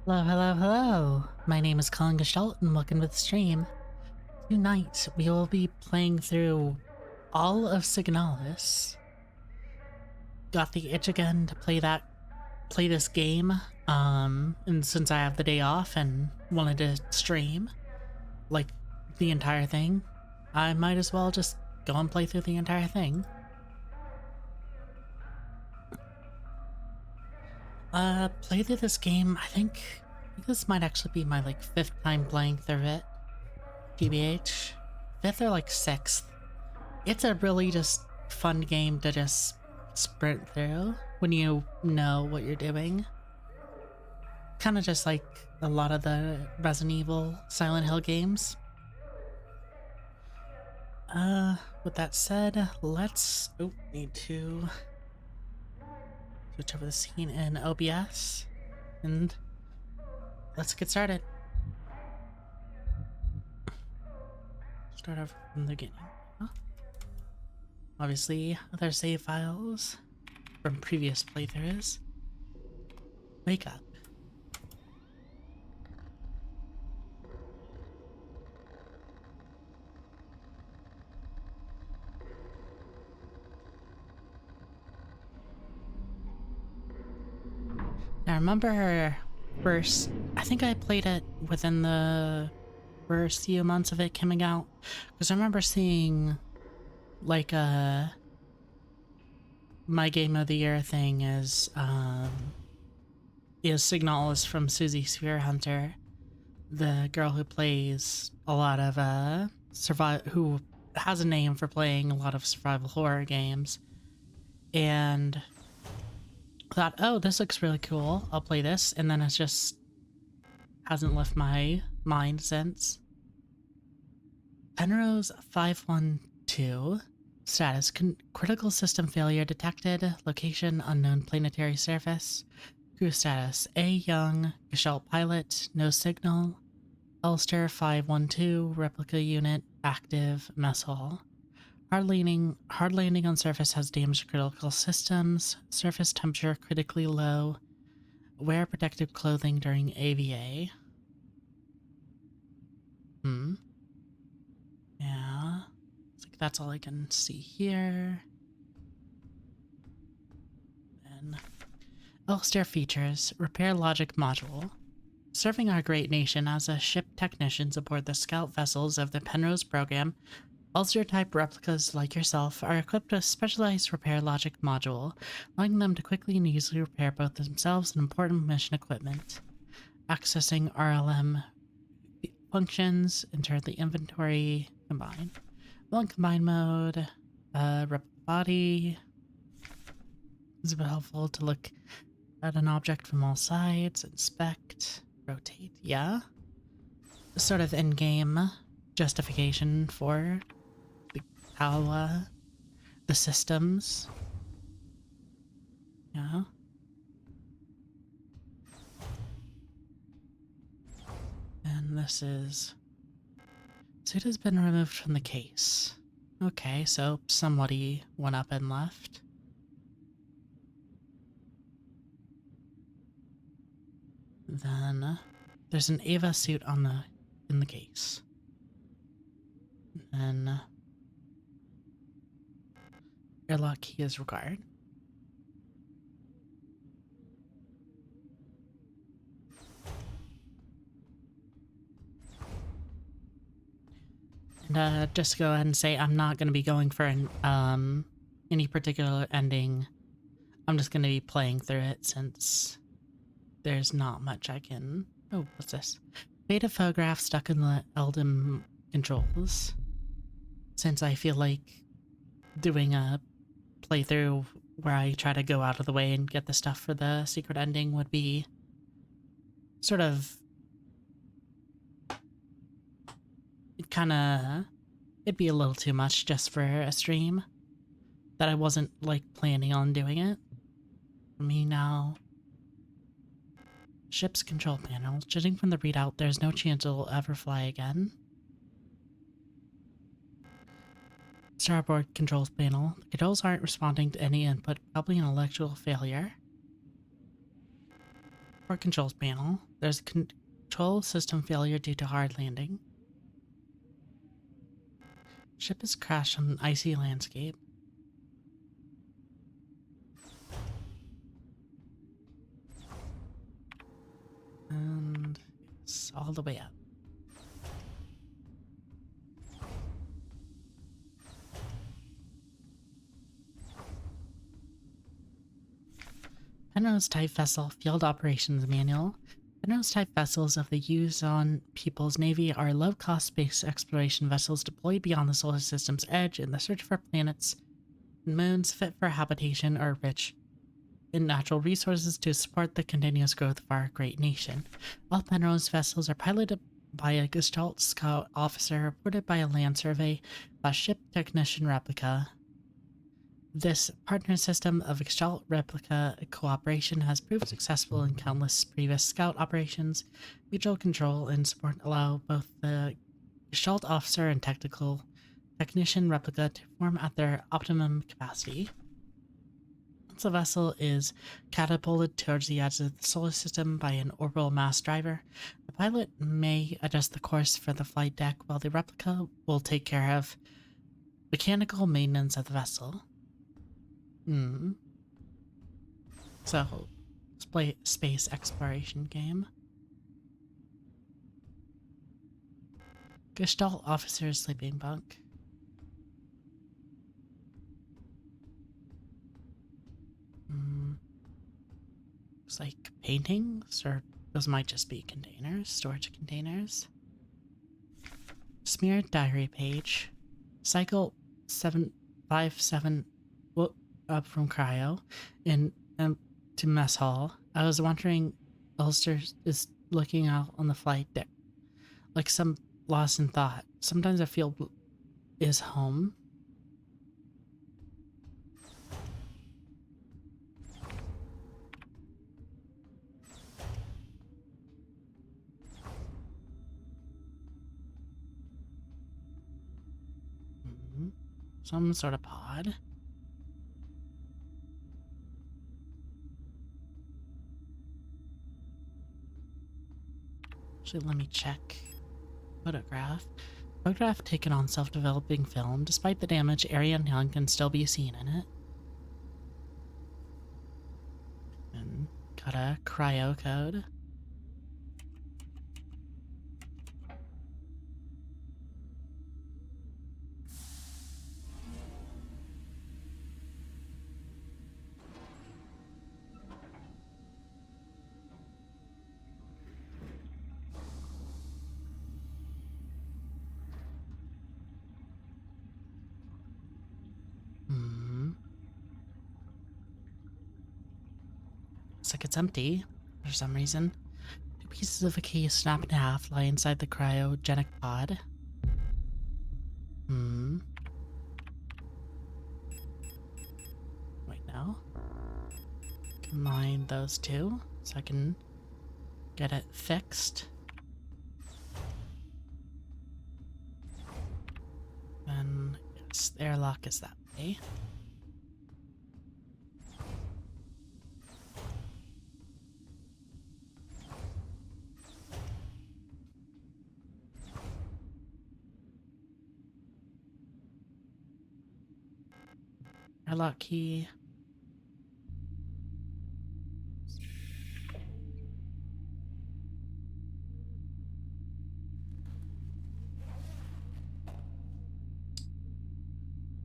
Hello, hello, hello! My name is Colin Gestalt and welcome to the stream. Tonight we will be playing through all of Signalis. Got the itch again to play this game, and since I have the day off and wanted to stream, like, the entire thing, I might as well just go and play through the entire thing. Play through this game, I think this might actually be my, like, 5th time playing through it. TBH. 5th or, like, 6th. It's a really just fun game to just sprint through when you know what you're doing. Kind of just like a lot of the Resident Evil, Silent Hill games. With that said, let's... Oh, need to switch over the scene in OBS. And let's get started. Start off from the beginning. Huh? Obviously, other save files from previous playthroughs. Wake up. I remember first, I think I played it within the first few months of it coming out, because I remember seeing like my game of the year thing is Signalis from Susie Sphere Hunter, the girl who plays a lot of who has a name for playing a lot of survival horror games, and thought, oh, this looks really cool, I'll play this, and then it just hasn't left my mind since. Penrose 512. Status: critical system failure detected. Location: unknown planetary surface. Crew status: A. Young, Gestalt pilot, no signal. Ulster 512, replica unit, active, mess hall. Hard landing on surface has damaged critical systems. Surface temperature critically low. Wear protective clothing during AVA. Yeah. Looks like that's all I can see here. Then Ulster features repair logic module. Serving our great nation as a ship technician aboard the scout vessels of the Penrose program, Ulster-type replicas like yourself are equipped with a specialized repair logic module, allowing them to quickly and easily repair both themselves and important mission equipment. Accessing RLM functions, enter the inventory, combine. Well, in combine mode, rep body. It's a bit helpful to look at an object from all sides, inspect, rotate, yeah. Sort of in-game justification for how the systems, yeah. And this is, suit has been removed from the case. Okay, so somebody went up and left. Then there's an Ava suit on in the case. And then airlock key is required. And just to go ahead and say, I'm not going to be going for any particular ending. I'm just going to be playing through it since there's not much I can... Oh, what's this? Beta photograph stuck in the Eldon controls. Since I feel like doing a playthrough where I try to go out of the way and get the stuff for the secret ending would be sort of... it'd be a little too much just for a stream that I wasn't like planning on doing it. For me now. Ship's control panel. Judging from the readout, there's no chance it'll ever fly again. Starboard controls panel. The controls aren't responding to any input, probably an electrical failure. Port controls panel. There's a control system failure due to hard landing. Ship has crashed on an icy landscape. And it's all the way up. Penrose type vessel field operations manual. Penrose type vessels of the Yuzon People's Navy are low-cost space exploration vessels deployed beyond the solar system's edge in the search for planets and moons fit for habitation or rich in natural resources to support the continuous growth of our great nation. All Penrose vessels are piloted by a Gestalt Scout officer reported by a land survey, a ship technician replica. This partner system of Gestalt replica cooperation has proved successful in countless previous Scout operations. Mutual control and support allow both the Gestalt officer and technician replica to perform at their optimum capacity. Once a vessel is catapulted towards the edge of the solar system by an orbital mass driver, the pilot may adjust the course for the flight deck while the replica will take care of mechanical maintenance of the vessel. So, space exploration game. Gestalt officer's sleeping bunk. Looks like paintings, or those might just be containers, storage containers. Smeared diary page. Cycle 757 up from cryo and to mess hall. I was wondering, Ulster is looking out on the flight deck, like some lost in thought. Sometimes I feel is home. Some sort of pod. Actually, let me check. Photograph. Photograph taken on self-developing film. Despite the damage, Ariane Young can still be seen in it. And got a cryo code. Looks like it's empty for some reason. 2 pieces of a key snap in half lie inside the cryogenic pod. Wait, no. Combine those two so I can get it fixed. Then, yes, the airlock is that way. Airlock key.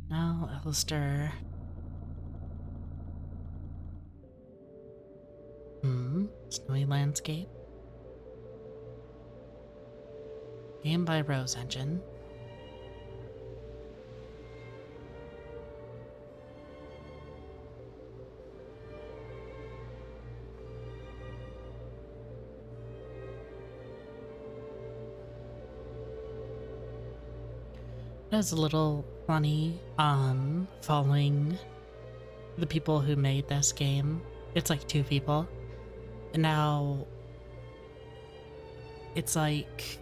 Now, Alistair. Snowy landscape. Game by Rose Engine. It was a little funny, following the people who made this game. It's like 2 people. And now it's like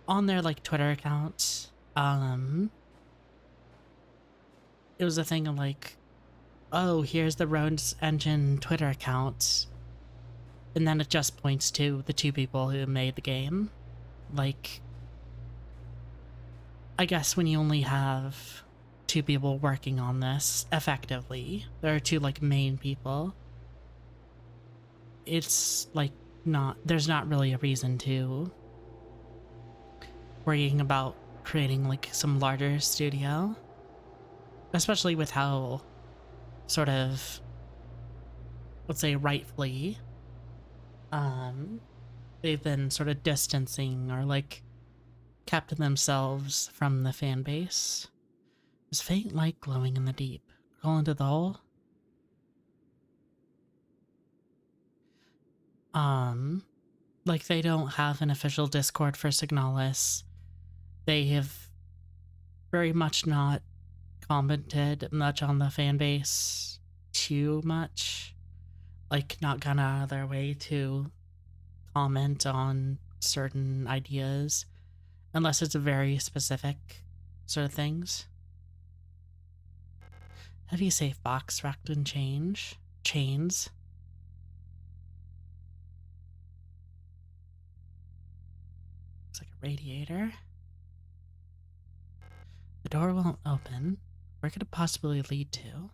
on their like Twitter accounts, it was a thing of like, oh, here's the Rhodes Engine Twitter account, and then it just points to the two people who made the game. Like, I guess when you only have two people working on this effectively, there are two like main people, it's like there's not really a reason to worrying about creating like some larger studio, especially with how sort of, let's say, rightfully they've been sort of distancing or like kept themselves from the fan base. Is faint light glowing in the deep? Crawl into the hole? Like they don't have an official Discord for Signalis. They have very much not commented much on the fan base too much. Like not gone out of their way to comment on certain ideas unless it's a very specific sort of things. Heavy safe box wrapped in chains. Looks like a radiator. The door won't open. Where could it possibly lead to?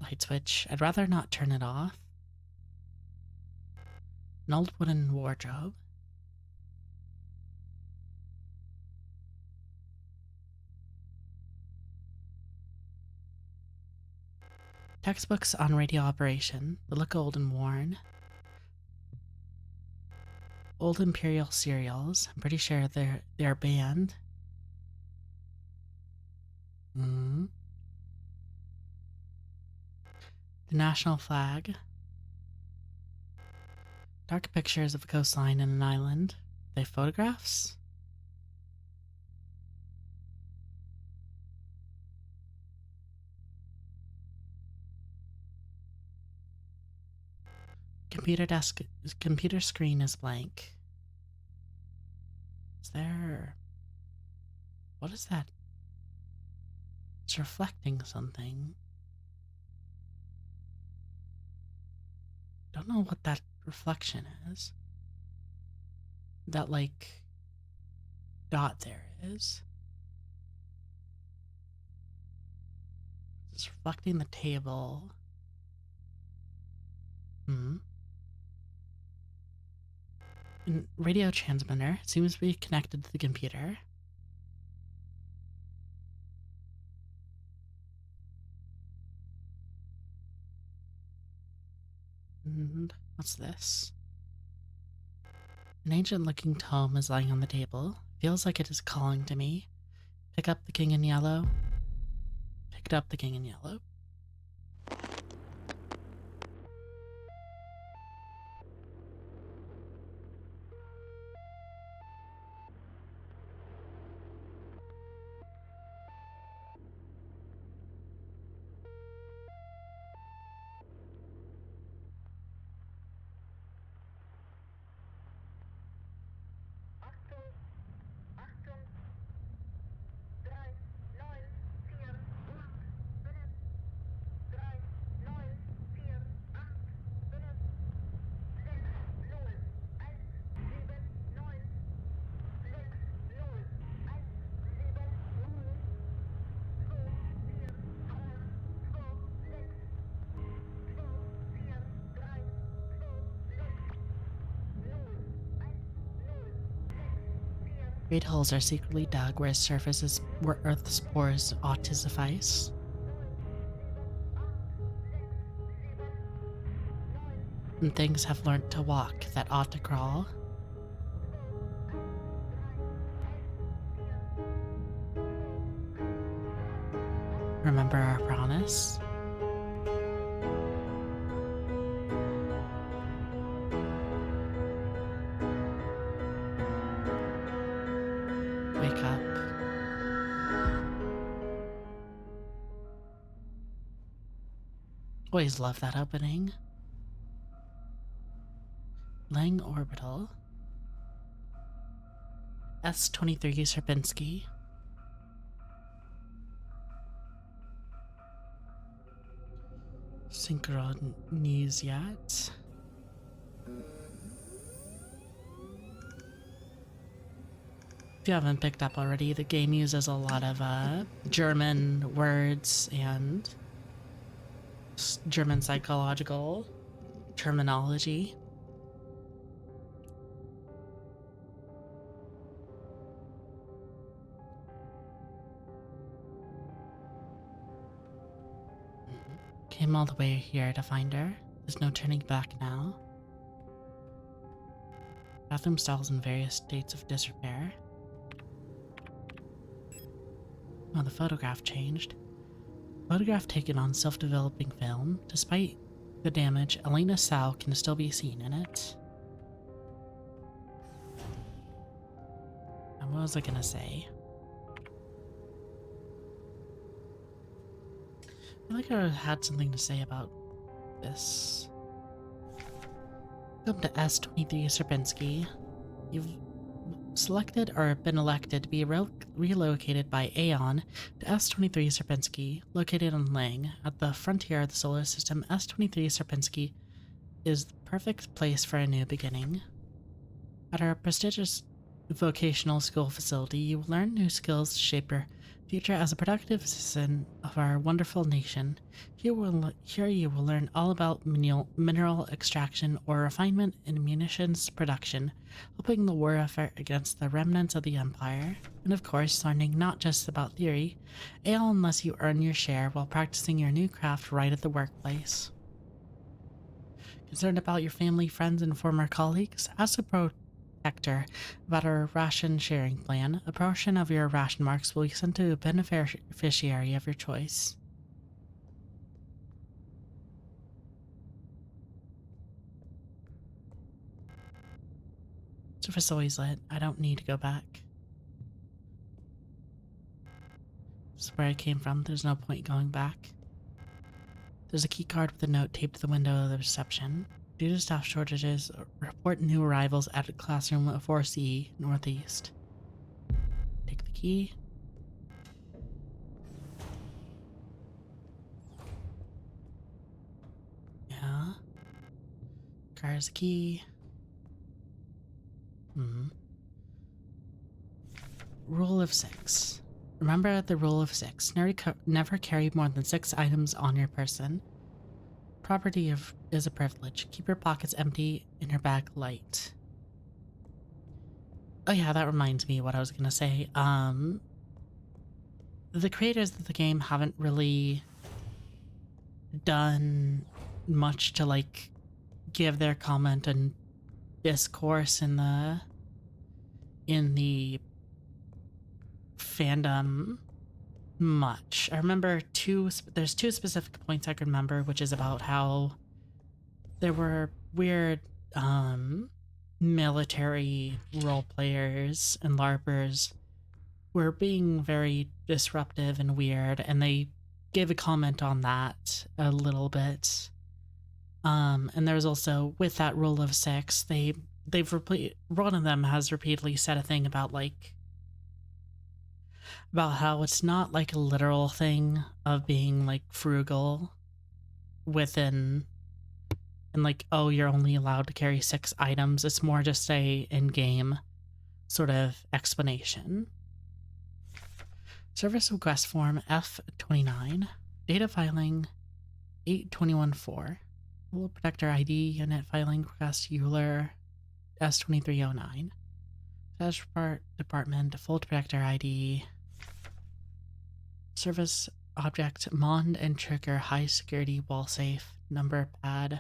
Light switch. I'd rather not turn it off. An old wooden wardrobe. Textbooks on radio operation. They look old and worn. Old Imperial cereals. I'm pretty sure they're banned. The national flag. Dark pictures of a coastline and an island. They photographs? Computer screen is blank. Is there... What is that? It's reflecting something. Don't know what that reflection is. That, like, dot there is. It's reflecting the table. Radio transmitter seems to be connected to the computer. And what's this? An ancient-looking tome is lying on the table. Feels like it is calling to me. Pick up the king in yellow. Picked up the king in yellow. Great holes are secretly dug where Earth's pores ought to suffice. And things have learnt to walk that ought to crawl. Remember our promise? Wake up. Always love that opening. Lang Orbital. S-23 Serpinski. synchronize yet. If you haven't picked up already, the game uses a lot of German words and German psychological terminology. Came all the way here to find her. There's no turning back now. Bathroom stalls in various states of disrepair. Oh, the photograph changed. Photograph taken on self-developing film. Despite the damage, Elena Sau can still be seen in it. And what was I gonna say? I feel like I had something to say about this. Welcome to S23 Sierpinski. You've selected or been elected to be relocated by Aeon to S23 Sierpinski, located on Lang. At the frontier of the solar system, S23 Sierpinski is the perfect place for a new beginning. At our prestigious vocational school facility, you will learn new skills to shape your future as a productive citizen of our wonderful nation. Here you will learn all about mineral extraction or refinement and munitions production, helping the war effort against the remnants of the Empire, and of course learning not just about theory, all unless you earn your share while practicing your new craft right at the workplace. Concerned about your family, friends, and former colleagues? Ask the protector about our ration sharing plan. A portion of your ration marks will be sent to a beneficiary of your choice. Surface always lit. I don't need to go back. This is where I came from. There's no point going back. There's a key card with a note taped to the window of the reception. Due to staff shortages, report new arrivals at classroom 4C Northeast. Take the key. Yeah. Car's key. Rule of 6. Remember the rule of 6. Never carry more than 6 items on your person. Property is a privilege. Keep your pockets empty and your bag light. Oh yeah, that reminds me what I was gonna say. The creators of the game haven't really done much to like give their comment and discourse in the fandom much. I remember there's two specific points I can remember, which is about how there were weird military role players and LARPers were being very disruptive and weird, and they gave a comment on that a little bit. And there's also, with that rule of 6, one of them has repeatedly said a thing about how it's not like a literal thing of being like frugal within, and like, oh, you're only allowed to carry 6 items. It's more just a in-game sort of explanation. Service request form F29. Data filing 8214. Full Protector ID unit filing request Euler S2309. Status Department Default Protector ID. Service object Mond and Trigger High Security Wall Safe Number Pad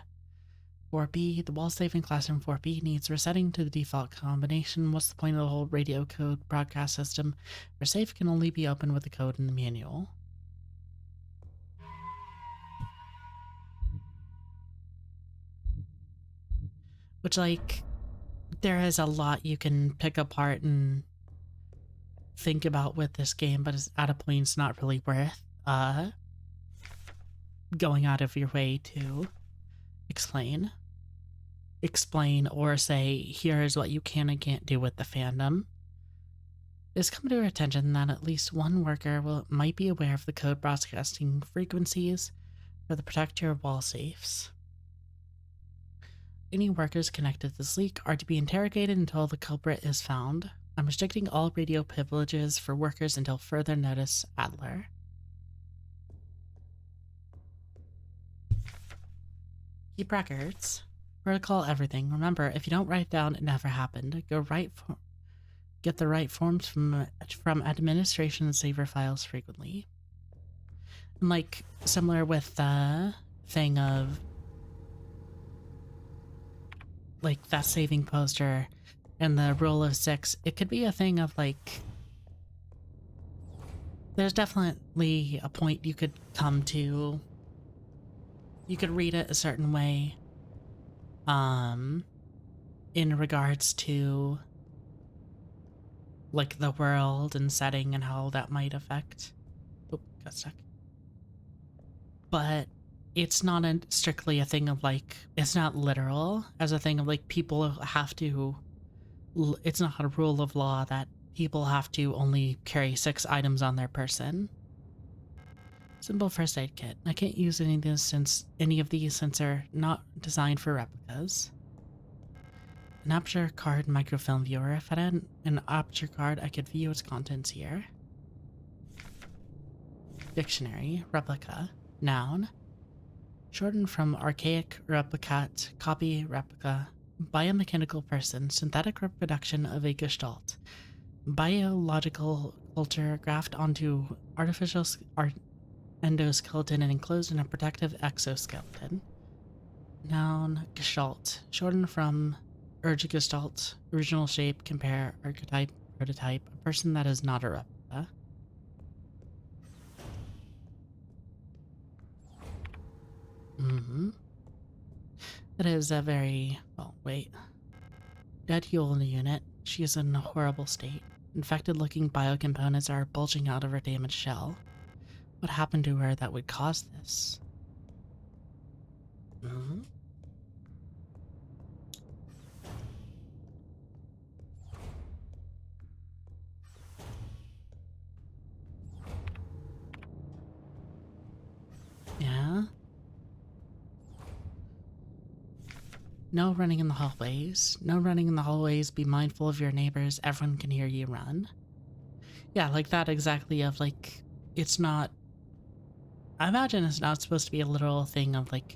4B. The wall safe in Classroom 4B needs resetting to the default combination. What's the point of the whole radio code broadcast system? Where safe can only be opened with the code in the manual. Which, like, there is a lot you can pick apart and think about with this game, but it's at a point it's not really worth going out of your way to explain or say, here's what you can and can't do with the fandom. It's come to our attention that at least one worker might be aware of the code broadcasting frequencies For the protect your wall safes. Any workers connected to this leak are to be interrogated until the culprit is found. I'm restricting all radio privileges for workers until further notice, Adler. Keep records. Protocol everything. Remember, if you don't write down it never happened, get the right forms from administration and save your files frequently. And like similar with the thing of like that saving poster and the rule of 6, it could be a thing of like there's definitely a point you could come to. You could read it a certain way in regards to like the world and setting and how that might affect. Oh, got stuck. But it's not strictly a thing of like, it's not literal as a thing of like people have to, it's not a rule of law that people have to only carry 6 items on their person. Simple first aid kit. I can't use any of these since they're not designed for replicas. An Aperture card microfilm viewer. If I had an Aperture card, I could view its contents here. Dictionary. Replica. Noun. Shortened from archaic replicate, copy, replica. Biomechanical person. Synthetic reproduction of a gestalt. Biological culture grafted onto artificial endoskeleton and enclosed in a protective exoskeleton. Noun. Gestalt. Shortened from Gestalt, original shape, compare, archetype, prototype, a person that is not a replica. That is a very, well, wait. Dead Yule in the unit. She is in a horrible state. Infected-looking biocomponents are bulging out of her damaged shell. What happened to her that would cause this? Yeah? No running in the hallways. No running in the hallways. Be mindful of your neighbors. Everyone can hear you run. Yeah, like that exactly of like, it's not... I imagine it's not supposed to be a literal thing of like,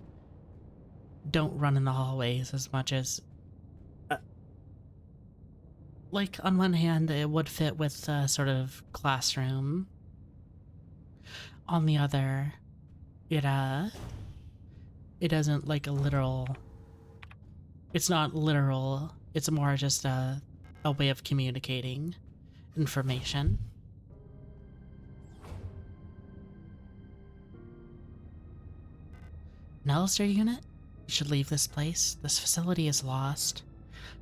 don't run in the hallways as much as... like, on one hand, it would fit with a sort of classroom. On the other, it isn't like a literal... It's not literal. It's more just a way of communicating information. An Alistair unit? You should leave this place. This facility is lost.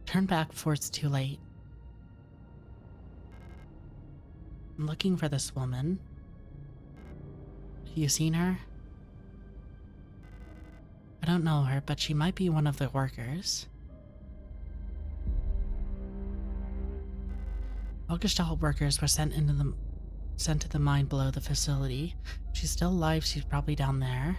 Turn back before it's too late. I'm looking for this woman. Have you seen her? I don't know her, but she might be one of the workers. All Gestalt workers were sent to the mine below the facility. If she's still alive, she's probably down there.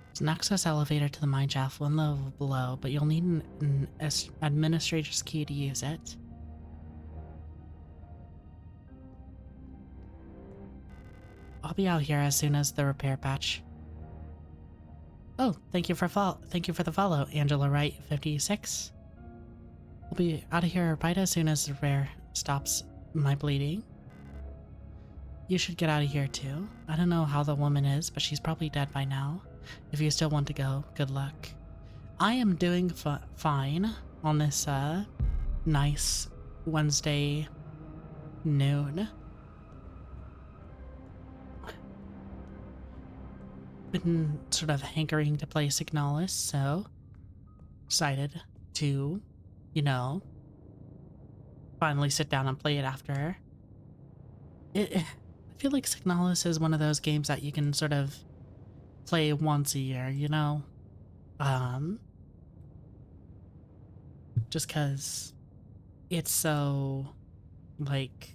There's an access elevator to the mine shaft 1 level below, but you'll need an administrator's key to use it. I'll be out here as soon as the repair patch. Oh, thank you for the follow, Angela Wright 56. I'll be out of here right as soon as the repair stops my bleeding. You should get out of here too. I don't know how the woman is, but she's probably dead by now. If you still want to go, good luck. I am doing fine on this nice Wednesday noon. Been sort of hankering to play Signalis, so decided to, you know, finally sit down and play it after. I feel like Signalis is one of those games that you can sort of play once a year, you know? Just because it's so, like,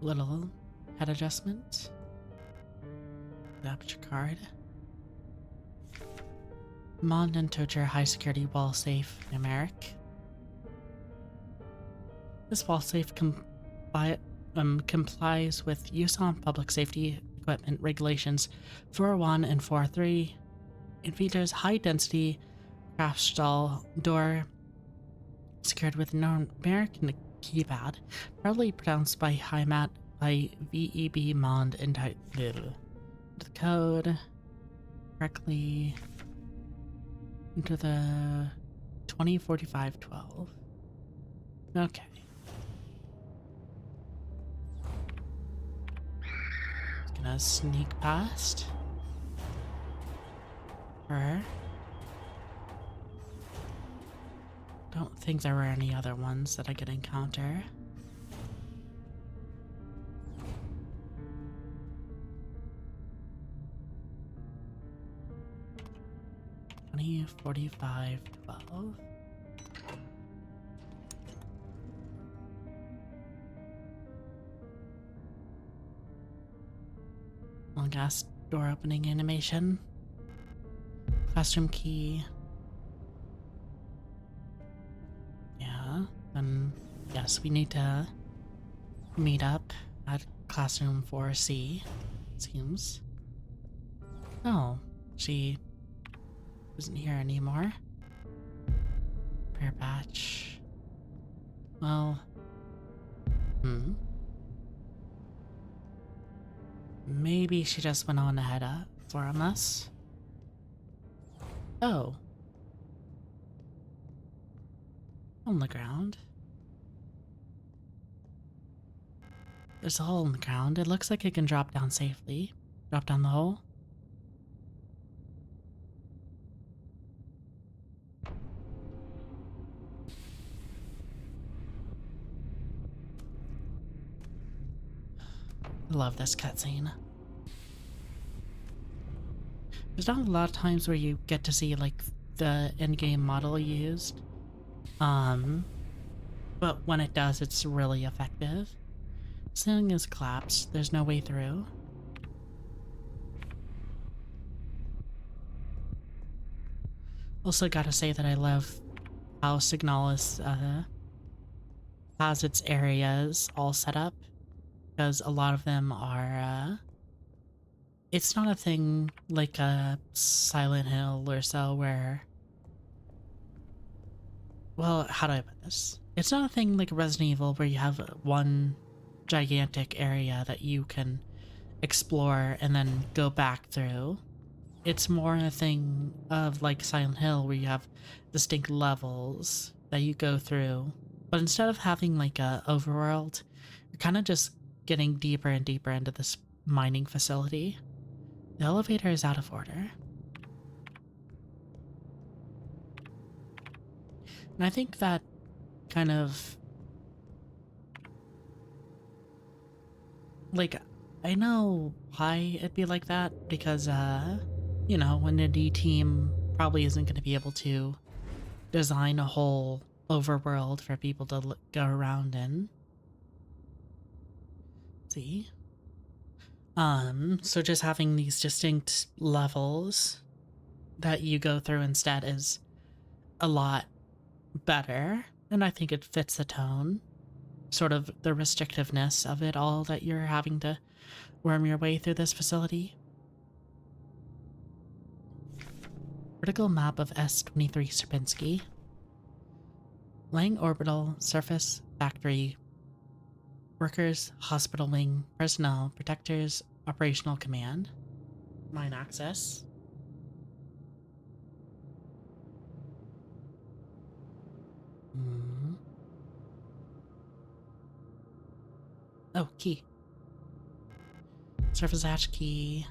little head adjustment. Capture card. Mond and Tocher high security wall safe numeric. This wall safe complies with use on public safety equipment regulations 401 and 403. It features high density craft stall door secured with numeric keypad, probably pronounced by HIMAT by VEB Mond and the code correctly into the 204512. Okay. Just gonna sneak past her. Don't think there were any other ones that I could encounter. $20.45.12. Long ass door opening animation. Classroom key. Yeah, then yes, we need to meet up at classroom 4C, it seems. Oh, she isn't here anymore. Prayer batch. Well, maybe she just went on ahead from us. Oh. On the ground. There's a hole in the ground. It looks like it can drop down safely. Drop down the hole. I love this cutscene. There's not a lot of times where you get to see like the in-game model used. But when it does, it's really effective. Ceiling is collapsed. There's no way through. Also gotta say that I love how Signalis has its areas all set up, because a lot of them are it's not a thing like a Silent Hill or so where, well, how do I put this? It's not a thing like Resident Evil where you have one gigantic area that you can explore and then go back through. It's more a thing of like Silent Hill where you have distinct levels that you go through. But instead of having like a overworld, you're kind of just getting deeper and deeper into this mining facility. The elevator is out of order. And I think that kind of, like, I know why it'd be like that, because, you know, an indie team probably isn't going to be able to design a whole overworld for people to go around in. See? So just having these distinct levels that you go through instead is a lot better, and I think it fits the tone. Sort of the restrictiveness of it all that you're having to worm your way through this facility. Vertical map of S-23 Sierpinski. Lang orbital, surface, factory, workers, hospital wing, personnel, protectors, operational command, mine access. Oh, key. Surface hatch key.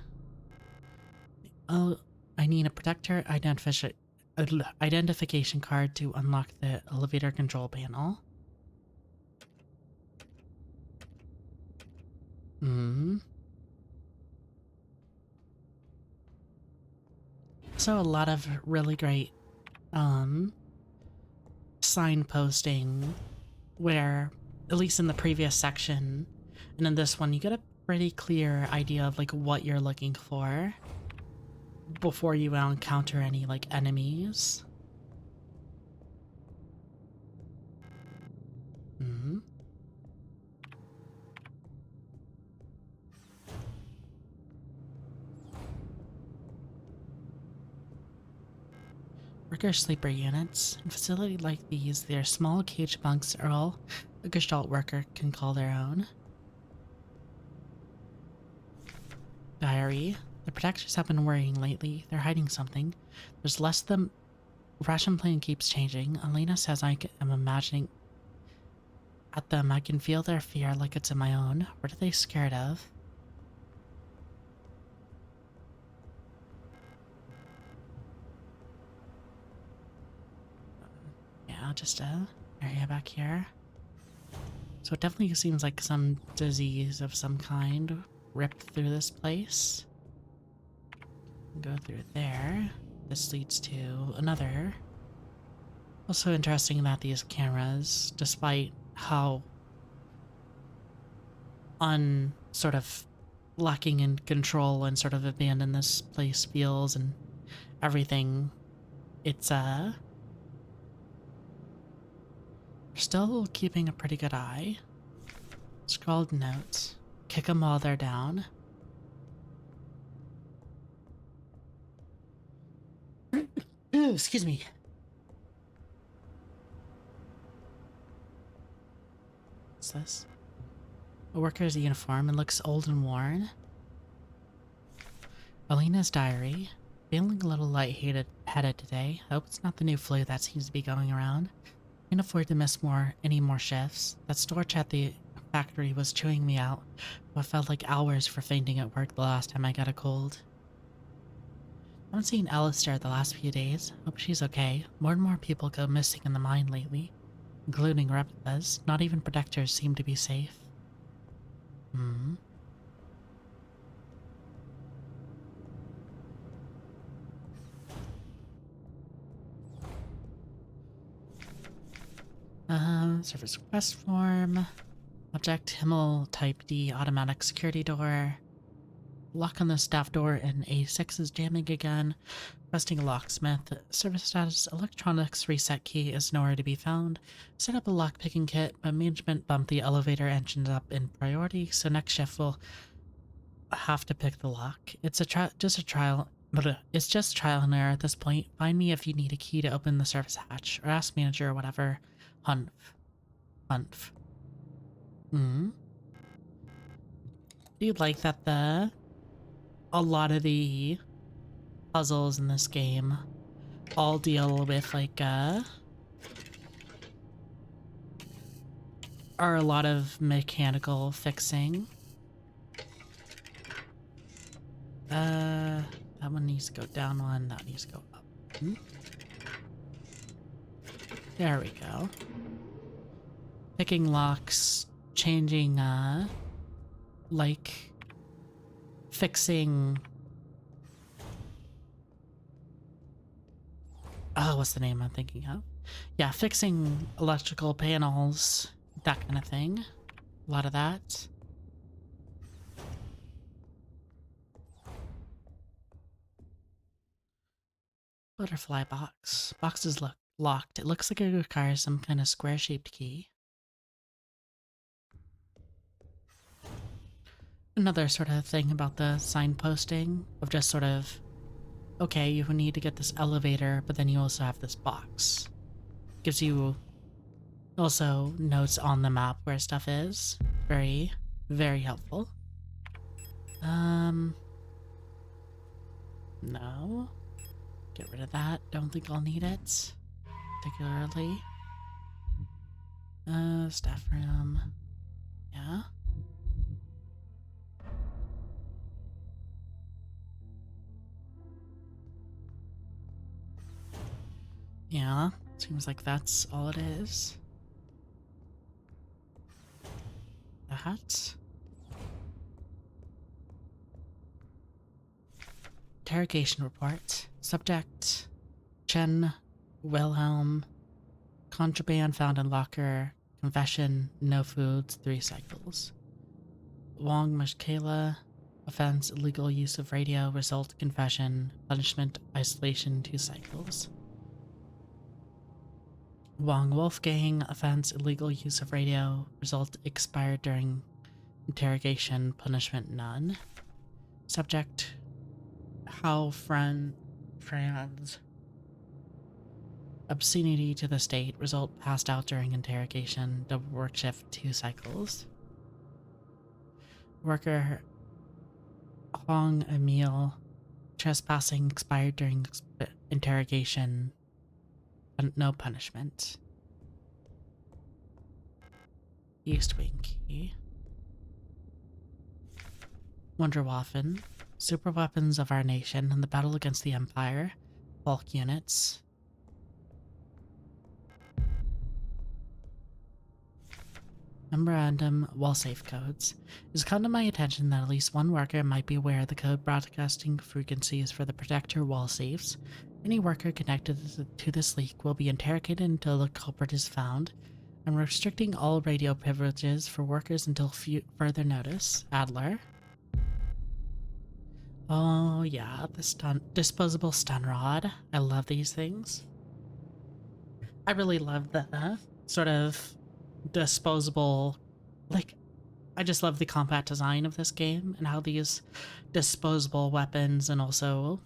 Oh, I need a protector identification card to unlock the elevator control panel. So a lot of really great signposting where, at least in the previous section, And in this one, you get a pretty clear idea of like what you're looking for before you encounter any like enemies. Hmm. Worker sleeper units. In facilities like these, they are small cage bunks are all a Gestalt worker can call their own. Diary. The protectors have been worrying lately. They're hiding something. There's less than ration plan keeps changing. Elena says I am imagining at them. I can feel their fear like it's in my own. What are they scared of? Yeah, just a area back here. So it definitely seems like some disease of some kind ripped through this place. Go through there. This leads to another. Also interesting that these cameras, despite how sort of lacking in control and sort of abandoned this place feels and everything, it's still keeping a pretty good eye. Scrawled notes. Kick them while they're down. Ooh, excuse me. What's this? A worker's uniform and looks old and worn. Alina's diary. Feeling a little lightheaded today. Hope it's not the new flu that seems to be going around. Can't afford to miss any more shifts. That storage at the factory was chewing me out. What felt like hours for fainting at work the last time I got a cold. I haven't seen Alistair the last few days. Hope she's okay. More and more people go missing in the mine lately, including replicas. Not even protectors seem to be safe. Hmm. Service request form. Object Himmel Type D automatic security door. Lock on the staff door in A6 is jamming again. Requesting a locksmith. Service status electronics reset key is nowhere to be found. Set up a lockpicking kit, but management bumped the elevator engines up in priority, so next shift will have to pick the lock. It's just trial and error at this point. Find me if you need a key to open the service hatch, or ask manager or whatever. Hunf. Hmm. Do you like that a lot of the puzzles in this game all deal with like are a lot of mechanical fixing? That one needs to go down one, that needs to go up. Hmm? There we go. Picking locks, changing like fixing what's the name I'm thinking of? Yeah, fixing electrical panels, that kind of thing. A lot of that. Butterfly box. Box is locked. It looks like it requires some kind of square-shaped key. Another sort of thing about the signposting of just sort of, okay, you need to get this elevator, but then you also have this box. Gives you also notes on the map where stuff is. Very, very helpful. No. Get rid of that. Don't think I'll need it. Particularly. Staff room. Yeah. Yeah, seems like that's all it is. That. Interrogation report. Subject Chen Wilhelm. Contraband found in locker. Confession, no foods, 3 cycles. Wong Mashkela. Offense, illegal use of radio. Result, confession. Punishment, isolation, 2 cycles. Wong Wolfgang. Offense, illegal use of radio. Result, expired during interrogation. Punishment, none. Subject, How Franz. Obscenity to the state. Result, passed out during interrogation. Double work shift, 2 cycles. Worker Hong Emil. Trespassing, expired during interrogation. No punishment. East Wing Key. Wunderwaffen. Super weapons of our nation in the battle against the Empire. Bulk units. Memorandum, wall safe codes. It has come to my attention that at least one worker might be aware of the code broadcasting frequencies for the protector wall safes. Any worker connected to this leak will be interrogated until the culprit is found. I'm restricting all radio privileges for workers until further notice. Adler. Oh yeah, the disposable stun rod. I love these things. I really love the sort of disposable, like, I just love the combat design of this game and how these disposable weapons and also,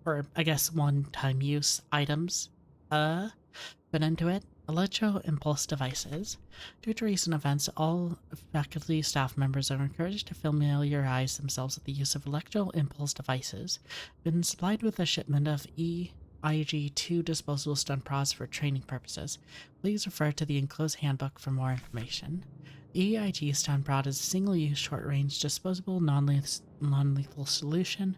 or I guess one-time use items fit into it. Electro impulse devices. Due to recent events, all faculty staff members are encouraged to familiarize themselves with the use of electro impulse devices. Been supplied with a shipment of EIG-2 disposable stun prods for training purposes. Please refer to the enclosed handbook for more information. The EIG stun prod is a single-use, short-range, disposable, non-lethal solution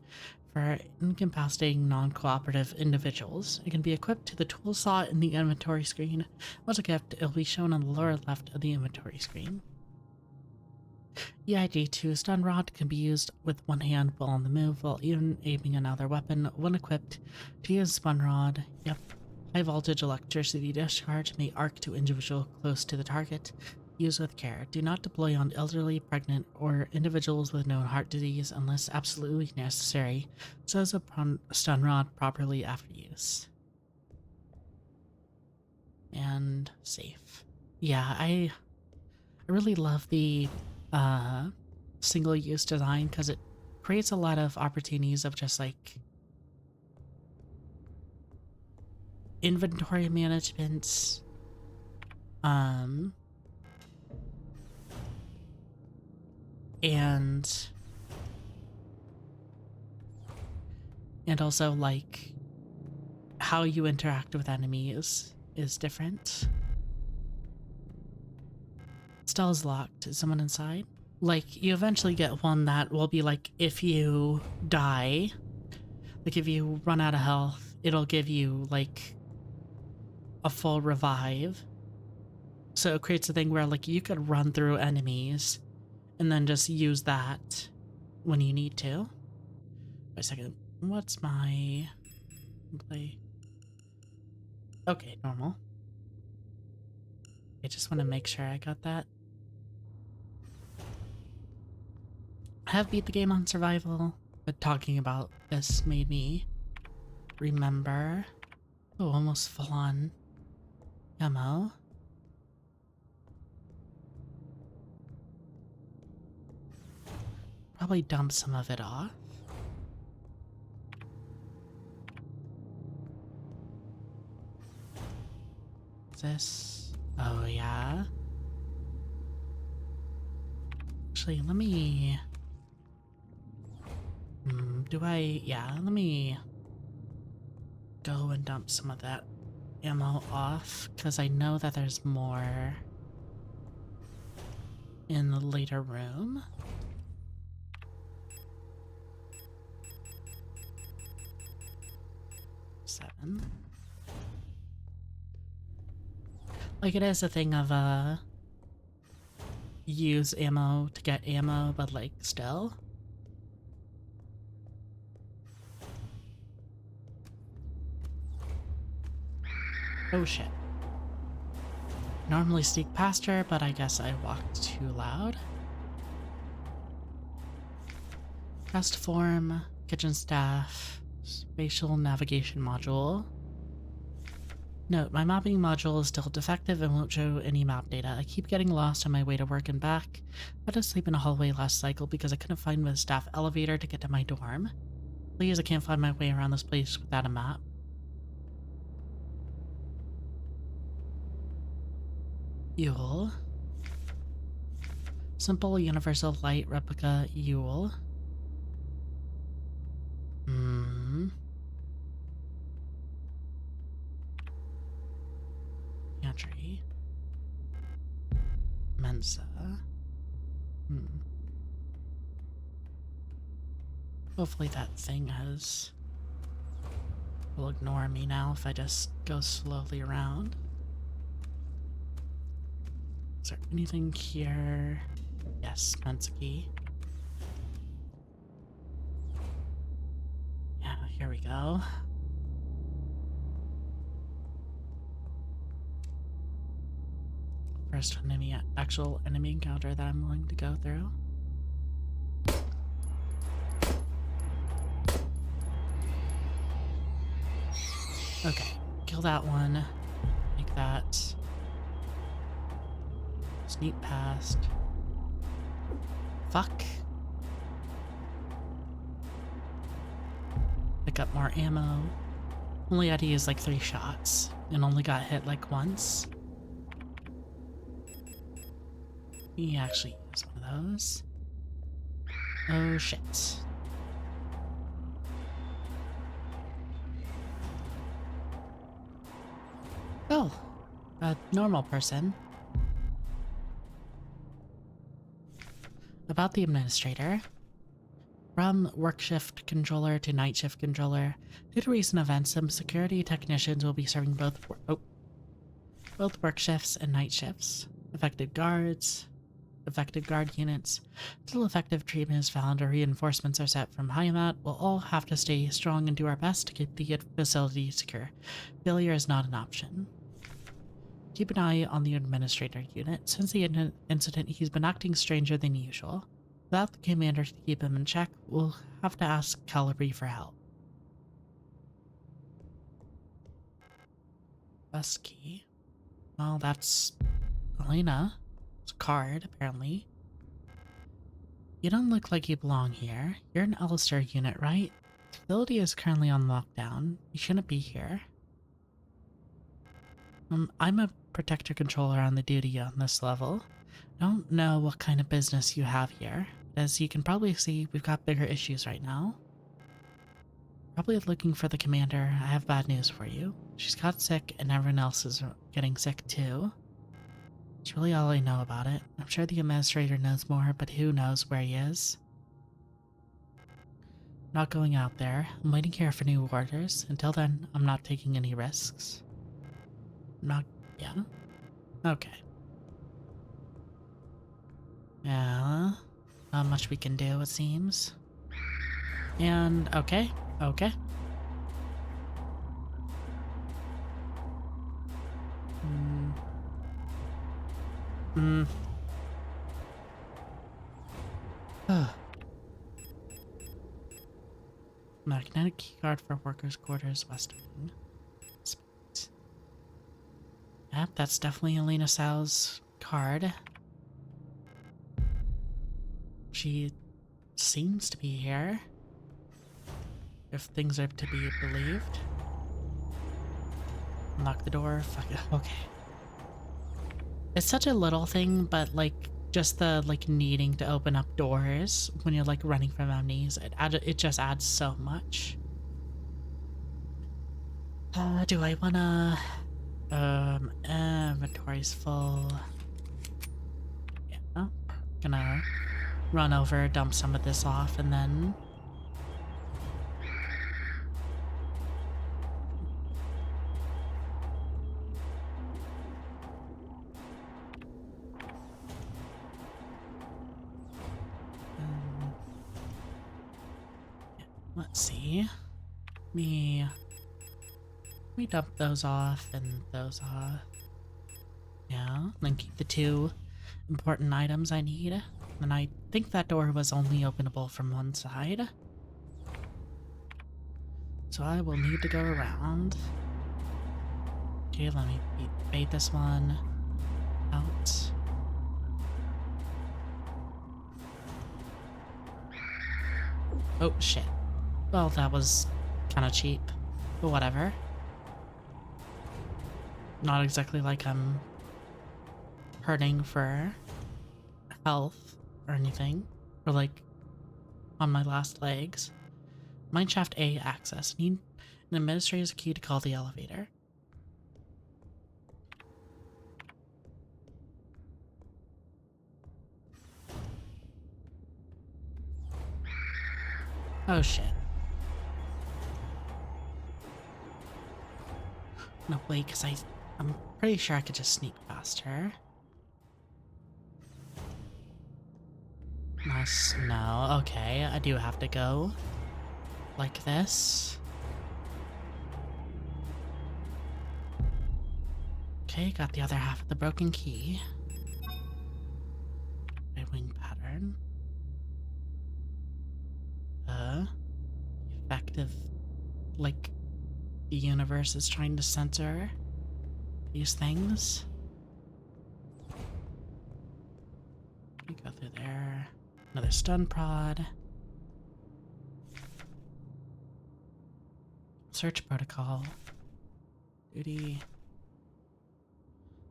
for incapacitating non-cooperative individuals. It can be equipped to the tool slot in the inventory screen. Once equipped, it will be shown on the lower left of the inventory screen. EIG-2 stun rod can be used with one hand while on the move, while even aiming another weapon. When equipped, to use stun rod, high voltage electricity discharge may arc to individual close to the target. Use with care. Do not deploy on elderly, pregnant, or individuals with known heart disease unless absolutely necessary. Says a stun rod properly after use. And safe. Yeah, I really love the single-use design because it creates a lot of opportunities of just like inventory management, and also like how you interact with enemies is different. Stall is locked. Is someone inside? Like, you eventually get one that will be like, if you die, like if you run out of health, it'll give you like a full revive. So it creates a thing where like you could run through enemies and then just use that when you need to. Wait a second. What's my play? Okay, normal. I just want to make sure I got that. I have beat the game on survival, but talking about this made me remember. Oh, almost full on ammo. Probably dump some of it off. This? Oh yeah. Actually, let me... let me go and dump some of that ammo off, because I know that there's more in the later room. Seven. Like, it is a thing of, use ammo to get ammo, but like, still. Oh shit. Normally sneak past her, but I guess I walked too loud. Rest form, kitchen staff, spatial navigation module. Note, my mapping module is still defective and won't show any map data. I keep getting lost on my way to work and back. I had to sleep in a hallway last cycle because I couldn't find the staff elevator to get to my dorm. Please, I can't find my way around this place without a map. Yule. Simple universal light replica Yule. Pantry. Mensa. Hopefully that thing will ignore me now if I just go slowly around. Is there anything here? Yes, Mensa key. Yeah, here we go. First actual enemy encounter that I'm willing to go through. Okay, kill that one. Like that. Sneak past. Fuck. Pick up more ammo. Only had to use like 3 shots and only got hit like once. He actually used one of those. Oh shit. Oh, a normal person. About the administrator. From work shift controller to night shift controller. Due to recent events, some security technicians will be serving both work shifts and night shifts. Affected guard units. Until effective treatment is found or reinforcements are set from Heimat, we'll all have to stay strong and do our best to keep the facility secure. Failure is not an option. Keep an eye on the administrator unit. Since the incident, he's been acting stranger than usual. Without the commander to keep him in check, we'll have to ask Calibri for help. Bus key. Well, that's Elena. It's a card, apparently. You don't look like you belong here. You're an Alistair unit, right? The facility is currently on lockdown. You shouldn't be here. I'm a protector controller on the duty on this level. I don't know what kind of business you have here. As you can probably see, we've got bigger issues right now. Probably looking for the commander. I have bad news for you. She's got sick and everyone else is getting sick too. That's really all I know about it. I'm sure the administrator knows more, but who knows where he is. Not going out there. I'm waiting here for new orders. Until then, I'm not taking any risks. Yeah? Okay. Yeah, not much we can do, it seems. And, okay. Magnetic keycard for workers' quarters, west wing. Yep, that's definitely Elena Sal's card. She seems to be here, if things are to be believed. Unlock the door. Fuck it. Okay. It's such a little thing, but like just the needing to open up doors when you're like running from enemies, it just adds so much. Do I wanna? Inventory's full. Yeah, gonna run over, dump some of this off, and then let's see. Let me dump those off and those off. Yeah, then keep the 2 important items I need. And I think that door was only openable from one side. So I will need to go around. Okay, let me bait this one out. Oh, shit. Well, that was kind of cheap, but whatever. Not exactly like I'm hurting for health or anything, or like on my last legs. Mineshaft A access. Need an administrator's key to call the elevator. Oh shit. No, wait, because I'm pretty sure I could just sneak past her. Nice. No, okay, I do have to go like this. Okay, got the other half of the broken key. My wing pattern. Effective, like, the universe is trying to censor these things. We go through there. Another stun prod. Search protocol. Duty.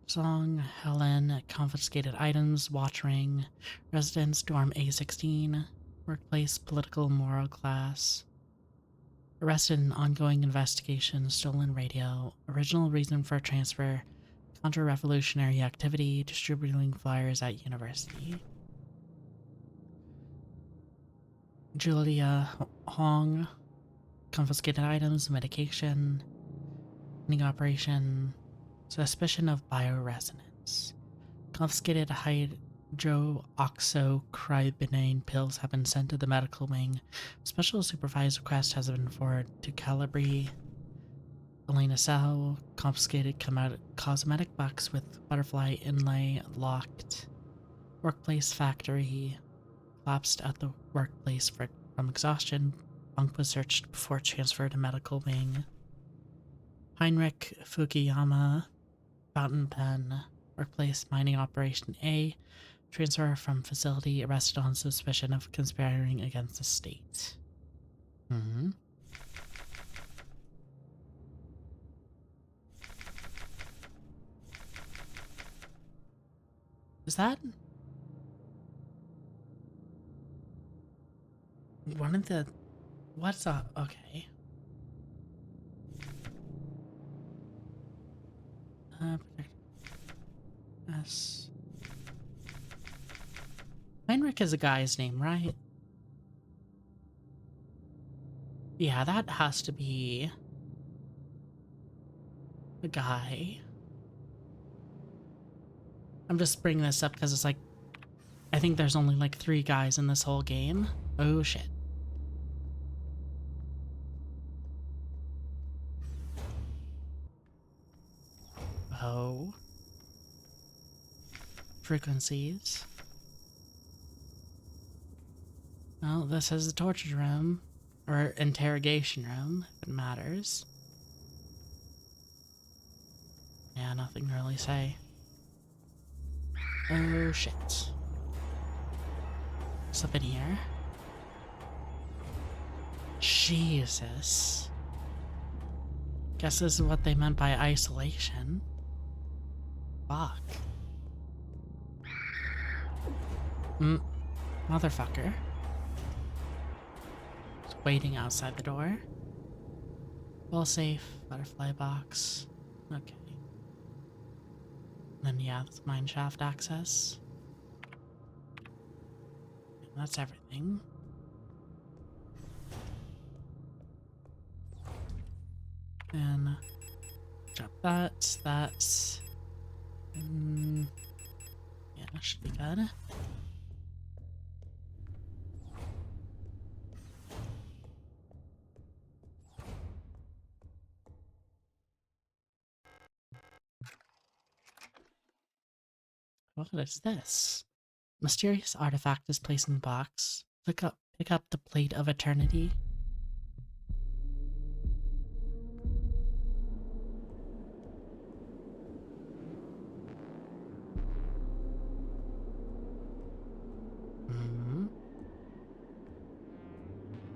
Song, Helen, confiscated items, watch ring, residence, dorm A16, workplace, political, moral class. Arrested in ongoing investigation, stolen radio, original reason for transfer, counter-revolutionary activity, distributing flyers at university. Julia Hong, confiscated items, medication, operation, suspicion of bioresonance. Confiscated hydroxychloroquine pills have been sent to the medical wing. Special supervised request has been forwarded to Calabri. Elena Sao, confiscated cosmetic box with butterfly inlay locked. Workplace factory, collapsed at the workplace from exhaustion. Bunk was searched before transfer to medical wing. Heinrich Fukuyama, fountain pen, workplace mining operation A, transfer from facility, arrested on suspicion of conspiring against the state. Is that one of the... What's up? Okay. Yes. Heinrich is a guy's name, right? Yeah, that has to be the guy. I'm just bringing this up because it's like, I think there's only like 3 guys in this whole game. Oh shit. Oh. Frequencies. Well, this is the torture room. Or interrogation room, if it matters. Yeah, nothing to really say. Oh shit. What's up in here? Jesus. Guess this is what they meant by isolation. Fuck. Motherfucker. Just waiting outside the door. Well safe. Butterfly box. Okay. Then yeah, that's mineshaft access. And that's everything. And drop that. That's... yeah, that should be good. What is this? Mysterious artifact is placed in the box. Pick up the plate of eternity.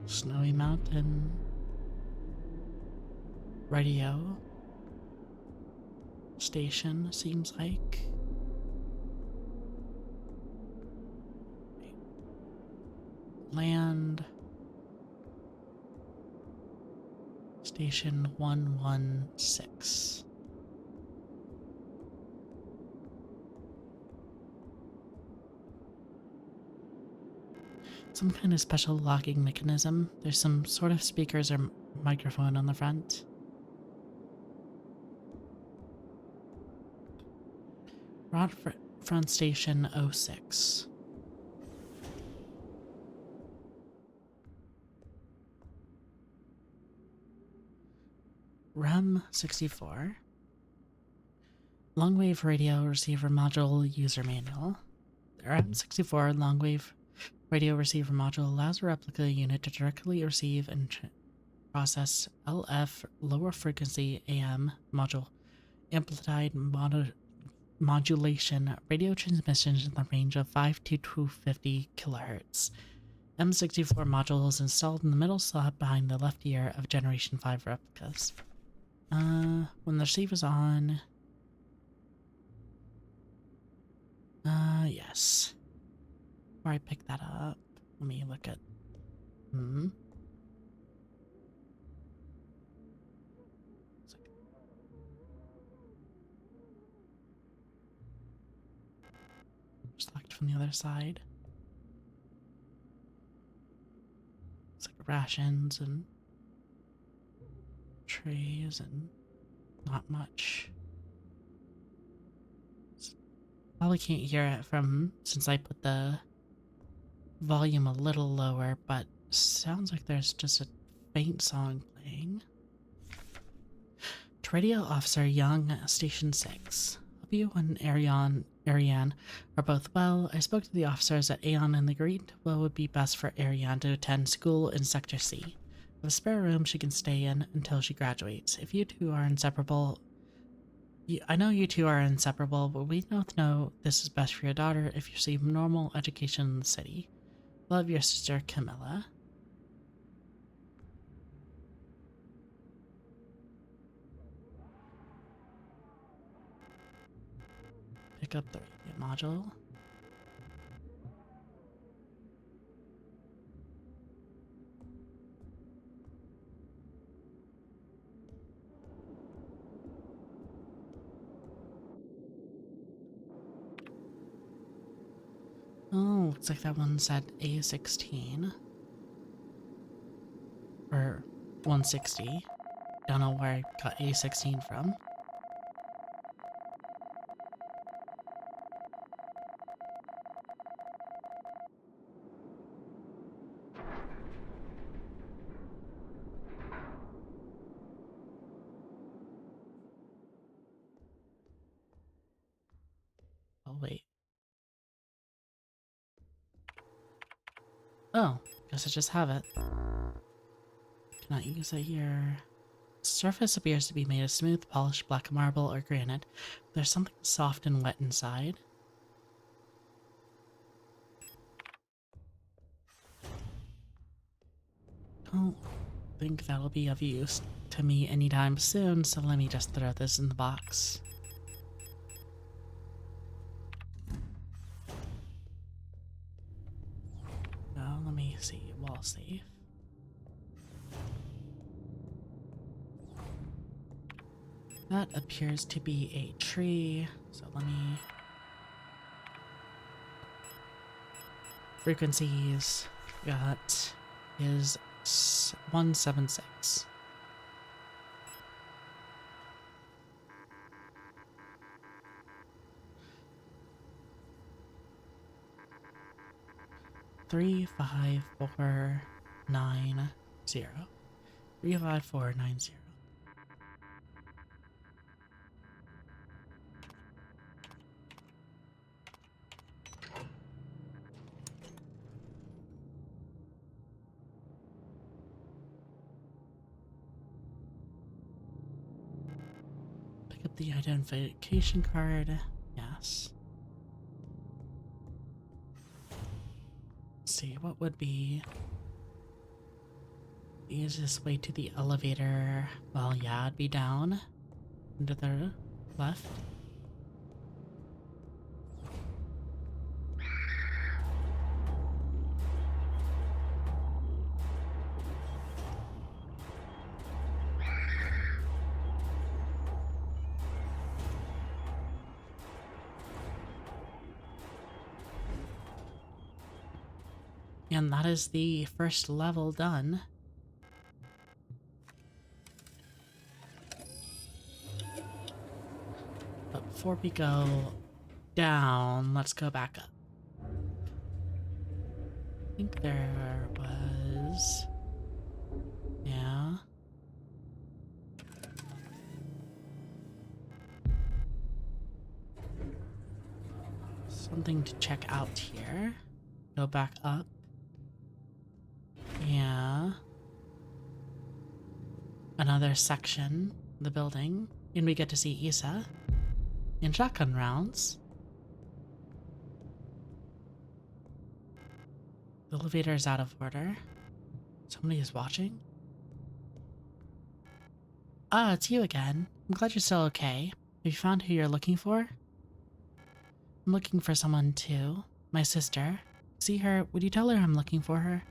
Snowy Mountain. Radio station, seems like. Land. Station 116. Some kind of special locking mechanism. There's some sort of speakers or microphone on the front. Rod front station 06. REM 64. Longwave radio receiver module user manual. The REM 64 longwave radio receiver module allows a replica unit to directly receive and process LF lower frequency AM module amplified modulation radio transmissions in the range of 5 to 250 kHz. M64 module is installed in the middle slot behind the left ear of Generation 5 replicas. When the receiver's on... yes. Before I pick that up, let me look at... Select from the other side. It's like rations and trays and not much. Probably can't hear it from since I put the volume a little lower, but sounds like there's just a faint song playing. To Radio Officer Young, Station 6. Hope you and Ariane are both well. I spoke to the officers at Aeon and agreed what would be best for Ariane to attend school in Sector C. With a spare room she can stay in until she graduates. If you two are inseparable... I know you two are inseparable, but we both know this is best for your daughter if you receive normal education in the city. Love, your sister, Camilla. Pick up the radio module. Oh, looks like that one said A16. Or 160. Don't know where I got A16 from. Oh, wait. Oh, guess I just have it. Cannot use it here. The surface appears to be made of smooth, polished black marble or granite. There's something soft and wet inside. Don't think that'll be of use to me anytime soon, so let me just throw this in the box. Oh, let me see. Wall safe. That appears to be a tree, so let me... Frequencies got is 176. Three, 5, 4, 9, 0. 3, 5, 4, 9, 0. the identification card. Yes. Let's see, what would be the easiest way to the elevator? Well, yeah, it'd be down and to the left. And that is the first level done. But before we go down, let's go back up. I think there was... Yeah. Something to check out here. Go back up. Yeah. Another section of the building. And we get to see Isa in shotgun rounds. The elevator is out of order. Somebody is watching. Ah, it's you again. I'm glad you're still okay. Have you found who you're looking for? I'm looking for someone too. My sister. See her? Would you tell her I'm looking for her?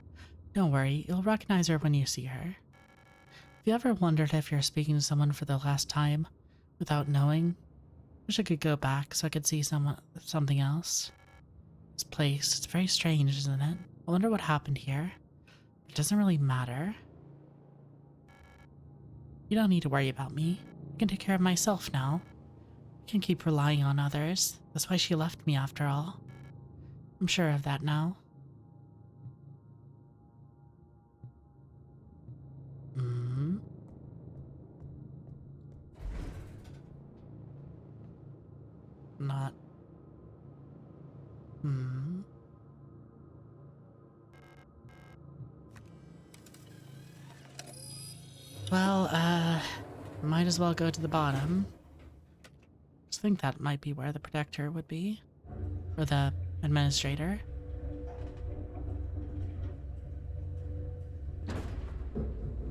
Don't worry, you'll recognize her when you see her. Have you ever wondered if you're speaking to someone for the last time without knowing? Wish I could go back so I could see something else. This place, it's very strange, isn't it? I wonder what happened here. It doesn't really matter. You don't need to worry about me. I can take care of myself now. I can keep relying on others. That's why she left me after all. I'm sure of that now. Hmm. Not. Hmm. Well, might as well go to the bottom. I think that might be where the protector would be. Or the administrator.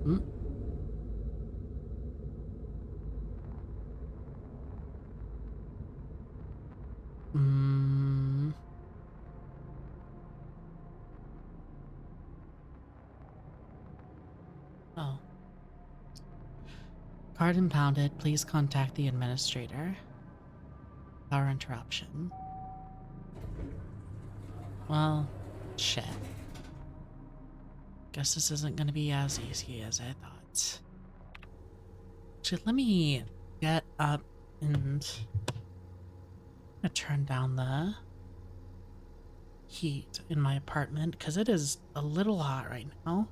Hmm. Hmm. Oh. Card impounded. Please contact the administrator. Power interruption. Well, shit. Guess this isn't gonna be as easy as I thought. Actually, let me get up and I'm gonna turn down the heat in my apartment because it is a little hot right now.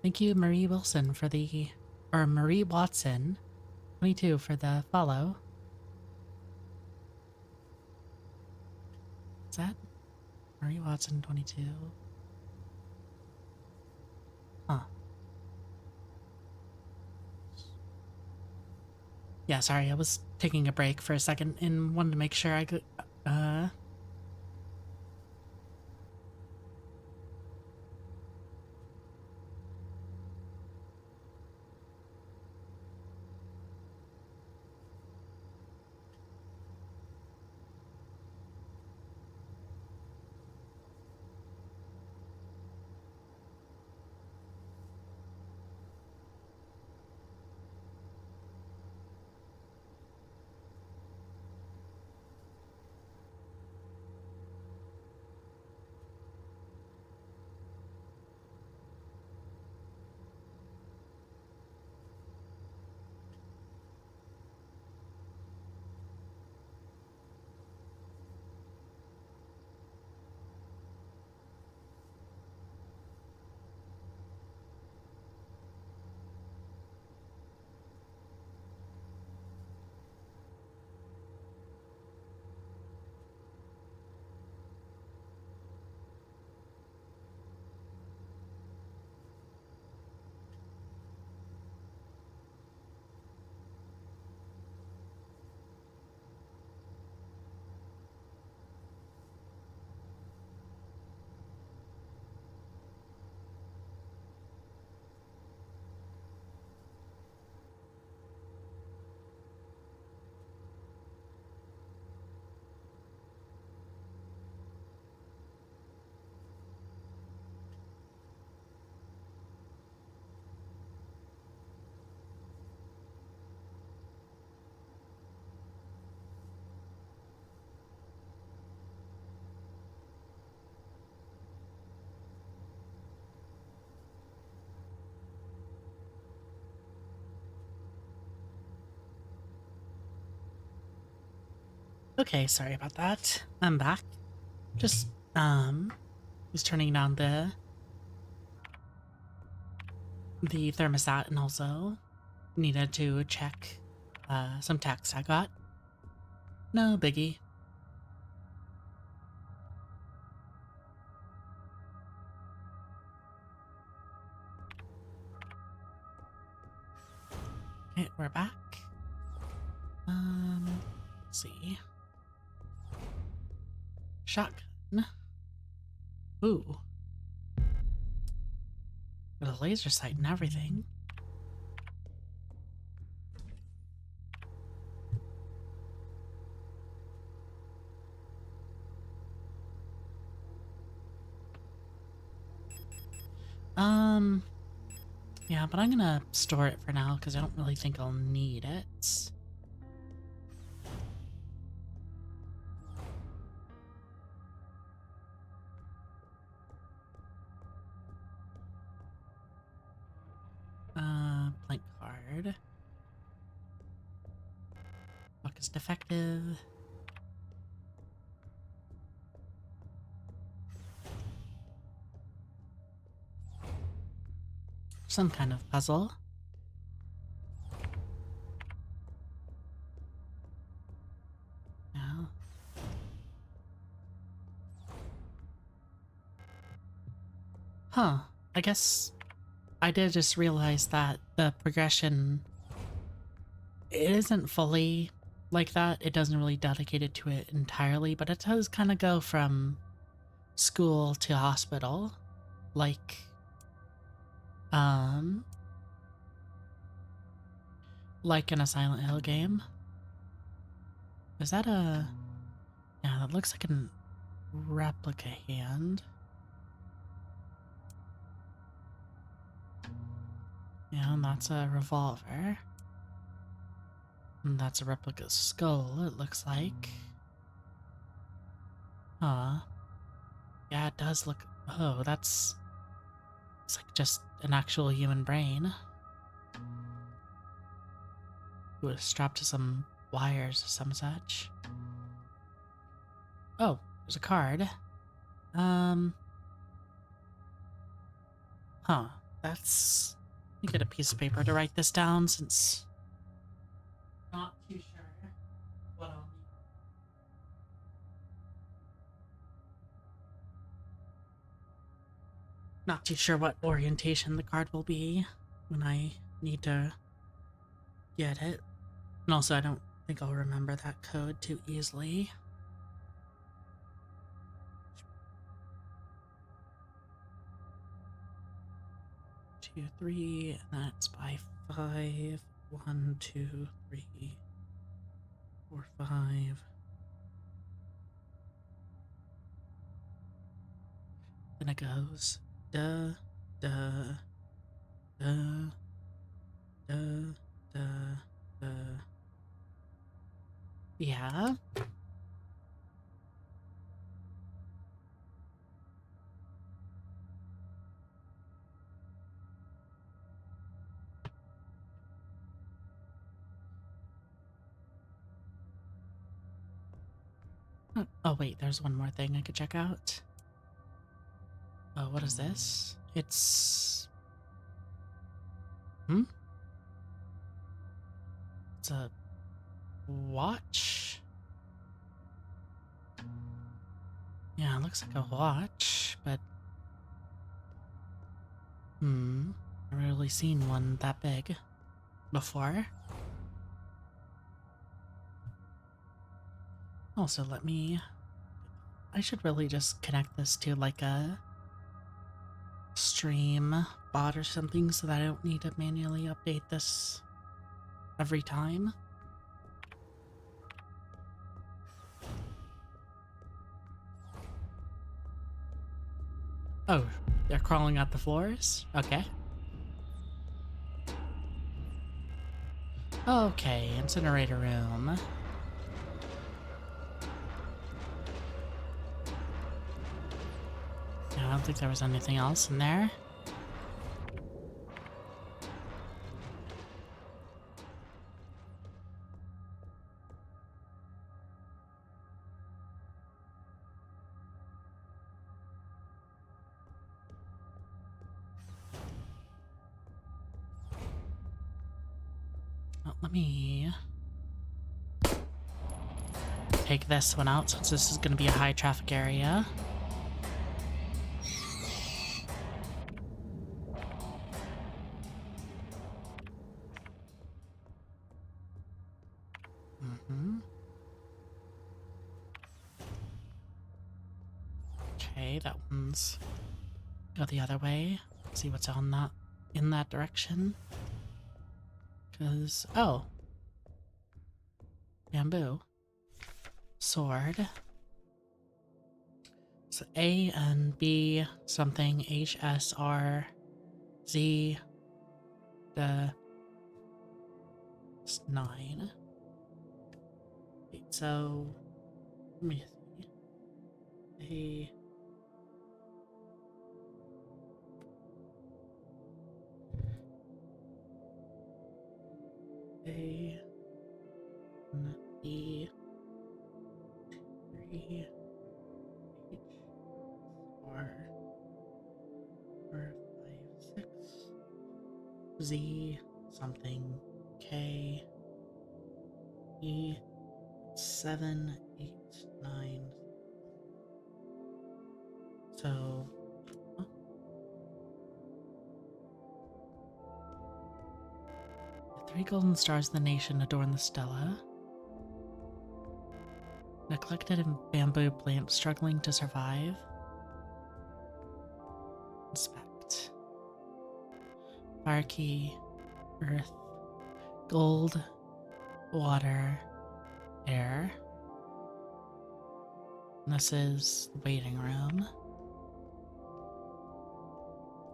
Thank you, Marie Wilson, for the... Or Marie Watson, 22, for the follow. Is that Marie Watson, 22? Huh. Yeah, sorry, I was taking a break for a second and wanted to make sure I could... Okay, sorry about that. I'm back. Just, was turning down the thermostat and also needed to check, some text I got. No biggie. Okay, we're back. Let's see. Shotgun. Ooh. Got a laser sight and everything. Yeah, but I'm gonna store it for now because I don't really think I'll need it. Blank card. Lock is defective. Some kind of puzzle. Yeah. Huh. I guess I did just realize that the progression, it isn't fully like that. It doesn't really dedicate it to it entirely, but it does kind of go from school to hospital. Like, um, like in a Silent Hill game. Is that a... Yeah, that looks like a replica hand. Yeah, and that's a revolver. And that's a replica skull, it looks like. Huh. Yeah, it does look... Oh, that's... It's like just an actual human brain. It was strapped to some wires or some such. Oh, there's a card. Huh. that's... Let me get a piece of paper to write this down since... Not too sure what I'll need. Not too sure what orientation the card will be when I need to get it. And also, I don't think I'll remember that code too easily. 2, 3, and that's by 5. 1, 2, 3, 4, 5. Then it goes duh, duh, duh, duh, duh, duh. Yeah. Oh wait, there's one more thing I could check out. Oh, what is this? It's... It's a watch? Yeah, it looks like a watch, but... I've rarely seen one that big before. Also, let me... I should really just connect this to like a stream bot or something so that I don't need to manually update this every time. Oh, they're crawling out the floors? Okay. Okay, incinerator room. I don't think there was anything else in there. Well, let me take this one out since this is going to be a high traffic area. Okay, that one's go the other way. See what's on that in that direction. Cause bamboo. Sword. So A and B something H S R Z the 9. Wait, so let me see. A N E 3 H R 4 5 6 Z something K E 7 8 9. So the 3 golden stars of the nation adorn the stela. Neglected bamboo plant struggling to survive. Inspect. Fire key, earth, gold, water, air. And this is the waiting room.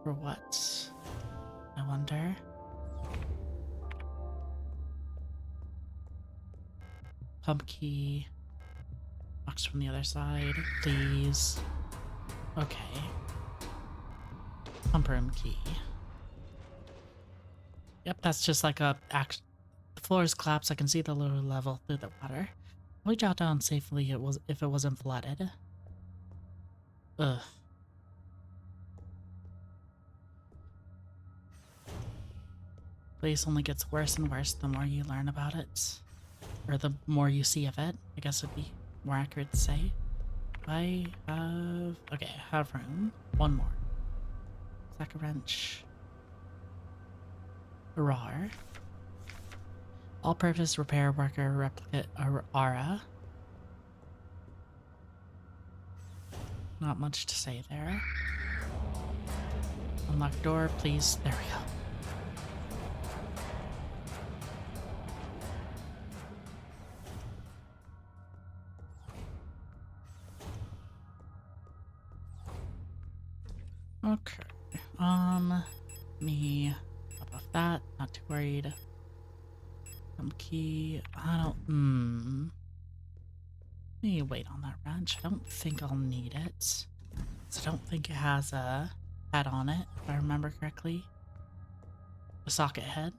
For what? I wonder. Pump key. Box from the other side, please. Okay. Pump room key. Yep, that's just like a the floor is collapsed. I can see the lower level through the water. We drop down safely if it wasn't flooded. Ugh. Place only gets worse and worse the more you learn about it. Or the more you see of it, I guess would be more accurate to say. I have... Okay, I have room. One more. Sack a wrench. Rar. All-purpose repair worker replicate aura. Not much to say there. Unlock door, please. There we go. Okay. Me up off that. Not too worried. Key. I don't. Let me wait on that wrench. I don't think I'll need it. So I don't think it has a head on it, if I remember correctly. A socket head.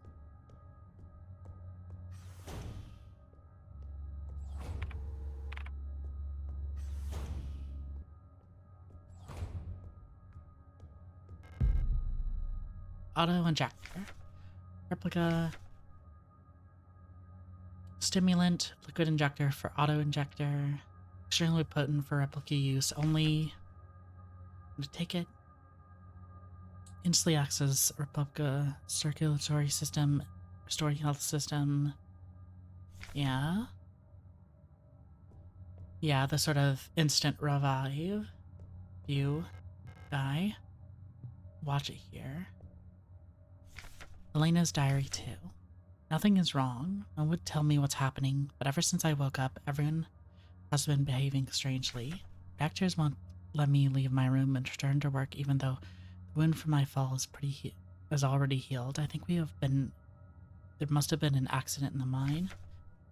Auto injector. Replica. Stimulant. Liquid injector for auto injector. Extremely potent for replica use only. I'm gonna take it. Instantly acts as replica circulatory system, restoring health system. Yeah. Yeah, the sort of instant revive. You die. Watch it here. Elena's diary too. Nothing is wrong. No one would tell me what's happening, but ever since I woke up, everyone has been behaving strangely. Doctors won't let me leave my room and return to work, even though the wound from my fall is already healed. I think there must have been an accident in the mine.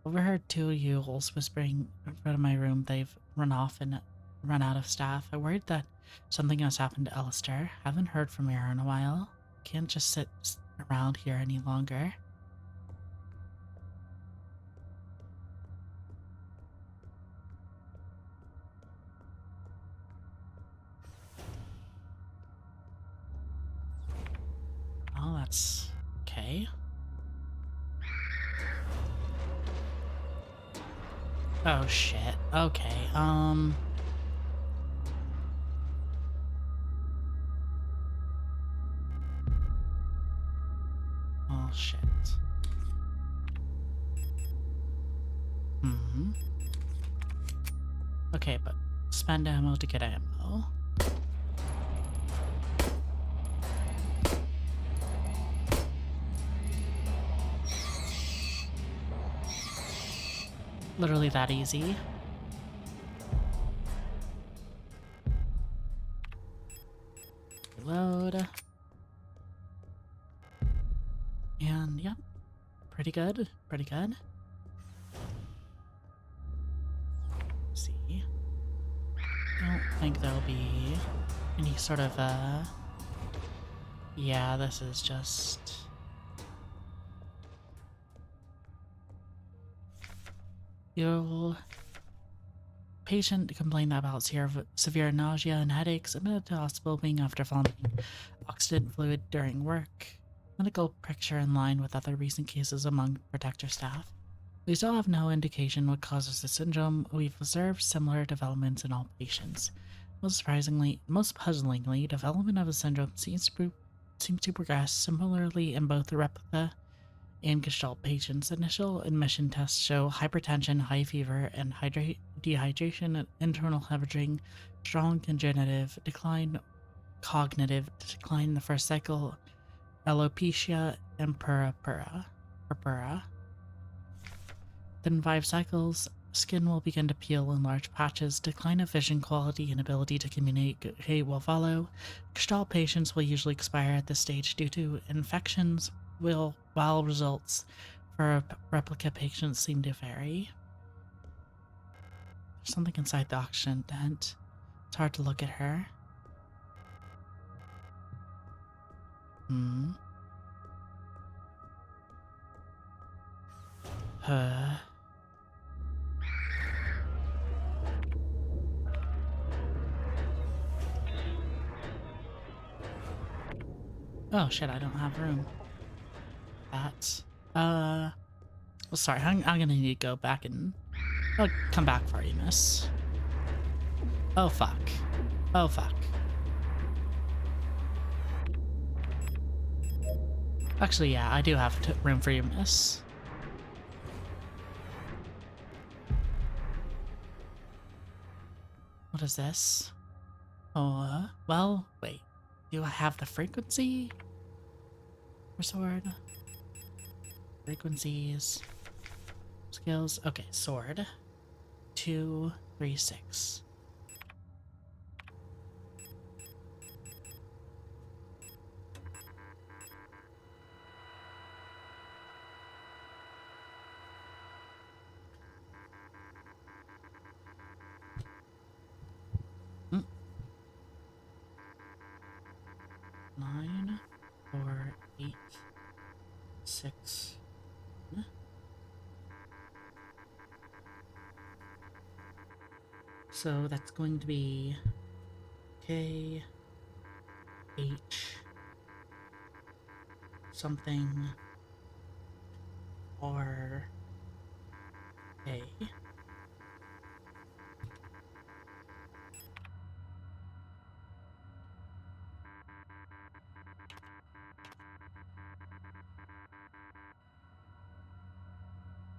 Overheard two mules whispering in front of my room. They've run off and run out of staff. I worried that something has happened to Alistair. Haven't heard from her in a while. Can't just sit around here any longer. Oh, that's okay. Oh shit. Okay. Oh shit. Okay, but spend ammo to get ammo. Literally that easy. Reload. And yep, pretty good, pretty good. Let's see. Don't think there'll be any sort of yeah, this is just... Your patient complained about severe nausea and headaches, admitted to hospital being after vomiting oxidant fluid during work. Medical picture in line with other recent cases among protector staff. We still have no indication what causes the syndrome. We've observed similar developments in all patients. Most puzzlingly, development of the syndrome seems to progress similarly in both the replica and Gestalt patients. Initial admission tests show hypertension, high fever, and dehydration, internal hemorrhaging, strong cognitive decline in the first cycle, alopecia, and purpura. Within 5 cycles, skin will begin to peel in large patches. Decline of vision quality and ability to communicate will follow. Gestalt patients will usually expire at this stage due to infections, while results for replica patients seem to vary. There's something inside the oxygen tent. It's hard to look at her. Oh shit, I don't have room. that. Well, sorry, I'm gonna need to go back and... I'll come back for you, miss. Oh, fuck. Oh, fuck. Actually, yeah, I do have room for you, miss. What is this? Oh, well, wait. Do I have the frequency? For sword? Frequencies. Skills. Okay, sword. 2, 3, 6. Mm. 9, 4, 8, 6. So that's going to be K, H, something, R, A.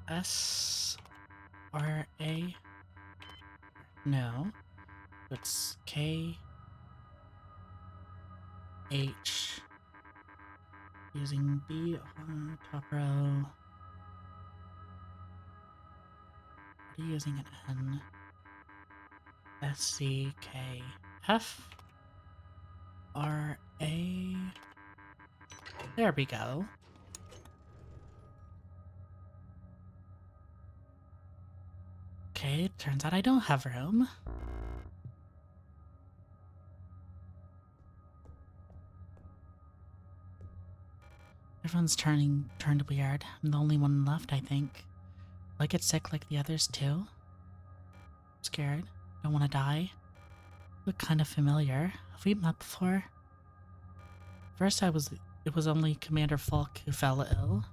S, R, A. No, it's K, H, using B on top row. What are you using an N? S, C, K, F, R, A. There we go. Okay, turns out I don't have room. Everyone's turned weird. I'm the only one left, I think. Will I get sick like the others too? I'm scared. Don't want to die. Look kind of familiar. Have we met before? First it was only Commander Falk who fell ill.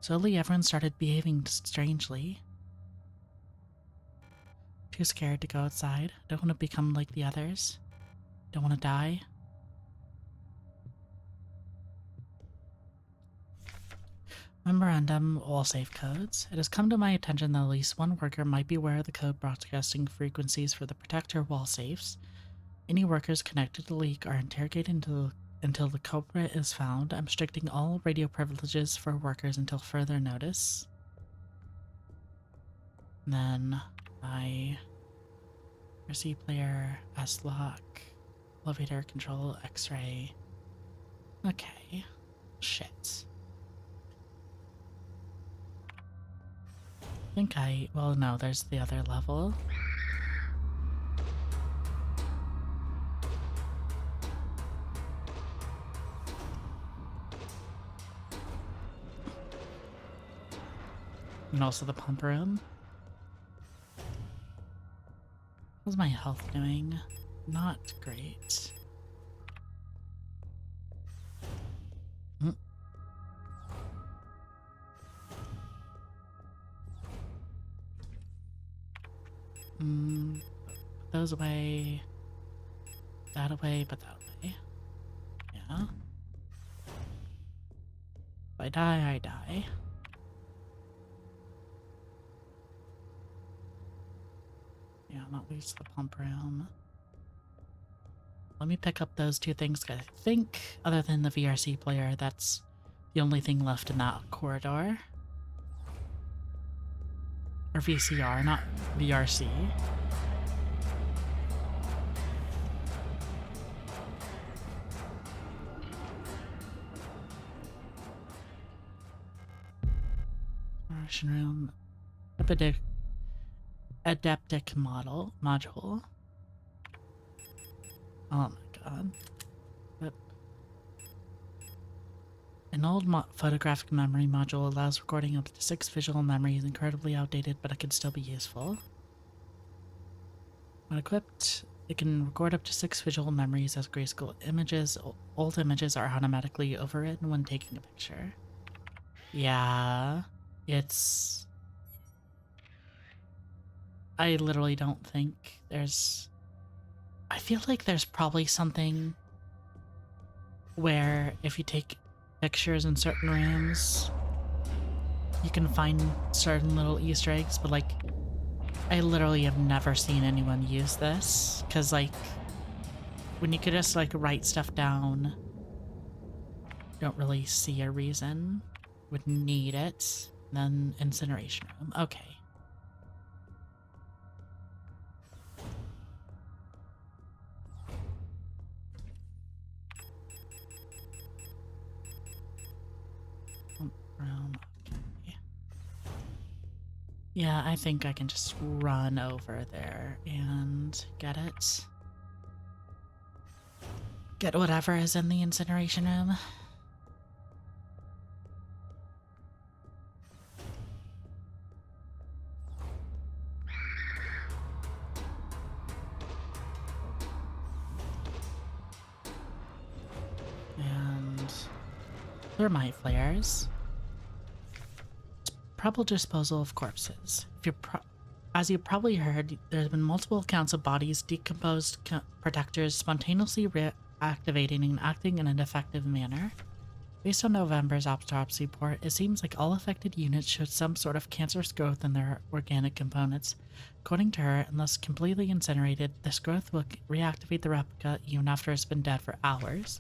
Slowly everyone started behaving strangely. Too scared to go outside. Don't want to become like the others. Don't want to die. Memorandum, all safe codes. It has come to my attention that at least one worker might be aware of the code broadcasting frequencies for the protector wall safes. Any workers connected to the leak are interrogated until the culprit is found. I'm restricting all radio privileges for workers until further notice. And then I receive player, S-lock, elevator control, X-ray. Okay. Shit. I think well, no, there's the other level. And also the pump room. How's my health doing? Not great. Put those away. That away, put that away. Yeah. If I die, I die. Yeah, not least the pump room. Let me pick up those two things, 'cause I think, other than the VRC player, that's the only thing left in that corridor. Or VCR, not VRC. Exploration room. Adaptic module. Oh my god. Yep. An old photographic memory module allows recording up to 6 visual memories, incredibly outdated, but it can still be useful. When equipped, it can record up to 6 visual memories as grayscale images. Old images are automatically overwritten when taking a picture. Yeah, I literally don't think I feel like there's probably something where if you take pictures in certain rooms, you can find certain little Easter eggs, but like, I literally have never seen anyone use this, because like, when you could just like write stuff down, don't really see a reason. Would need it. Then incineration room. Okay. Room. Okay. Yeah, I think I can just run over there and get it. Get whatever is in the incineration room. And thermite flares. Probable disposal of corpses. As you probably heard, there's been multiple accounts of bodies decomposed protectors spontaneously reactivating and acting in a defective manner. Based on November's autopsy report, it seems like all affected units showed some sort of cancerous growth in their organic components. According to her, unless completely incinerated, this growth will reactivate the replica even after it's been dead for hours.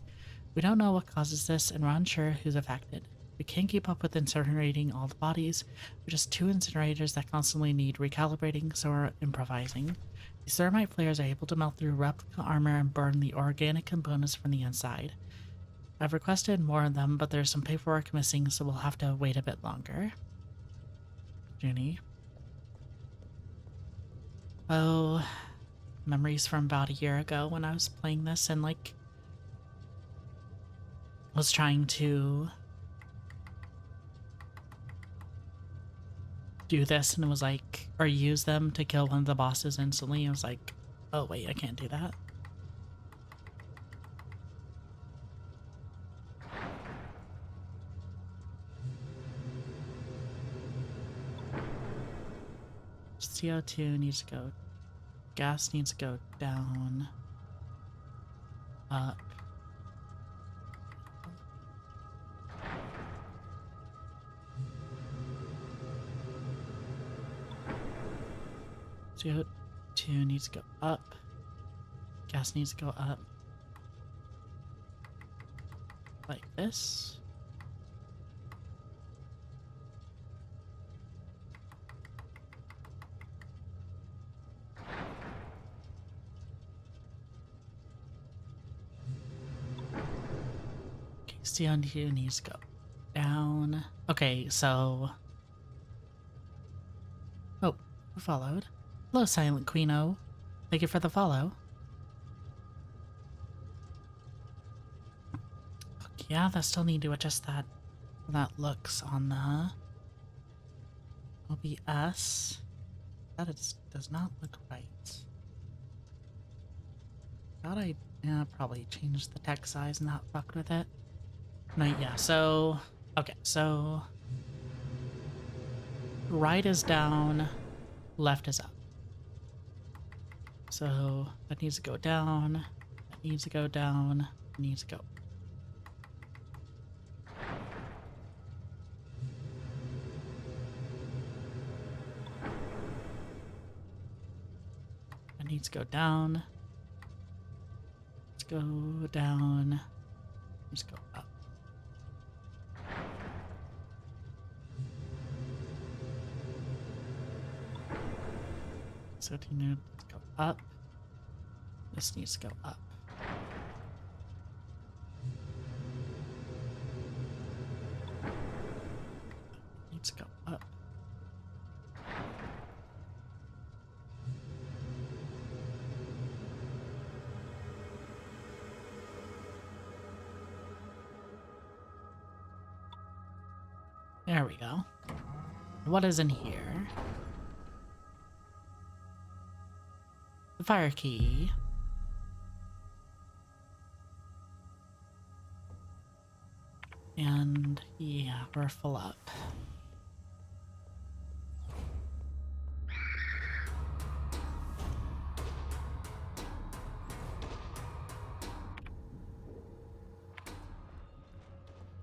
We don't know what causes this, and we're unsure who's affected. We can't keep up with incinerating all the bodies. We're just two incinerators that constantly need recalibrating, so we're improvising. These thermite flares are able to melt through replica armor and burn the organic components from the inside. I've requested more of them, but there's some paperwork missing, so we'll have to wait a bit longer. Junie. Oh, memories from about a year ago when I was playing this and like was trying to do this and it was like, or use them to kill one of the bosses instantly. I was like, oh wait, I can't do that. CO2 needs to go, gas needs to go down, up. CO2 needs to go up, gas needs to go up, like this. CO2 needs to go down. Okay, so... Oh, we followed. Hello, Silent Queeno. Thank you for the follow. Okay, yeah, I still need to adjust that looks on the OBS. That does not look right. Thought I probably changed the text size and not fucked with it. No, yeah, so... Okay, so... Right is down, left is up. So that needs to go down, that needs to go down, needs to go. That needs to go down. Let's go down. Let's go up. So it needs to go up. This needs to go up. Needs to go up. There we go. What is in here? The fire key. And yeah, we're full up.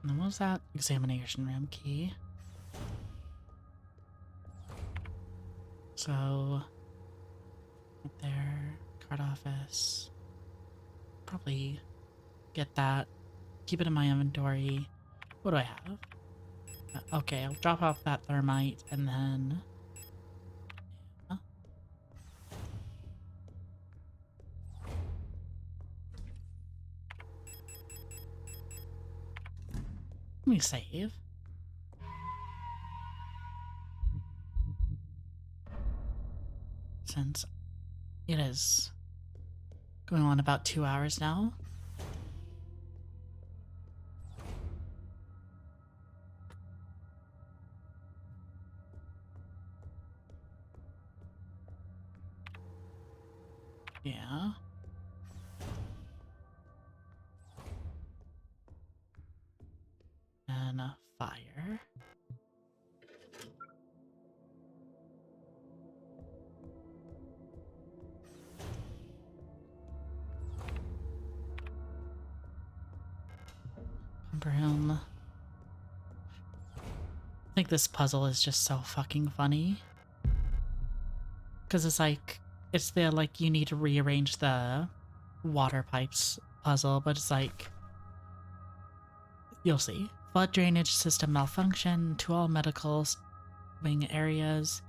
And then what was that examination room key? So, right there, card office. Probably get that. Keep it in my inventory. What do I have? Okay, I'll drop off that thermite and then... Huh? Let me save. Since it is going on about 2 hours now. Yeah. And a fire. Pump room. I think this puzzle is just so fucking funny. Because it's like, it's the, like, you need to rearrange the water pipes puzzle, but it's like, you'll see. Flood drainage system malfunction to all medical wing areas.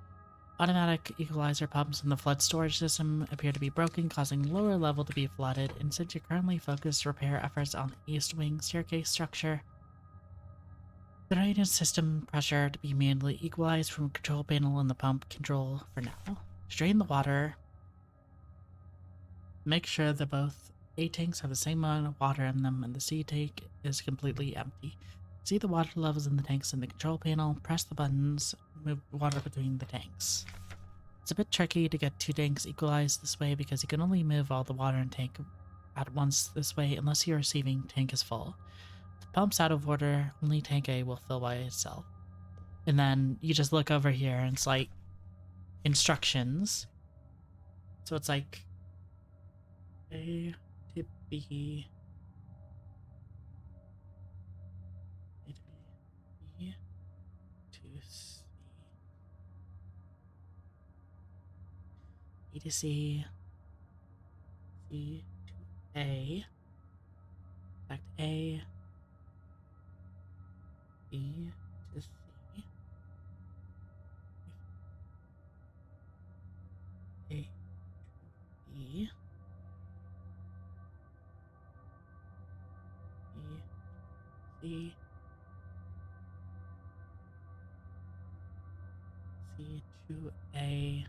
Automatic equalizer pumps in the flood storage system appear to be broken, causing lower level to be flooded. And since you currently focus repair efforts on the east wing staircase structure, the drainage system pressure to be manually equalized from control panel in the pump control for now. Drain the water. Make sure that both A tanks have the same amount of water in them and the C tank is completely empty. See the water levels in the tanks in the control panel, press the buttons, move water between the tanks. It's a bit tricky to get 2 tanks equalized this way because you can only move all the water in tank at once this way unless your receiving tank is full. If the pump's out of order, only tank A will fill by itself. And then you just look over here and it's like instructions. So it's like A to B, A to B to C, B to C, C to A, back to A, B to C, A to B, C, C to A.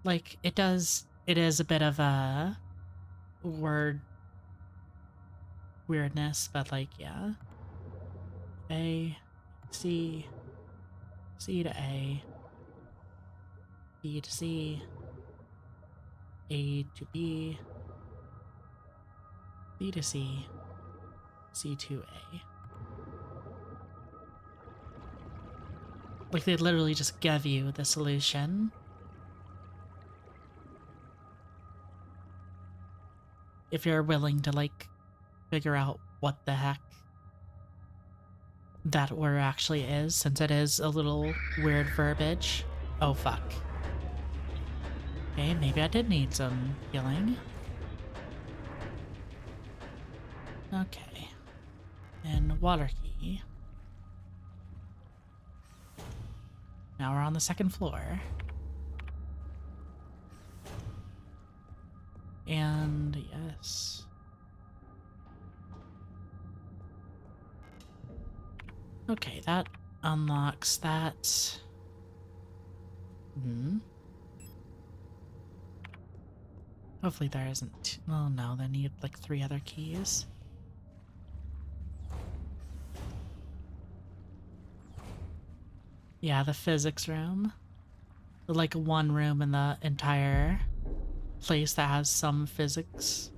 Like, it is a bit of a word weirdness, but like, yeah. A, C, C to A, B to C, A to B, B to C, C to A. Like, they literally just give you the solution. If you're willing to, like, figure out what the heck that order actually is, since it is a little weird verbiage. Oh, fuck. Okay, maybe I did need some healing. Okay. And water key. Now we're on the 2nd floor. And yes. Okay, that unlocks that. Hopefully there isn't. Oh no, they need like 3 other keys. Yeah, the physics room. Like 1 room in the entire place that has some physics.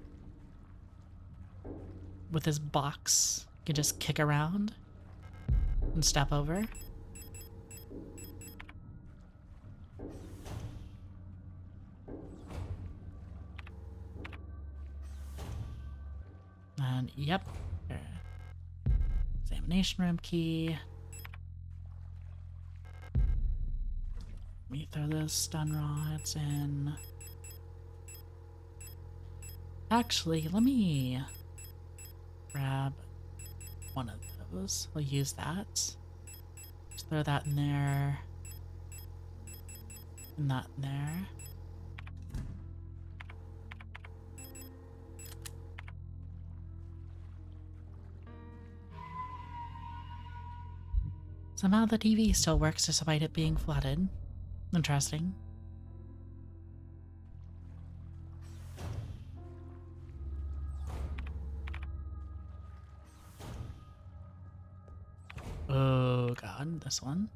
With his box. can just kick around and step over. And yep. Examination room key. Let me throw those stun rods in. Actually, let me grab one of those. We'll use that. Just throw that in there. And that in there. Somehow the TV still works despite it being flooded. Interesting. Oh god, this one.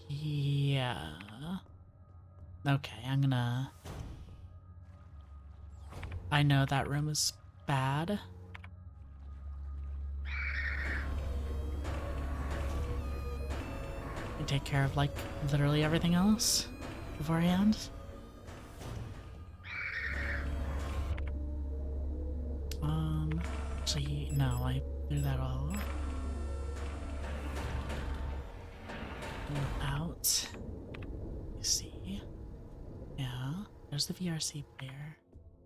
Yeah. Okay, I know that room is bad. You take care of, like, literally everything else beforehand. Actually, no, I threw that all out. You see? Yeah, there's the VRC player.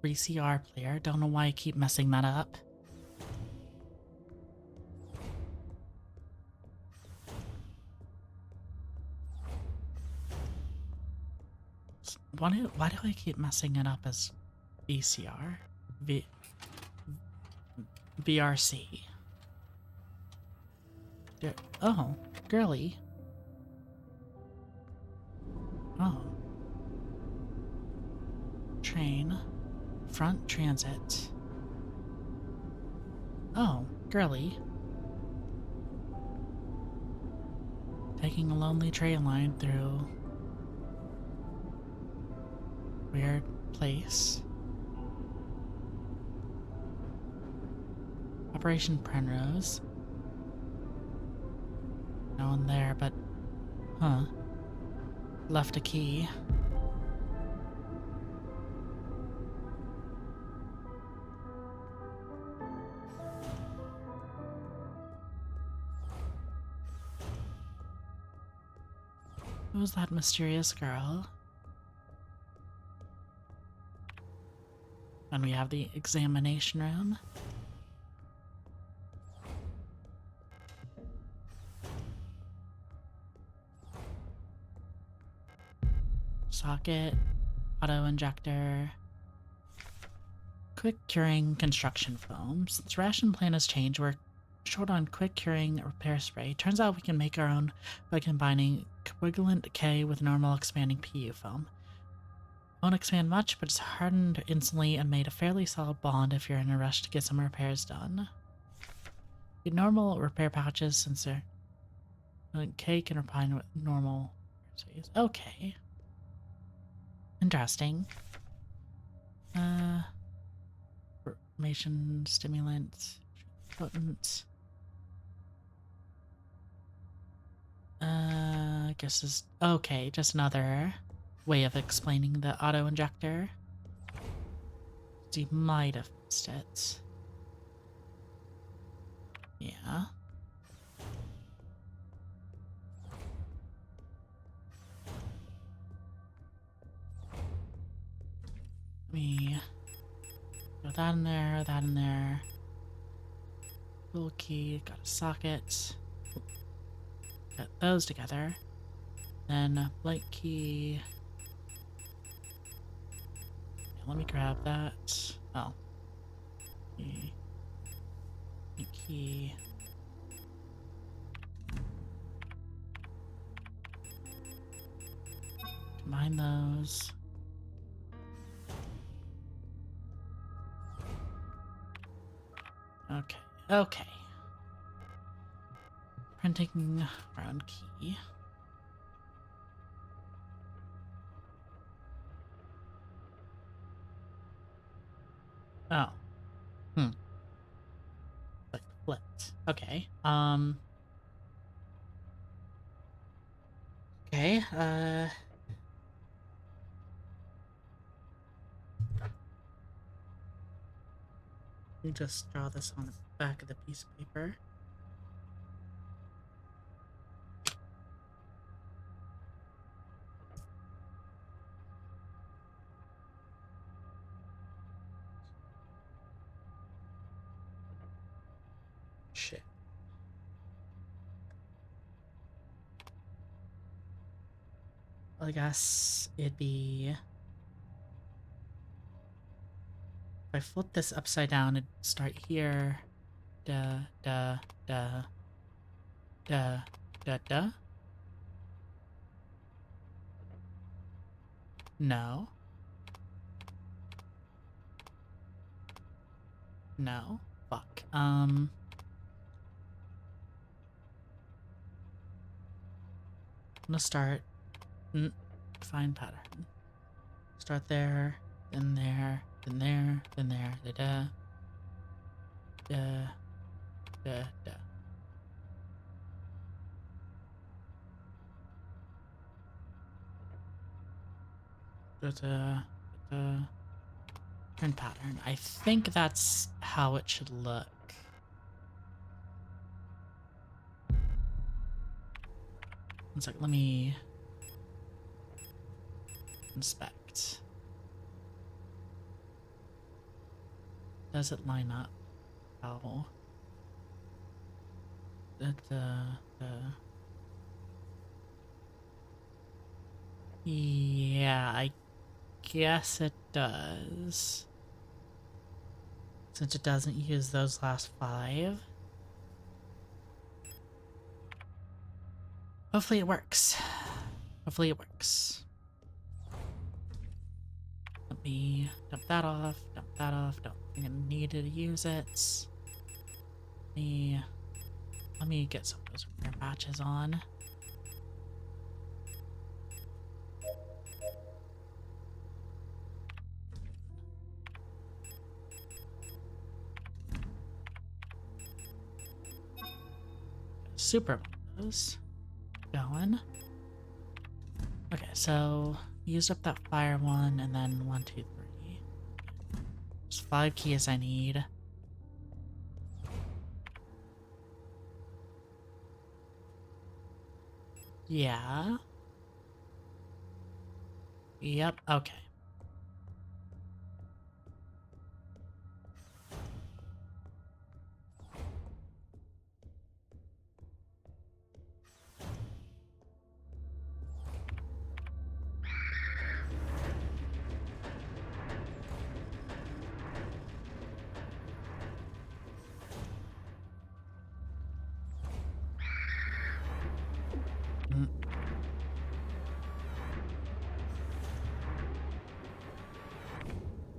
VCR player. Don't know why I keep messing that up. Why do I keep messing it up as VCR? VRC. Oh, girly. Oh. Train. Front transit. Oh, girly. Taking a lonely train line through weird place. Operation Penrose. No one there, but huh. Left a key. Who's that mysterious girl? And we have the examination room. Socket, auto injector, quick curing construction foam. Since ration plan has changed, we're short on quick curing repair spray. Turns out we can make our own by combining coagulant K with normal expanding PU foam. Won't expand much, but it's hardened instantly and made a fairly solid bond if you're in a rush to get some repairs done. The normal repair pouches, since they're K can combine with normal. Okay. Interesting. Formation, stimulant, potent. I guess is okay, just another way of explaining the auto injector. You might have missed it. Yeah. Let me throw that in there, that in there. Little key, got a socket. Put those together. Then blank key. Yeah, let me grab that. Oh. Key. Combine those. Okay. Okay. Printing round key. Oh. Like flipped. Okay. Okay, let me just draw this on the back of the piece of paper. Shit. Well, I guess it'd be... If I flip this upside down, it'd start here. Da, da, da, da, da, da. No. No. Fuck. I'm gonna start... Find pattern. Start there, then there, then there, then there, da, da, da, da, da. Turn pattern. I think that's how it should look. One sec, let me inspect. Does it line up? How? Yeah, I guess it does. Since it doesn't use those last 5. Hopefully it works. Hopefully it works. Let me dump that off, dump that off. Don't think I need to use it. Let me get some of those repair patches on. Super windows going. Okay, so used up that fire one, and then 1, 2, 3. There's 5 keys I need. Yeah. Yep, okay.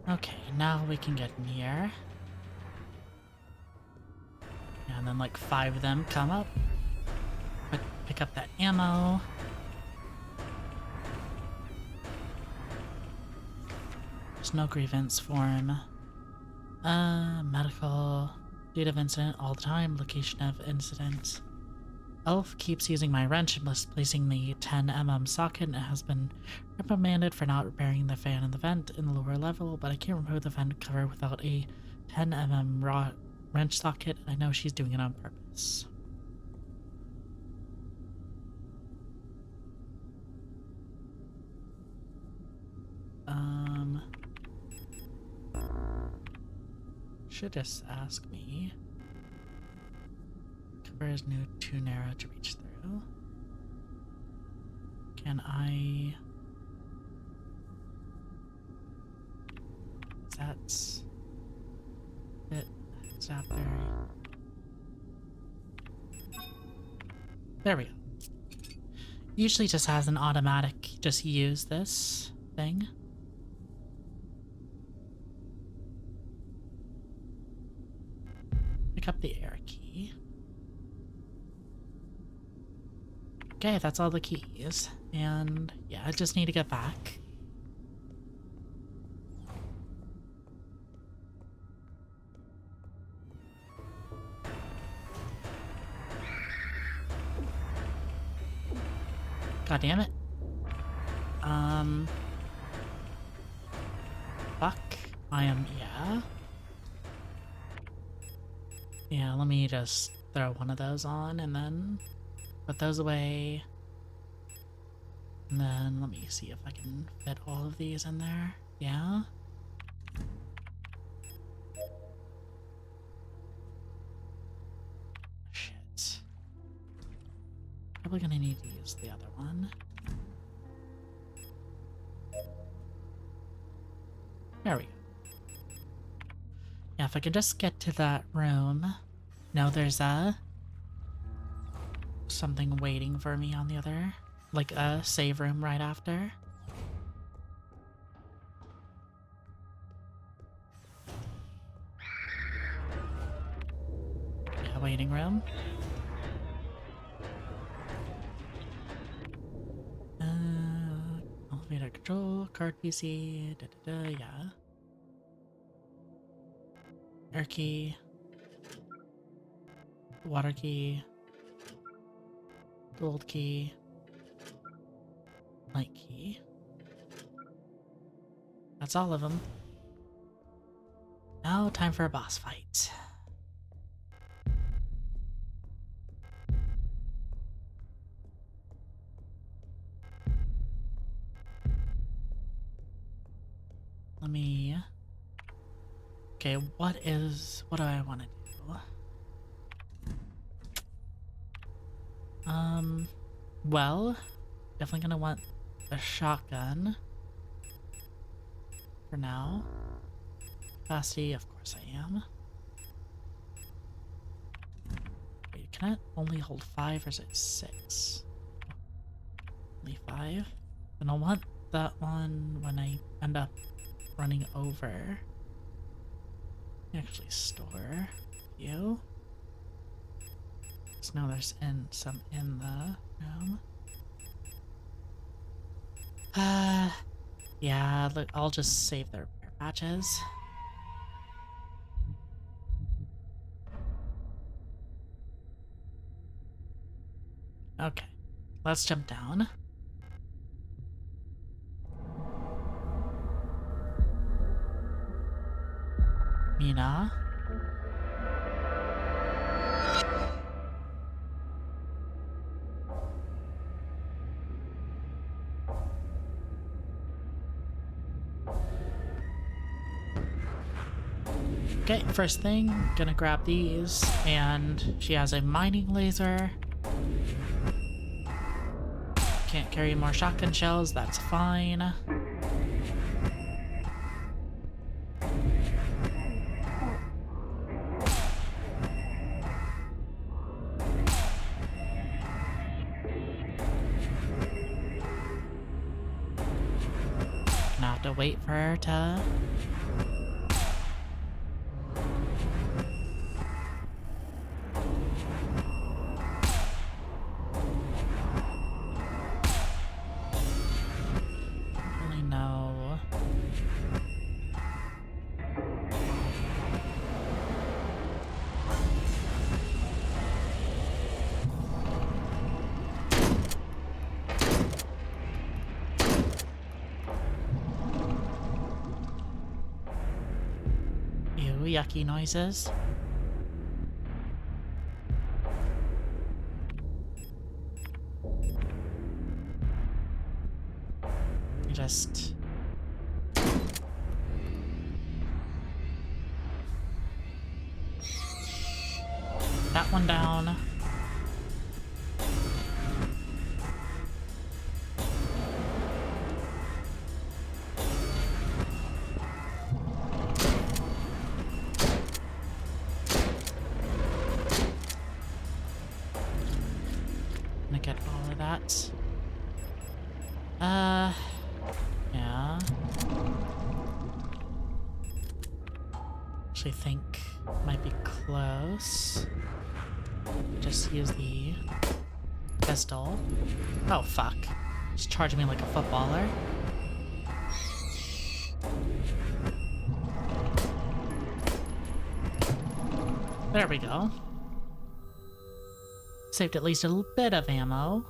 Okay, now we can get near. And then like 5 of them come up. Pick up that ammo. There's no grievance form. Medical. Date of incident all the time. Location of incident. Elf keeps using my wrench and misplacing the 10mm socket and has been reprimanded for not repairing the fan in the vent in the lower level, but I can't remove the vent cover without a 10mm raw wrench socket. I know she's doing it on purpose. Should just ask me. Cover is too narrow to reach through. Can I... That's... it. Zapper. There we go. Usually just has an automatic, just use this thing. Pick up the air key. Okay, that's all the keys. And yeah, I just need to get back. God damn it. Fuck. Yeah. Yeah, let me just throw one of those on and then put those away. And then let me see if I can fit all of these in there. Yeah. Shit. Probably gonna need to use the other one. There we go. Yeah, if I could just get to that room. No, there's something waiting for me on the other, like a save room right after. Yeah, waiting room. Elevator control, card PC, yeah. Air key. Water key. Gold key. Light key. That's all of them. Now time for a boss fight. Let me... Okay, what do I want to do? Well, definitely gonna want a shotgun for now. Capacity, of course I am. Wait, can it only hold 5 or is it 6? Only 5? Then I'll want that one when I end up running over. Actually store you. So now there's some in the room. Yeah, look, I'll just save the repair patches. Okay, let's jump down. Mina. Okay, first thing, gonna grab these, and she has a mining laser. Can't carry more shotgun shells, that's fine. Gonna have to wait for her to... yucky noises. Just... that one down. Get all of that. Yeah. Actually think might be close. Just use the pistol. Oh fuck. Just charging me like a footballer. There we go. Saved at least a little bit of ammo.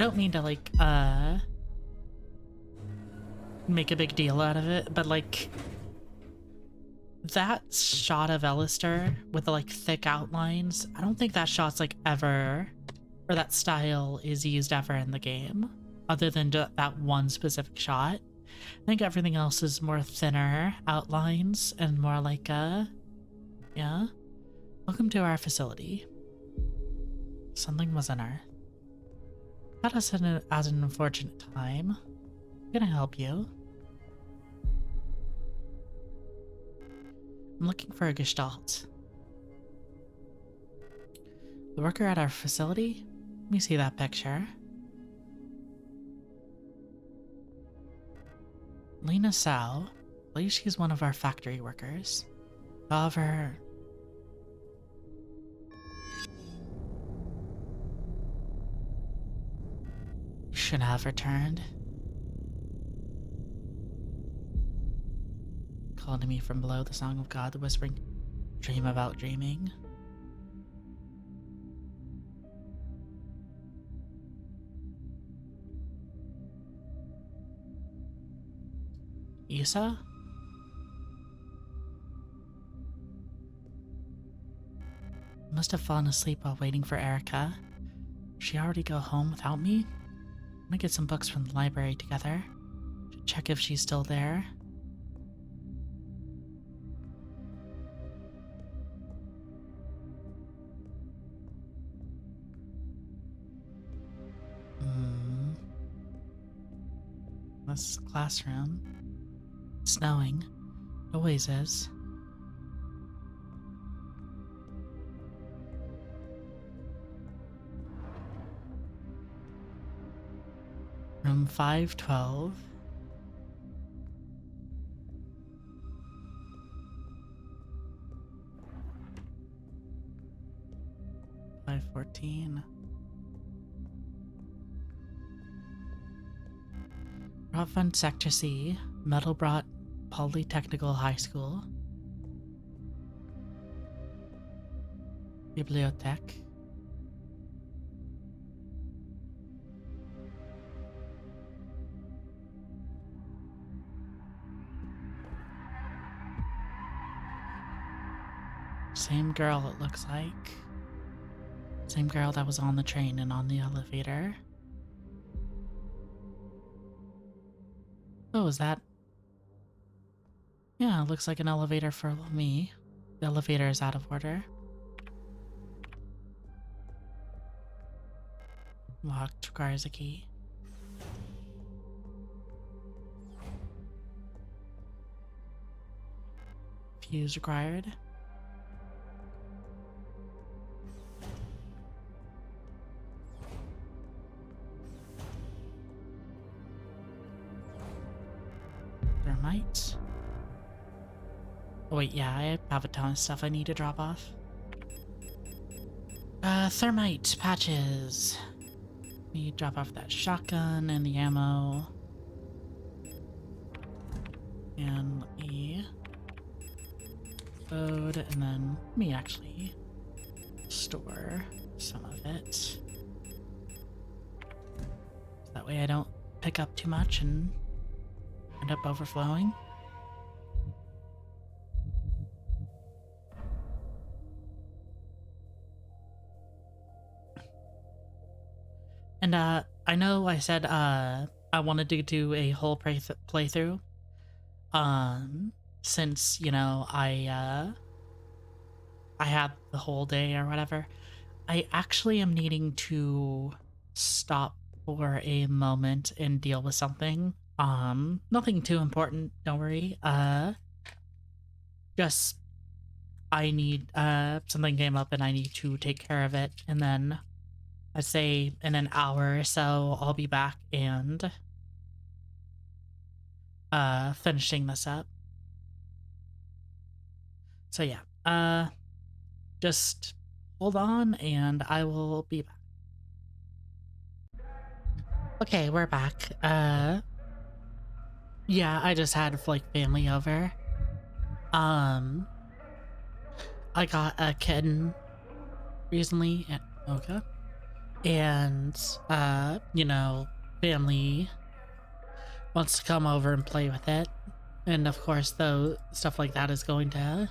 don't mean to, like, make a big deal out of it, but, like, that shot of Alistair with the, like, thick outlines, I don't think that shot's, like, ever, or that style is used ever in the game, other than that one specific shot. I think everything else is more thinner outlines and more like, yeah. Welcome to our facility. Something was unearthed. Caught us at an unfortunate time. Can I help you? I'm looking for a gestalt. The worker at our facility? Let me see that picture. Lena Sao. I believe she's one of our factory workers. However, should have returned. Called to me from below, the song of God, the whispering dream about dreaming. Isa? Must have fallen asleep while waiting for Erica. Did she already go home without me? I'm gonna get some books from the library together. Should check if she's still there. This is the classroom. It's snowing. It always is. Room 512. $514. Rockfund Sector C, Metalbrot Polytechnical High School. Bibliothèque. Same girl, it looks like. Same girl that was on the train and on the elevator. Oh, is that? Yeah, it looks like an elevator for me. The elevator is out of order. Locked, requires a key. Fuse required. Thermite. Oh wait, yeah, I have a ton of stuff I need to drop off. Thermite patches. Let me drop off that shotgun and the ammo. And let me load, and then let me actually store some of it. So that way I don't pick up too much and end up overflowing. And I know I said I wanted to do a whole playthrough. Since, you know, I had the whole day or whatever. I actually am needing to stop for a moment and deal with something. Nothing too important, don't worry. Just I need something came up and I need to take care of it, and then I'd say in an hour or so I'll be back and finishing this up. So yeah, just hold on and I will be back. Okay, we're back. Yeah, I just had like family over. I got a kitten recently at Oka. and, you know, family wants to come over and play with it. And of course, though, stuff like that is going to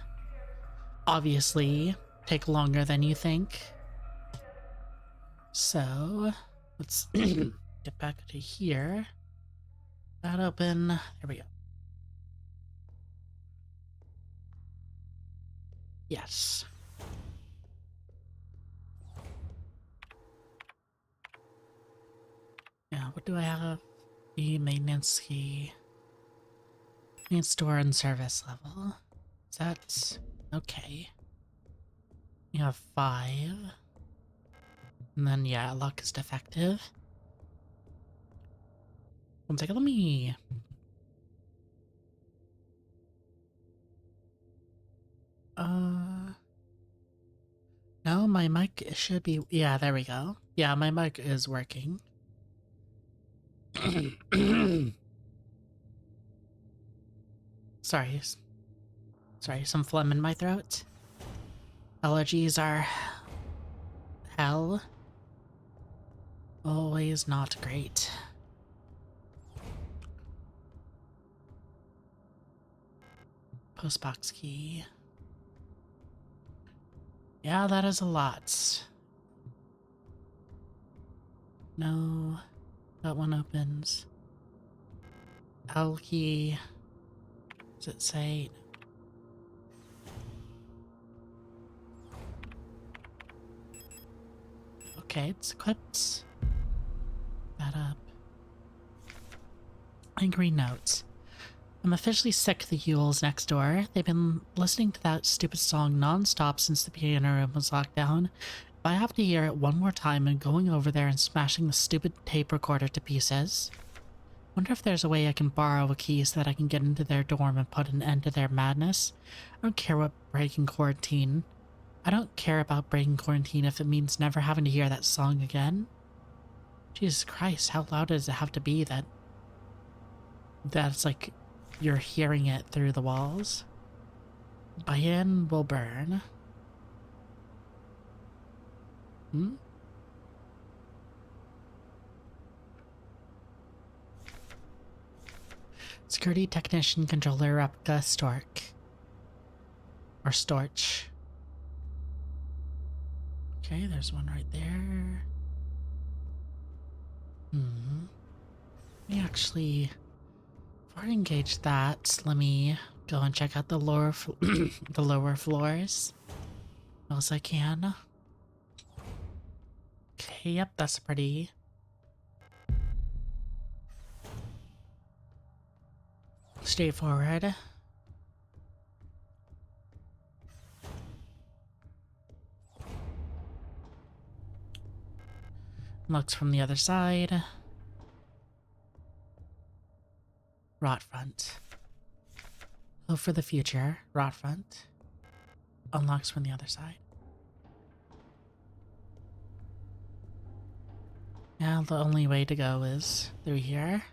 obviously take longer than you think. So, let's get back to here. That open. There we go. Yes. Yeah, what do I have? The maintenance key. Main store and service level. Is that okay? You have 5. And then, yeah, luck is defective. One second, let me... No, my mic should be... Yeah, there we go. Yeah, my mic is working. Sorry. Sorry, some phlegm in my throat. Allergies are... hell. Always not great. Postbox key. Yeah, that is a lot. No, that one opens. L key. Does it say? Okay, it's equipped. That up. Angry notes. I'm officially sick of the Yules next door. They've been listening to that stupid song non-stop since the piano room was locked down. If I have to hear it one more time, I'm going over there and smashing the stupid tape recorder to pieces. Wonder if there's a way I can borrow a key so that I can get into their dorm and put an end to their madness. I don't care what breaking quarantine. I don't care about breaking quarantine if it means never having to hear that song again. Jesus Christ, how loud does it have to be that it's like you're hearing it through the walls? Bayan will burn. Security technician controller replica Stork. Or Storch. Okay, there's one right there. Let me actually... Before I engage that, let me go and check out the lower the lower floors. As I can. Okay, yep, that's pretty... straightforward. Looks from the other side. Rot front. Hope for the future. Rot front. Unlocks from the other side. Yeah, the only way to go is through here.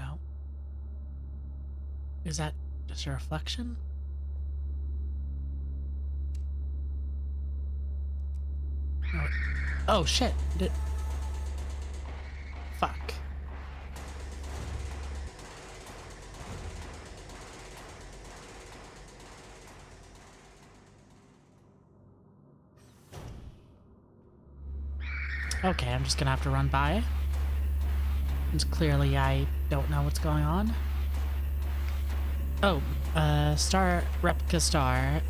No. Is that just a reflection? Oh, oh shit. Fuck. Okay, I'm just gonna have to run by. It's clearly I don't know what's going on. Oh, star, replica star,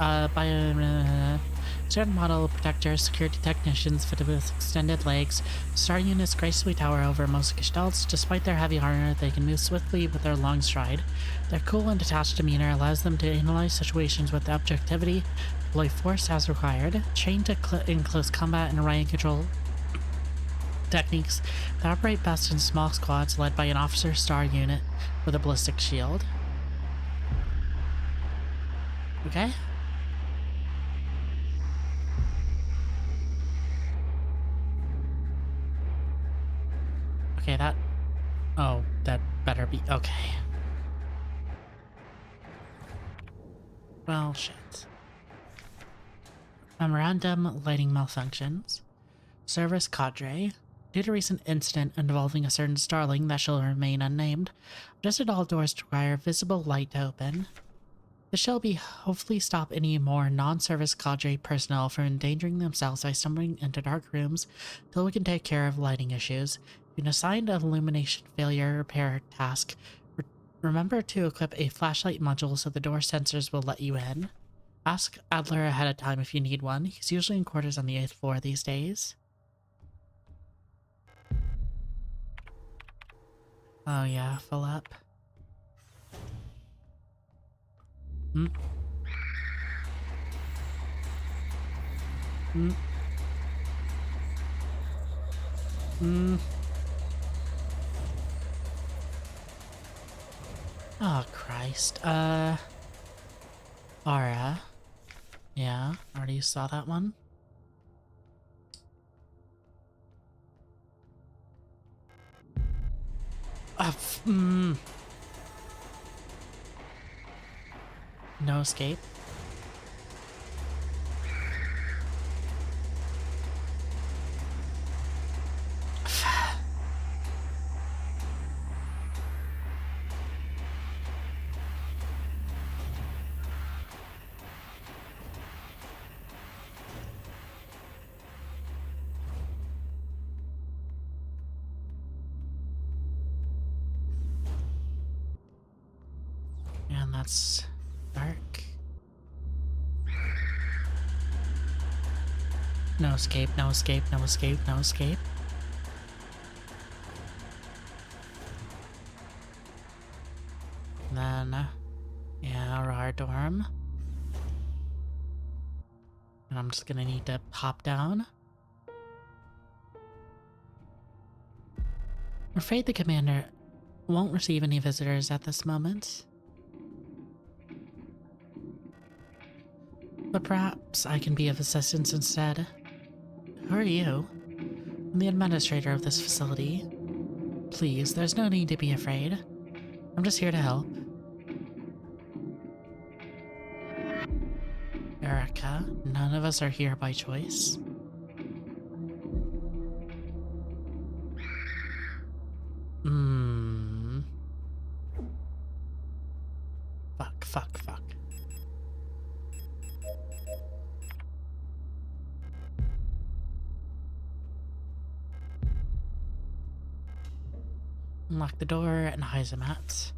certain model protector, security technicians fitted with extended legs. Star units gracefully tower over most gestalts. Despite their heavy armor, they can move swiftly with their long stride. Their cool and detached demeanor allows them to analyze situations with objectivity, deploy force as required, trained in close combat and riot control techniques that operate best in small squads led by an officer star unit with a ballistic shield. Okay. Okay, that... Oh, that better be... Okay. Well, shit. Memorandum: lighting malfunctions. Service cadre. Due to recent incident involving a certain starling that shall remain unnamed, adjusted all doors to require visible light to open. This shall be hopefully stop any more non-service cadre personnel from endangering themselves by stumbling into dark rooms till we can take care of lighting issues. If you've been assigned an illumination failure repair task, remember to equip a flashlight module so the door sensors will let you in. Ask Adler ahead of time if you need one. He's usually in quarters on the 8th floor these days. Oh yeah, fill up. Mm. Mm. Mm. Oh, Christ. Aura. Yeah, already saw that one. No escape. And that's dark. No escape, no escape, no escape, no escape. And then, yeah, our dorm. And I'm just gonna need to hop down. I'm afraid the commander won't receive any visitors at this moment. But perhaps I can be of assistance instead. Who are you? I'm the administrator of this facility. Please, there's no need to be afraid. I'm just here to help. Erica, none of us are here by choice. Fuck. Unlock the door and Heisemat.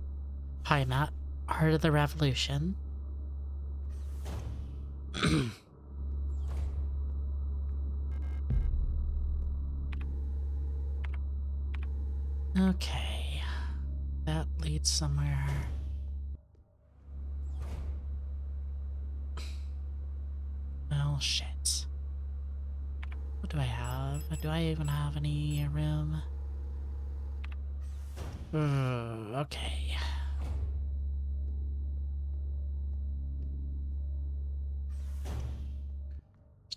Hi, Matt. Heart of the Revolution. Okay. That leads somewhere. Well, shit. What do I have? Do I even have any room? Okay.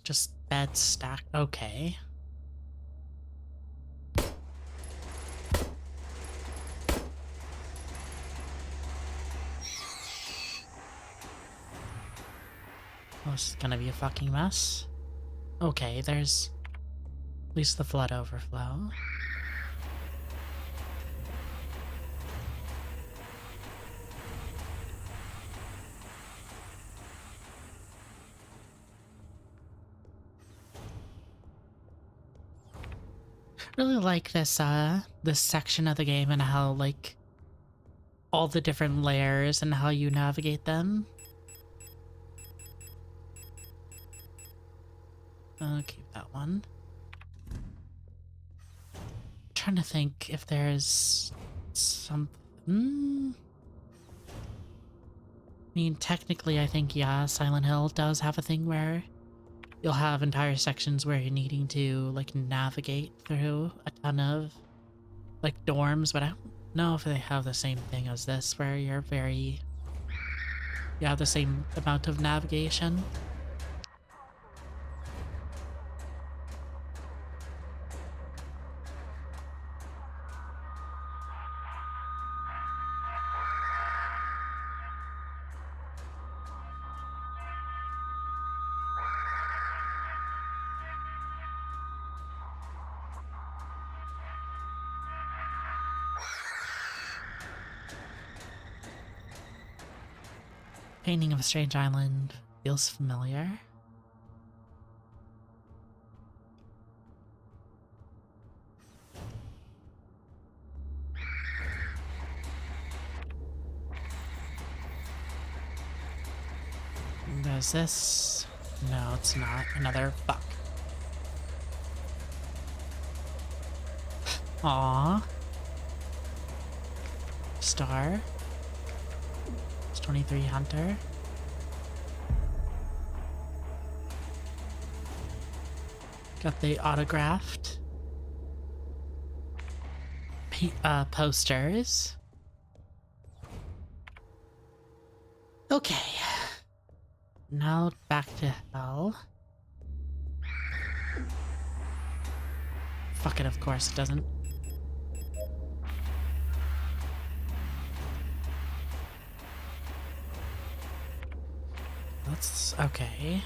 Just bed stacked. Okay. Oh, this is gonna be a fucking mess. Okay, there's at least the flood overflow. Really like this section of the game and how, like, all the different layers and how you navigate them. I'll keep that one. I'm trying to think if there's some... I mean, technically, I think, yeah, Silent Hill does have a thing where you'll have entire sections where you're needing to, like, navigate through a ton of, like, dorms, but I don't know if they have the same thing as this, where you have the same amount of navigation. Painting of a strange island feels familiar. There's this. No, it's not. Another fuck. Aww. Star. It's 23 Hunter. Got the autographed posters. Okay. Now back to hell. Fuck it, of course it doesn't. That's okay.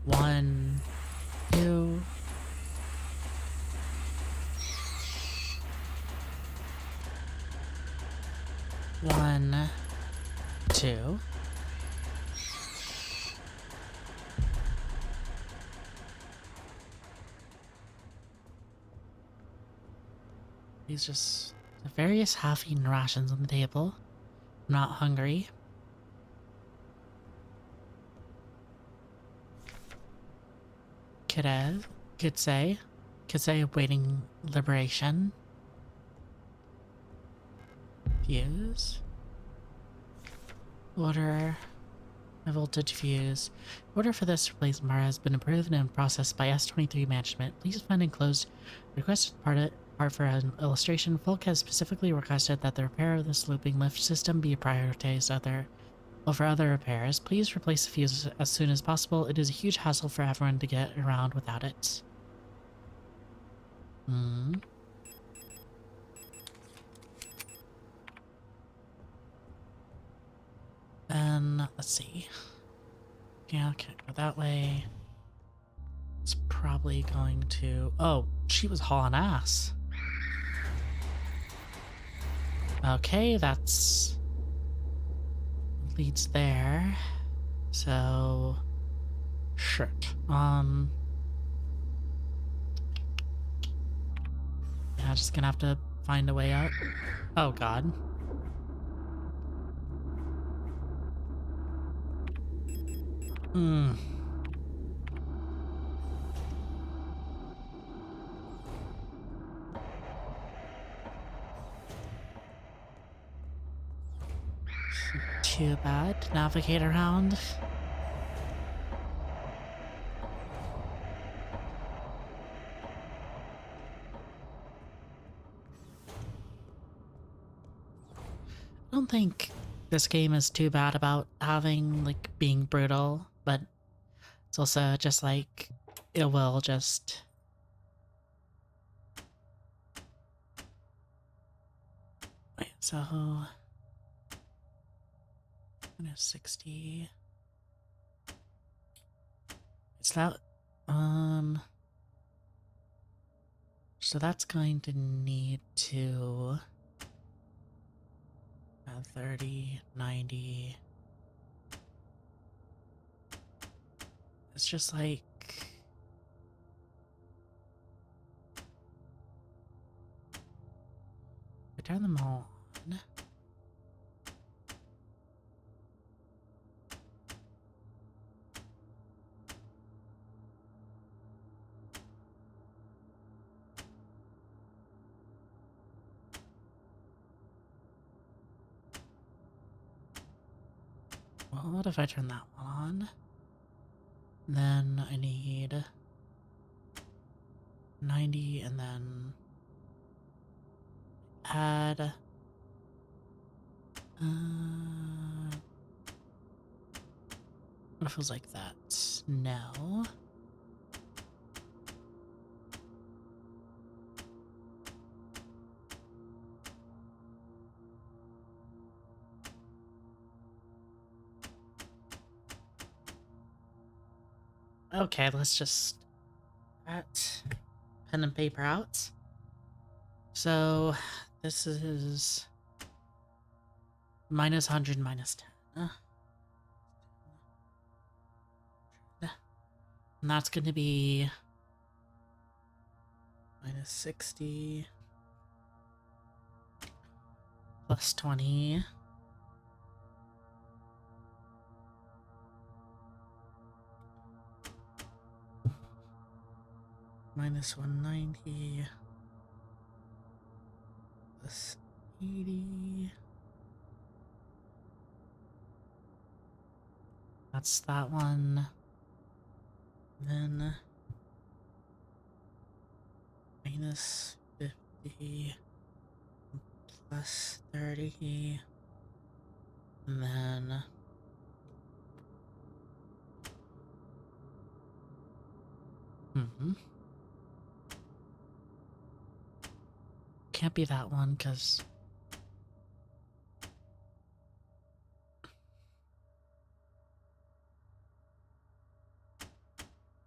1, 2. One, 2. These just the various half-eaten rations on the table. I'm not hungry. Kitsei awaiting liberation. Fuse. Order. A voltage fuse. Order for this replacement has been approved and processed by S23 management. Please find enclosed requested part for an illustration. Folk has specifically requested that the repair of this looping lift system be prioritized over other repairs. Please replace the fuse as soon as possible. It is a huge hassle for everyone to get around without it. And let's see. Yeah, can't go that way. It's probably going to... Oh, she was hauling ass. Okay, that's... leads there. So... shit. Yeah, just gonna have to find a way out. Oh god. Too bad. Navigate around. I don't think this game is too bad about having, like, being brutal, but it's also just like, it will just... Wait, so... 60... Is that... So that's going to need to... 30, 90... It's just like... I turn them all on. Well, what if I turn that one on? Then I need 90 and then add what if it was like that? No. Okay, let's just get pen and paper out. So this is -100, -10. And that's going to be minus 60 plus 20. Minus 190 plus 80. That's that one. Then minus 50 plus 30. And then can't be that one because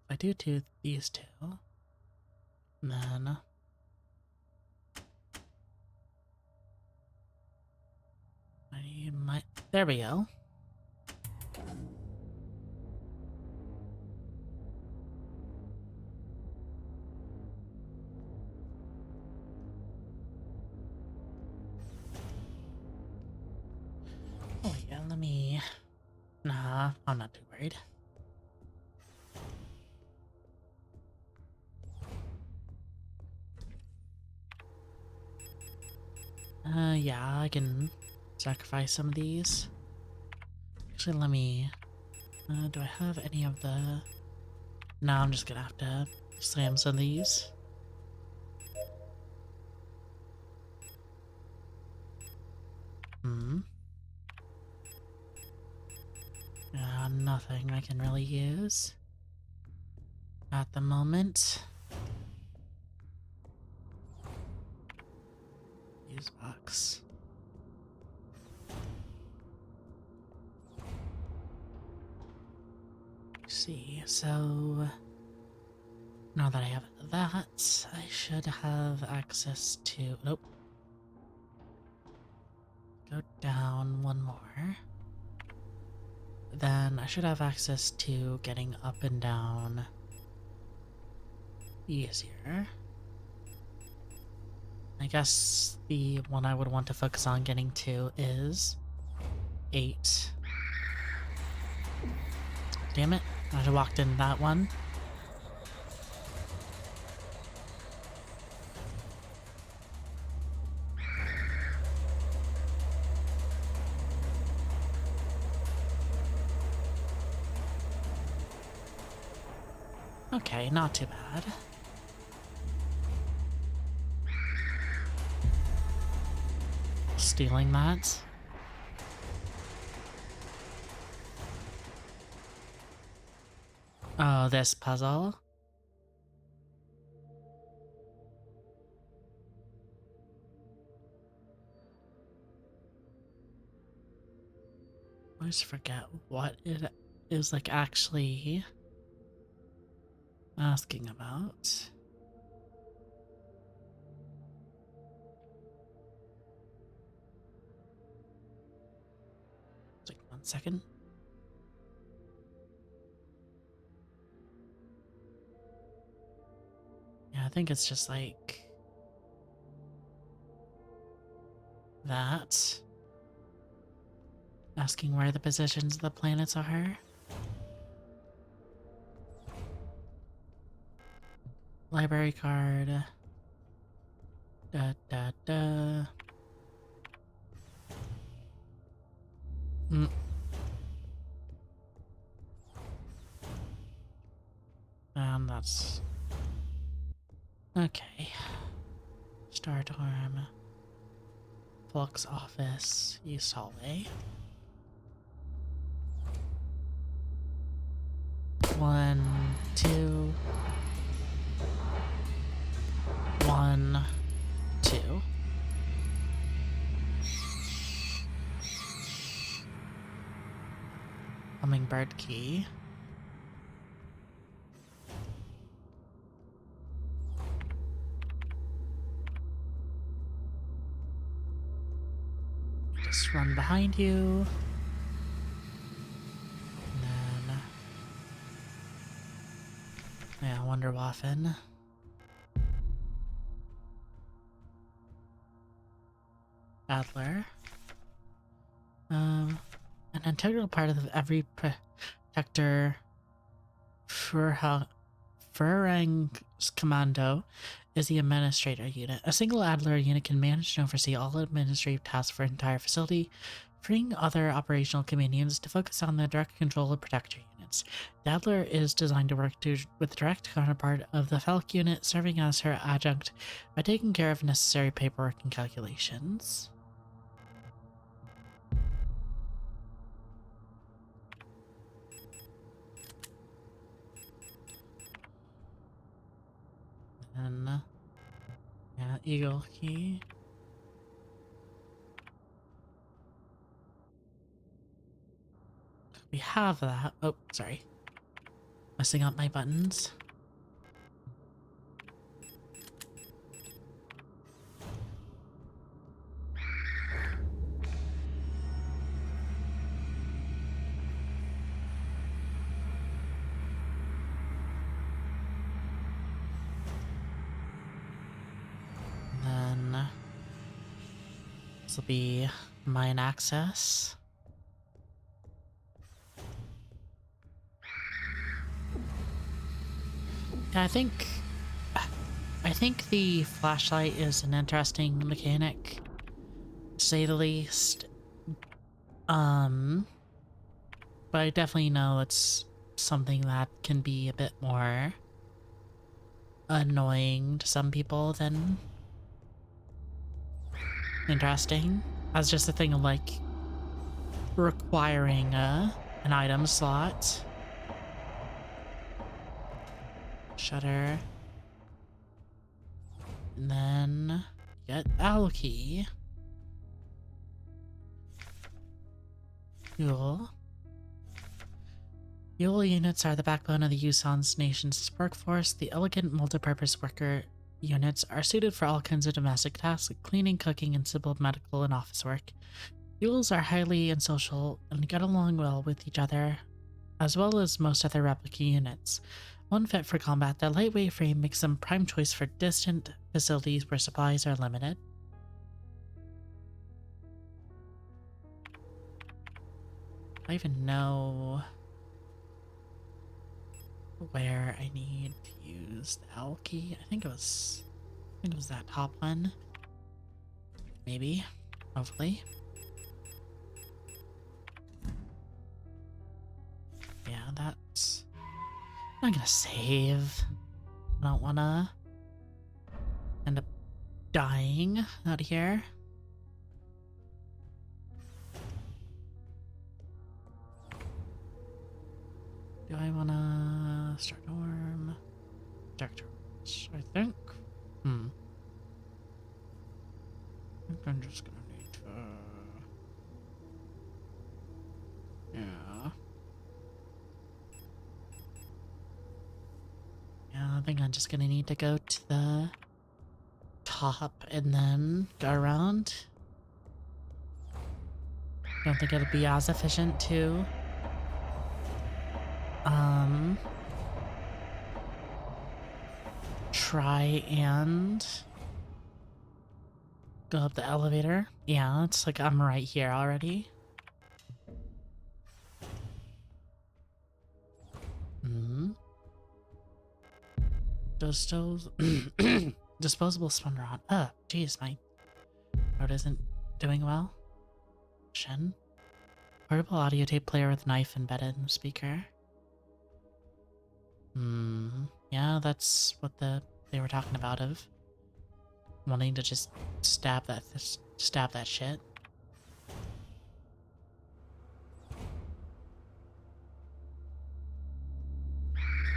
if I do these two, then I might. There we go. Oh yeah, let me. Nah, I'm not too worried. Yeah, I can sacrifice some of these. Actually, let me. Do I have any of the? No, I'm just gonna have to slam some of these. Nothing I can really use at the moment. Use box. See, so now that I have that, I should have access to. Nope. Go down one more. Then I should have access to getting up and down easier. I guess the one I would want to focus on getting to is 8. Damn it, I should have walked in that one. Okay, not too bad. Stealing that. Oh, this puzzle. I always forget what it is like actually asking about. Like 1 second. Yeah, I think it's just like that. Asking where the positions of the planets are. Library card. Da da da. That's okay. Start arm. Flux office. East hallway. 1, 2. 1, 2. Hummingbird key. Just run behind you. Yeah, Wonderwaffen. Adler. An integral part of every protector Furang's commando is the administrator unit. A single Adler unit can manage and oversee all administrative tasks for an entire facility, freeing other operational command units to focus on the direct control of protector units. The Adler is designed to work with the direct counterpart of the Falk unit, serving as her adjunct by taking care of necessary paperwork and calculations. And yeah, Eagle Key. We have that. Oh, sorry. Messing up my buttons. And then this will be mine access. Yeah, I think the flashlight is an interesting mechanic, to say the least. But I definitely know it's something that can be a bit more annoying to some people than interesting. As just a thing of like requiring an item slot. Shutter. And then get owl key. Fuel. Fuel units are the backbone of the Yuson's nation's workforce. The elegant multipurpose worker units are suited for all kinds of domestic tasks like cleaning, cooking, and simple medical and office work. Fuels are highly and social and get along well with each other, as well as most other replica units. One fit for combat, their lightweight frame makes them prime choice for distant facilities where supplies are limited. I even know where I need to use the owl key. I think it was that top one. Maybe. Hopefully. Yeah, that's... I'm not gonna save. I don't wanna end up dying out here. Do I wanna start norm? Director, I think. I think I'm just gonna need to. Yeah. Yeah, I think I'm just gonna need to go to the top and then go around. Don't think it'll be as efficient to try and go up the elevator. Yeah, it's like I'm right here already. Disposable spun rod. Jeez, my throat isn't doing well. Shen. Portable audio tape player with knife embedded in the speaker. Yeah, that's what they were talking about, of wanting to just stab that shit.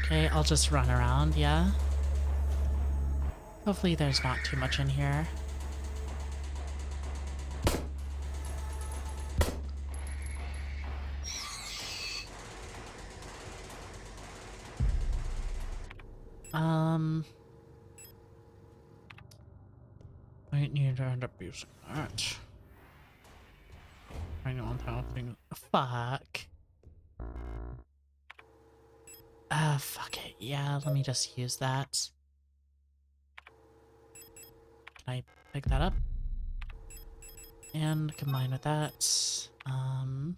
Okay, I'll just run around, yeah. Hopefully there's not too much in here. I need to end up using that. Hang on, how things. Fuck. Fuck it. Yeah, let me just use that. Can I pick that up? And combine with that. In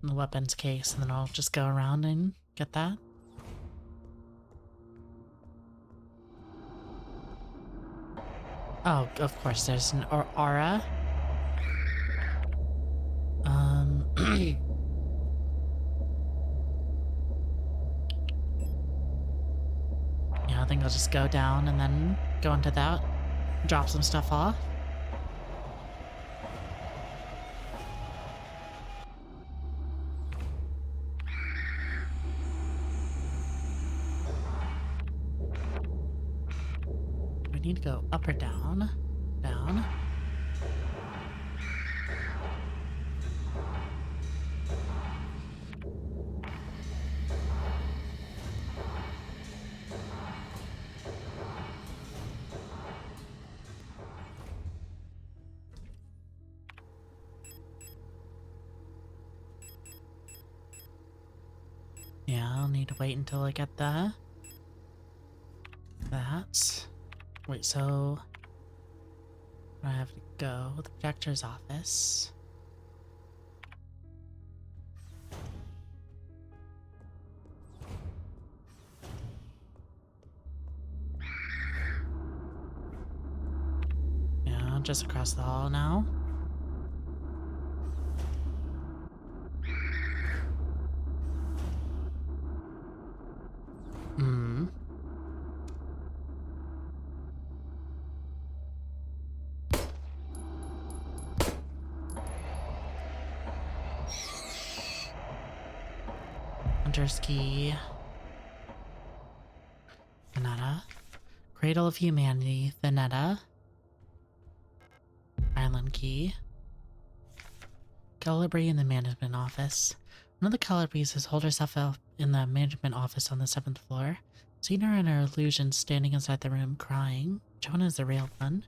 the weapons case, and then I'll just go around and get that. Oh, of course, there's an aura. Yeah, I think I'll just go down and then go into that, drop some stuff off. We need to go up or down? Down. Yeah, I'll need to wait until I get that. Wait, so I have to go to the projector's office. Yeah, just across the hall now. Hunter's Key. Veneta. Cradle of Humanity, Veneta. Island Key. Calibre in the management office. One of the Calibres has holed herself up in the management office on the 7th floor. Seen her in her illusion standing inside the room crying. Jonah is the real one.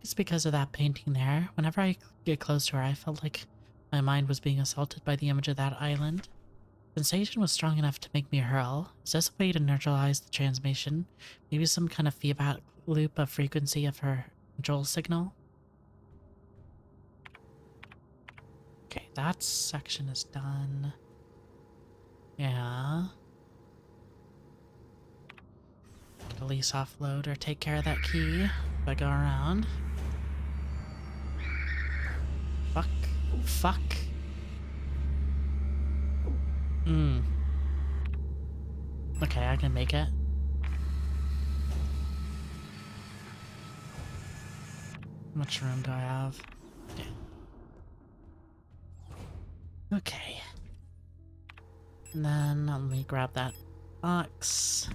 It's because of that painting there. Whenever I get close to her, I felt like my mind was being assaulted by the image of that island. The sensation was strong enough to make me hurl. Is this a way to neutralize the transmission? Maybe some kind of feedback loop of frequency of her control signal? Okay, that section is done. Yeah. Could at least offload or take care of that key if I go around. Fuck. Fuck. Okay, I can make it. How much room do I have? Okay. Okay. And then let me grab that box.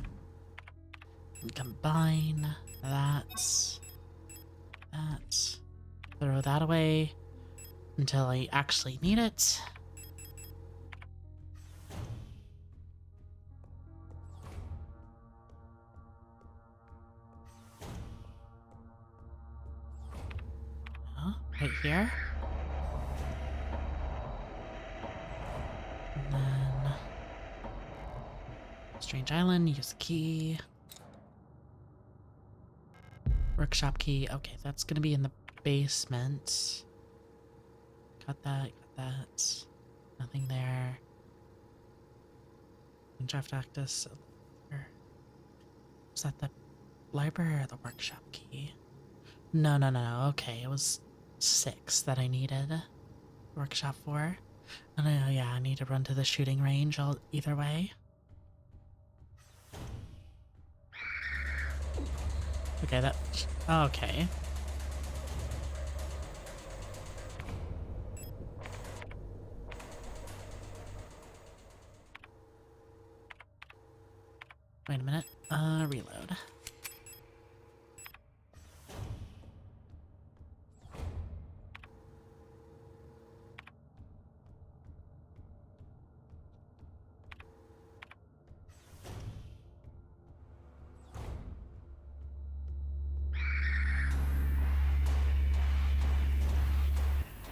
And combine that. Throw that away until I actually need it. Right here. And then Strange Island, use the key. Workshop key. Okay, that's gonna be in the basement. Got that, got that. Nothing there. Draft Actus. Is that the library or the workshop key? No. Okay, it was 6 that I needed. Workshop 4. And yeah, I need to run to the shooting range either way. Okay, that... Okay. Wait a minute. Reload.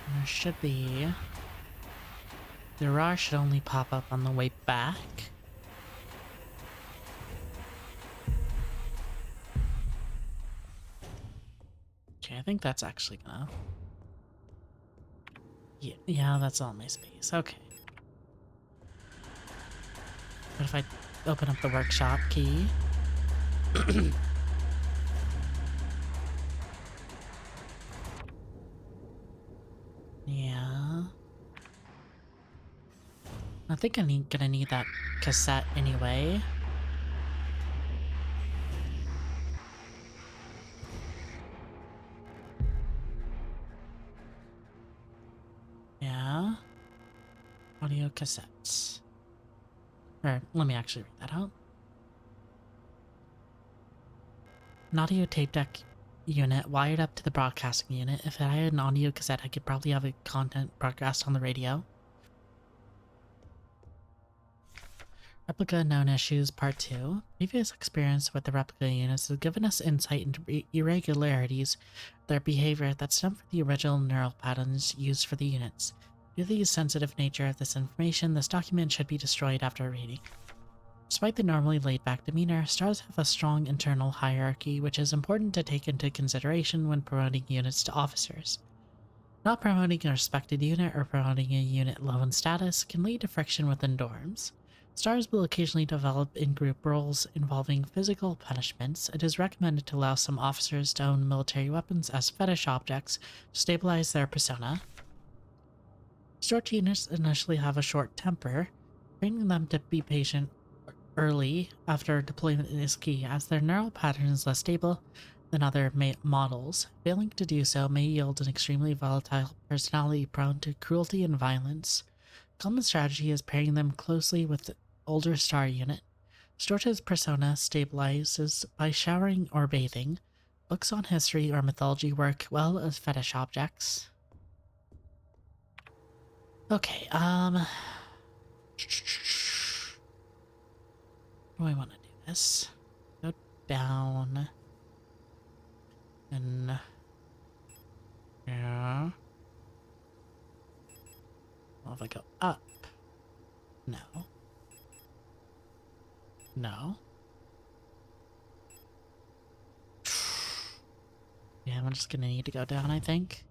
There should be... The Mirage should only pop up on the way back. Okay, I think that's actually gonna... Yeah, that's all my space. Okay. What if I open up the workshop key? Yeah. I think I'm gonna need that cassette anyway. Yeah. Audio cassettes. Or, let me actually read that out. An audio tape deck unit wired up to the broadcasting unit. If I had an audio cassette, I could probably have a content broadcast on the radio. Replica Known Issues Part 2. Previous experience with the replica units has given us insight into irregularities in their behavior that stem from the original neural patterns used for the units. Due to the sensitive nature of this information, this document should be destroyed after reading. Despite the normally laid-back demeanor, stars have a strong internal hierarchy, which is important to take into consideration when promoting units to officers. Not promoting a respected unit or promoting a unit low in status can lead to friction within dorms. Stars will occasionally develop in-group roles involving physical punishments. It is recommended to allow some officers to own military weapons as fetish objects to stabilize their persona. Short units initially have a short temper. Training them to be patient early after deployment is key, as their neural pattern is less stable than other models. Failing to do so may yield an extremely volatile personality prone to cruelty and violence. Common strategy is pairing them closely with the older star unit. Storch's persona stabilizes by showering or bathing. Books on history or mythology work well as fetish objects. Okay, how do I want to do this? Go down. And... yeah. Well, if I go up... no. No. Yeah, I'm just gonna need to go down, I think.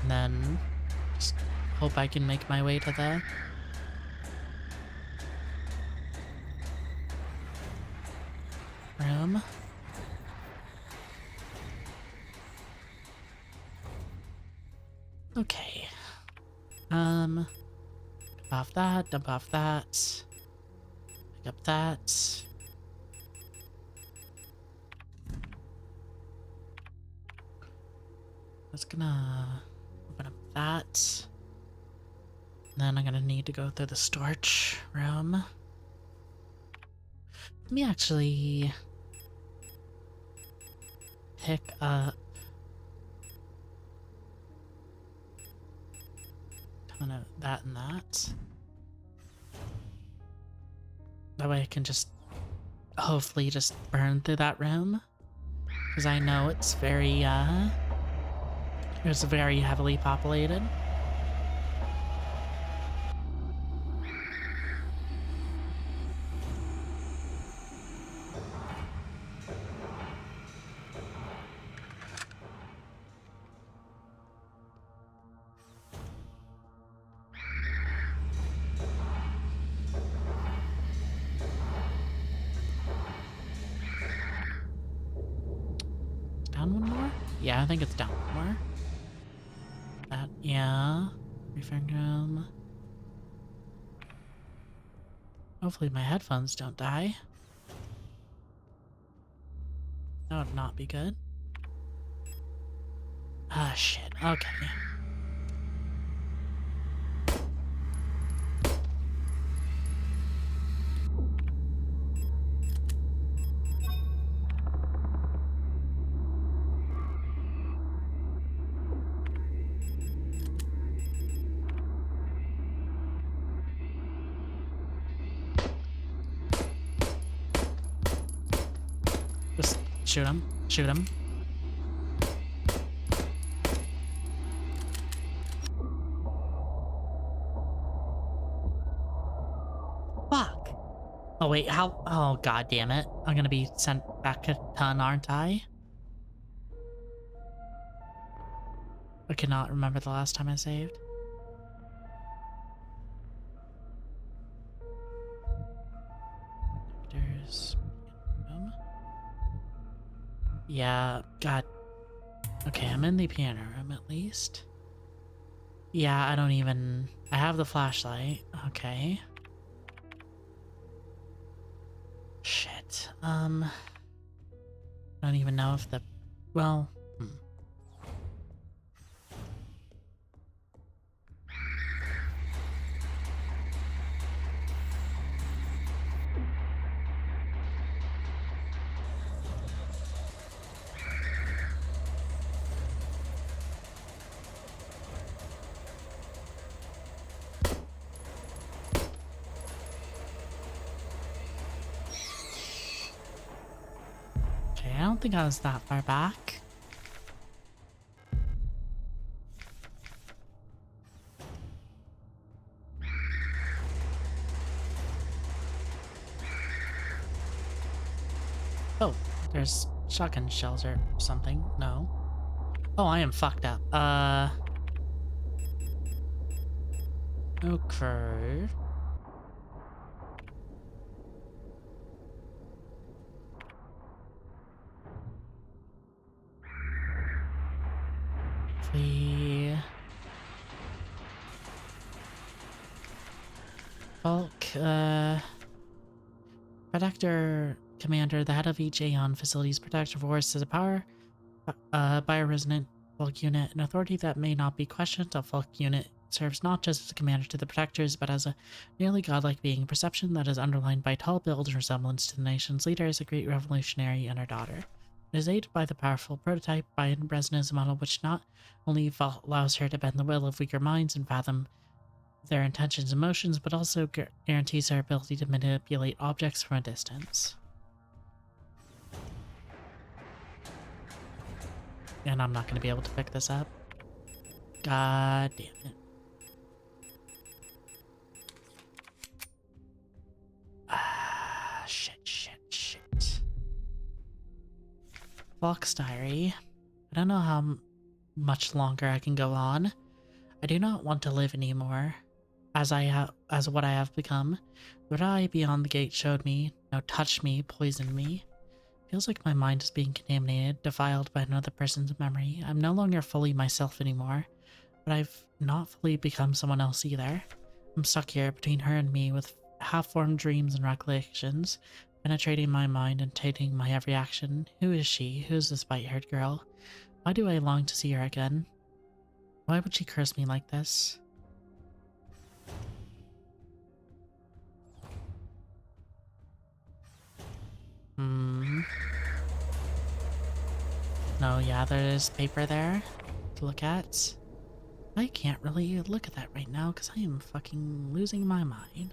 And then... just hope I can make my way to the... room. Okay. Dump off that, dump off that. Pick up that. That's gonna open up that. Then I'm gonna need to go through the storage room. Let me actually pick up a ton of that and that. That way I can just hopefully just burn through that room. Because I know it's very, it's very heavily populated. Down one more? Yeah, I think it's down one more. That, yeah. Briefing room. Hopefully my headphones don't die. That would not be good. Ah, shit. Okay. Just shoot him. Shoot him. Fuck. Oh wait, how? Oh god damn it! I'm gonna be sent back a ton, aren't I? I cannot remember the last time I saved. There's... Yeah, God. Okay, I'm in the piano room at least. Yeah, I don't even... I have the flashlight. Okay. Shit. I don't even know if the... Well... Okay, I don't think I was that far back. Oh, there's shotgun shells or something. No. Oh, I am fucked up. Okay. We... Bulk, Protector Commander, the head of each Aeon Facilities Protector Force is a power, bioresonant bulk unit, an authority that may not be questioned. A bulk unit serves not just as a commander to the Protectors, but as a nearly godlike being, perception that is underlined by tall build and resemblance to the nation's leader as a great revolutionary and her daughter. It is aided by the powerful prototype by resonance model, which not only allows her to bend the will of weaker minds and fathom their intentions and emotions, but also guarantees their ability to manipulate objects from a distance. And I'm not going to be able to pick this up. God damn it. Ah, shit. Fox Diary. I don't know how much longer I can go on. I do not want to live anymore. As what I have become. The eye beyond the gate showed me, now touched me, poisoned me. Feels like my mind is being contaminated, defiled by another person's memory. I'm no longer fully myself anymore, but I've not fully become someone else either. I'm stuck here between her and me with half-formed dreams and recollections, penetrating my mind and tainting my every action. Who is she? Who is this white-haired girl? Why do I long to see her again? Why would she curse me like this? No, yeah, there's paper there to look at. I can't really look at that right now because I am fucking losing my mind.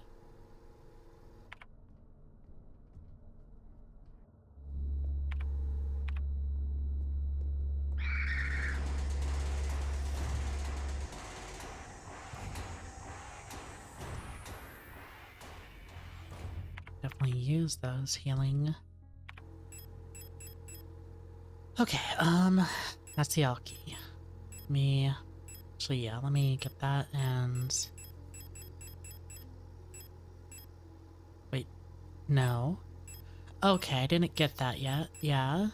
Definitely use those healing. Okay, that's the alky. Actually, yeah, let me get that and... Wait, no. Okay, I didn't get that yet, yeah.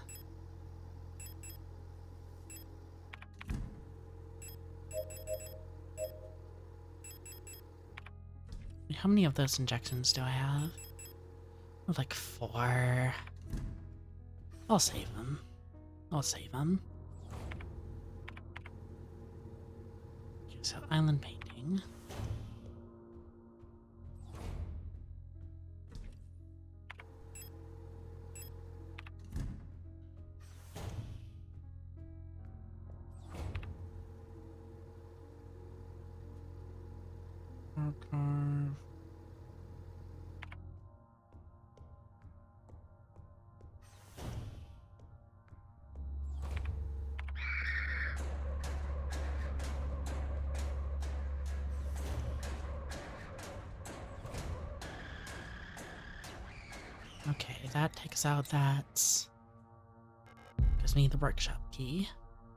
How many of those injections do I have? Like 4. I'll save them. Okay, so island painting. Okay. Okay, that takes out that. Gives me the workshop key.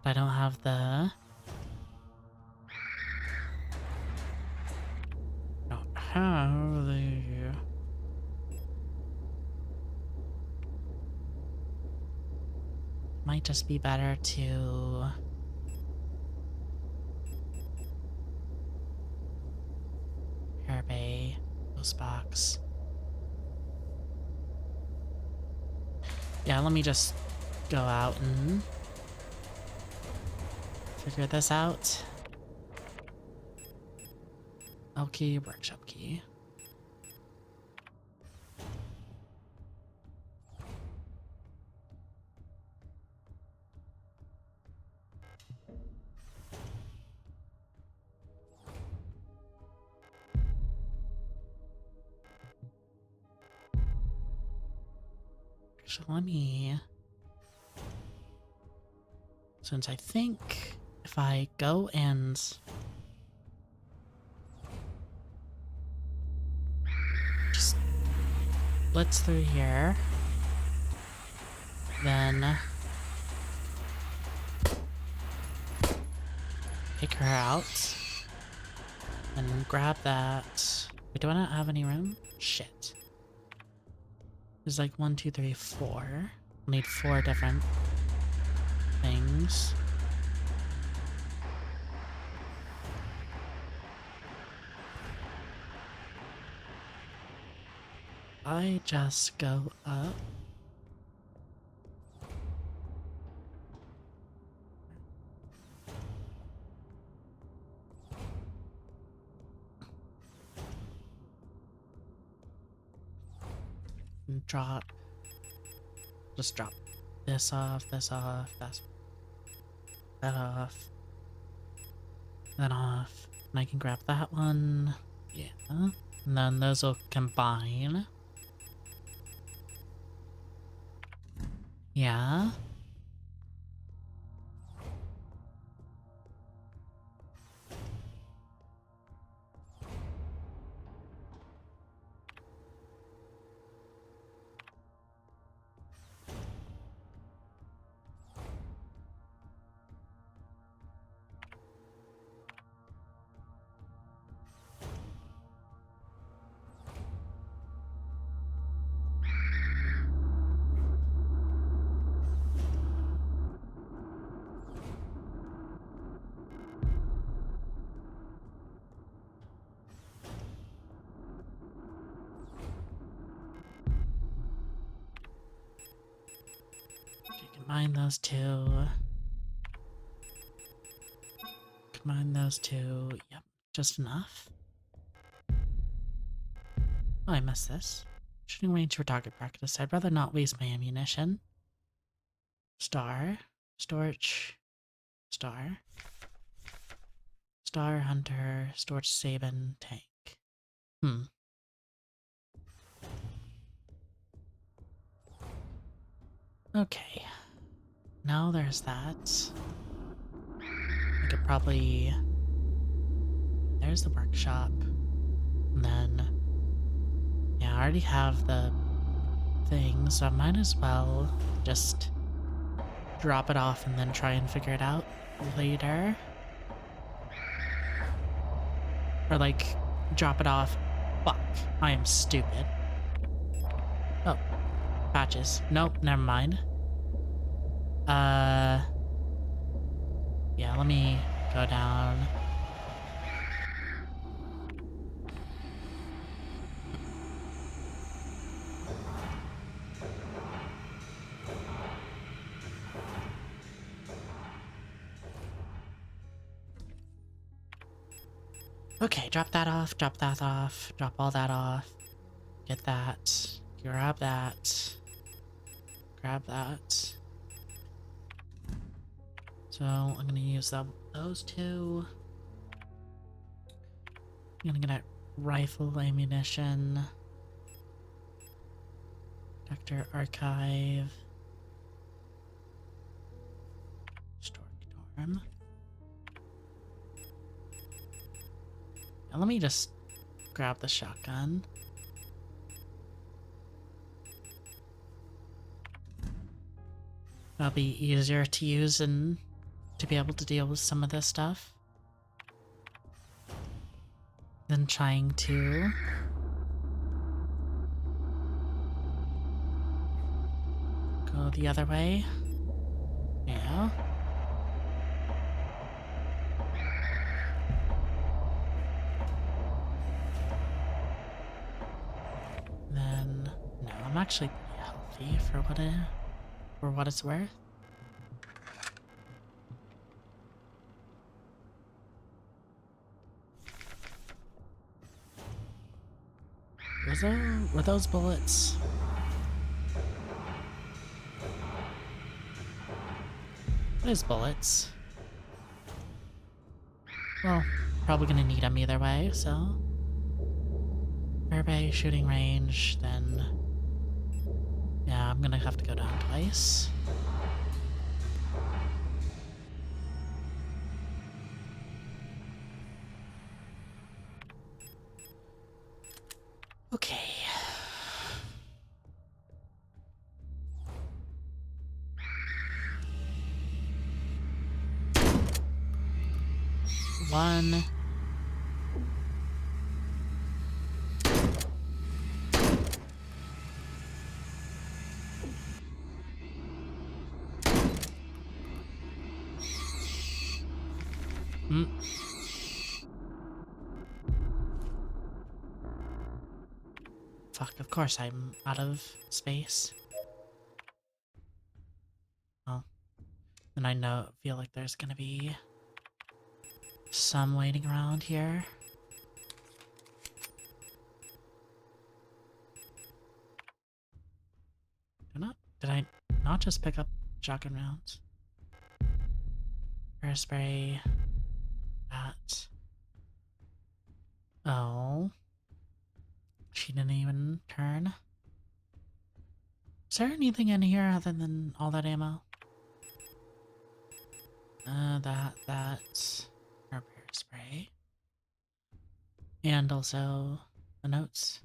But I don't have the have the... Might just be better to... Air Bay, Ghost Box. Yeah, let me just go out and figure this out. L key, workshop key. Actually, let me... Since I think if I go and... just blitz through here, then take her out, and grab that. Wait, do I not have any room? Shit. There's like 1, 2, 3, 4. I'll need 4 different things. I just go up. And drop. Just drop this off, that off, that off. And I can grab that one. Yeah. And then those will combine. Yeah. Combine those two. Combine those two. Yep, just enough. Oh, I missed this. Shooting range for target practice. I'd rather not waste my ammunition. Star. Storage. Star. Star, Hunter, Storage, Sabin, Tank. Okay. Now there's that. I could probably... There's the workshop. And then... Yeah, I already have the thing, so I might as well just drop it off and then try and figure it out later. Or like, drop it off. Fuck, I am stupid. Oh, patches. Nope, never mind. Yeah, let me go down. Okay, drop that off, drop that off, drop all that off. Get that. Grab that. Grab that. So I'm gonna use those two. I'm gonna get rifle ammunition. Doctor Archive. Stork dorm. Now let me just grab the shotgun. That'll be easier to use and to be able to deal with some of this stuff. than trying to go the other way. Yeah. Then no, I'm actually pretty healthy for what it's worth. Were those bullets? What is bullets? Well, probably gonna need them either way, so. Airbay, shooting range, then. Yeah, I'm gonna have to go down twice. Okay. One. Hmm. Fuck, of course I'm out of space. Oh. And I feel like there's gonna be some waiting around here. Did I not just pick up shotgun rounds? Air spray. That. Oh. She didn't even turn. Is there anything in here other than all that ammo? That. Repair spray. And also the notes.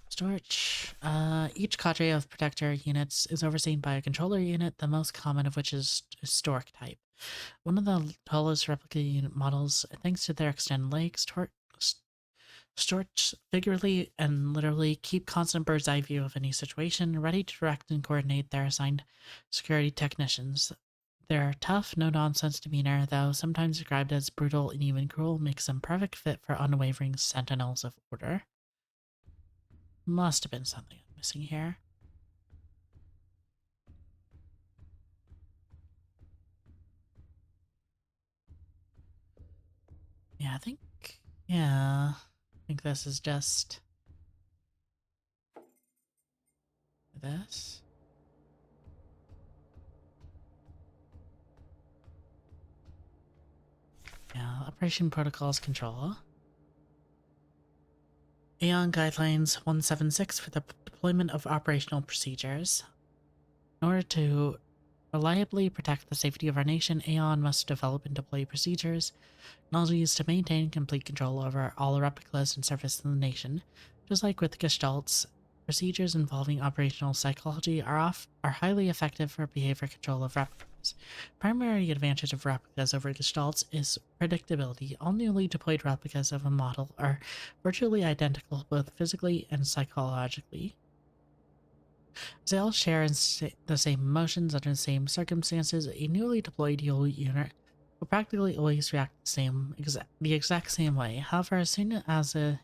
Storage. Each cadre of protector units is overseen by a controller unit, the most common of which is Stork type. One of the tallest replica unit models, thanks to their extended legs, Storks figuratively and literally keep constant bird's eye view of any situation, ready to direct and coordinate their assigned security technicians. Their tough, no-nonsense demeanor, though sometimes described as brutal and even cruel, makes them perfect fit for unwavering sentinels of order. Must have been something I'm missing here. Yeah, I think this is just this. Yeah, Operation Protocols Control. Aeon Guidelines 176 for the deployment of operational procedures. In order to reliably protect the safety of our nation, Aeon must develop and deploy procedures, technologies to maintain complete control over all replicas and service in the nation. Just like with Gestalts, procedures involving operational psychology are highly effective for behavior control of replicas. Primary advantage of replicas over Gestalts is predictability. All newly deployed replicas of a model are virtually identical both physically and psychologically. They all share the same emotions under the same circumstances. A newly deployed unit will practically always react the exact same way. However, as soon as a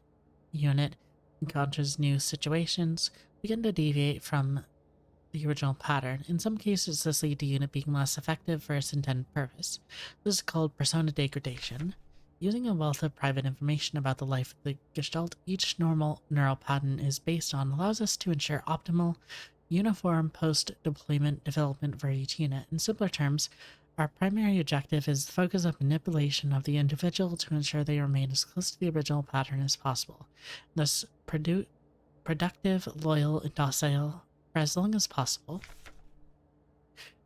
unit encounters new situations, begin to deviate from the original pattern. In some cases, this leads to the unit being less effective for its intended purpose. This is called persona degradation. Using a wealth of private information about the life of the Gestalt each normal neural pattern is based on allows us to ensure optimal, uniform post-deployment development for each unit. In simpler terms, our primary objective is the focus of manipulation of the individual to ensure they remain as close to the original pattern as possible, thus productive, loyal, and docile for as long as possible.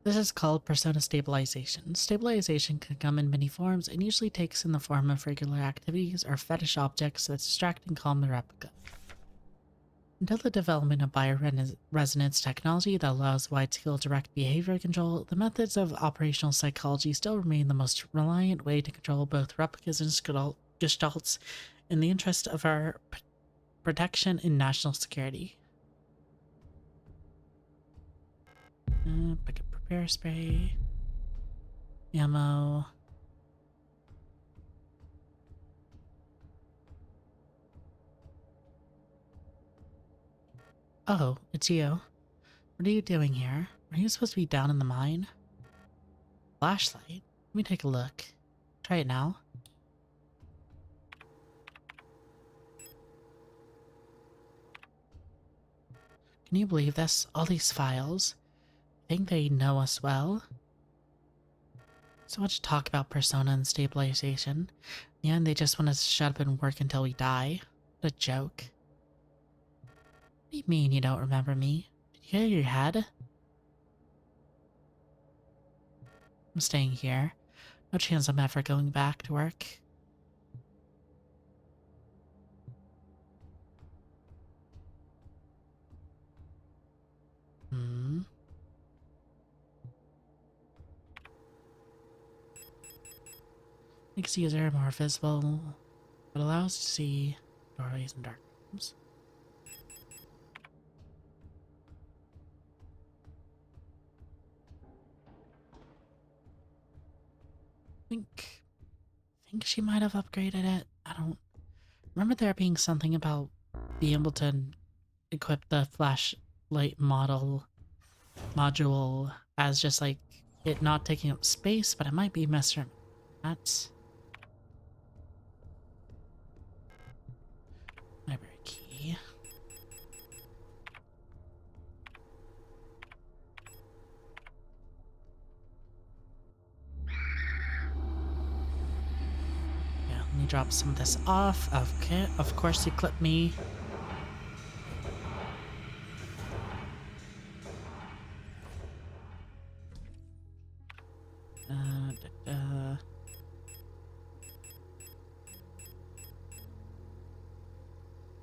This is called persona stabilization. Stabilization can come in many forms and usually takes in the form of regular activities or fetish objects that distract and calm the replica. Until the development of bioresonance technology that allows wide-scale direct behavior control, the methods of operational psychology still remain the most reliant way to control both replicas and gestalts in the interest of our protection and national security. Pick up prepare spray, ammo. Oh, it's you. What are you doing here? Are you supposed to be down in the mine? Flashlight? Let me take a look. Try it now. Can you believe this? All these files. Think they know us well? So much talk about persona and stabilization. In the end, they just want us to shut up and work until we die. What a joke. What do you mean you don't remember me? Did you hit your head? I'm staying here. No chance I'm ever going back to work. Makes the user more visible, but allows to see doorways and dark rooms. think she might have upgraded it. I don't remember there being something about being able to equip the flashlight module as just like it not taking up space, but I might be messing up. That's library key. Yeah, let me drop some of this off. Okay, of course you clipped me.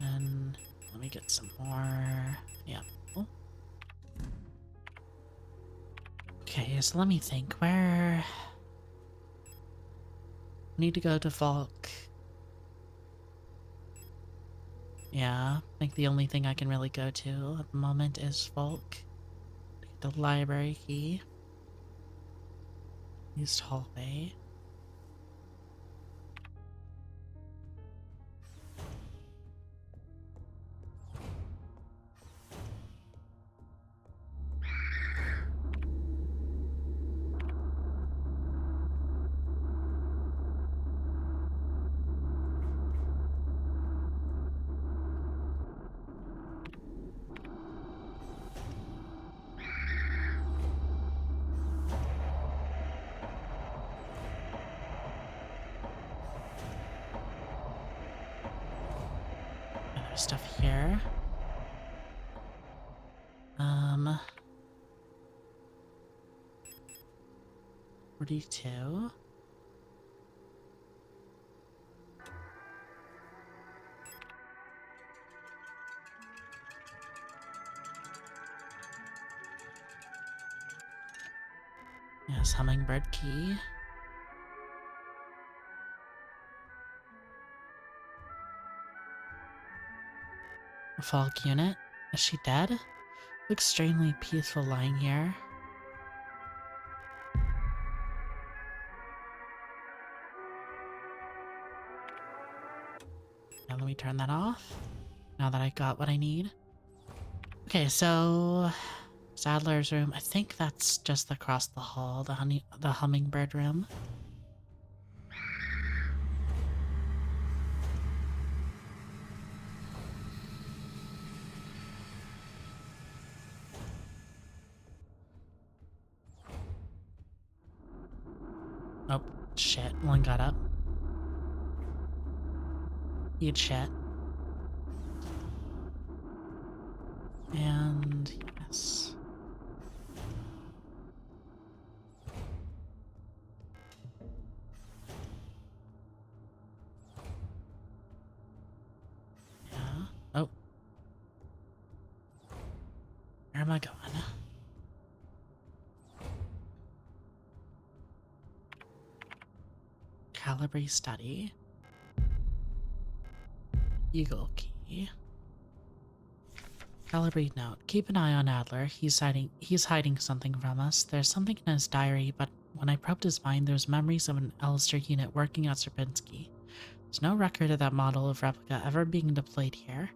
And let me get some more. Yeah. Oh. Okay, so let me think. Where? I need to go to Volk. Yeah, I think the only thing I can really go to at the moment is Volk. The library key. Used hallway. Other stuff here. 42. Yes, hummingbird key. A Volk unit. Is she dead? Looks strangely peaceful lying here. Now let me turn that off. Now that I got what I need. Okay, so Sadler's room. I think that's just across the hall, the hummingbird room. Oh, shit. One got up. Eat shit. And yes. Yeah. Oh. Where am I going? Calibre study. Eagle key. Calibrate note. Keep an eye on Adler. He's hiding something from us. There's something in his diary, but when I probed his mind, there's memories of an Alistair unit working at Serpinski. There's no record of that model of replica ever being deployed here.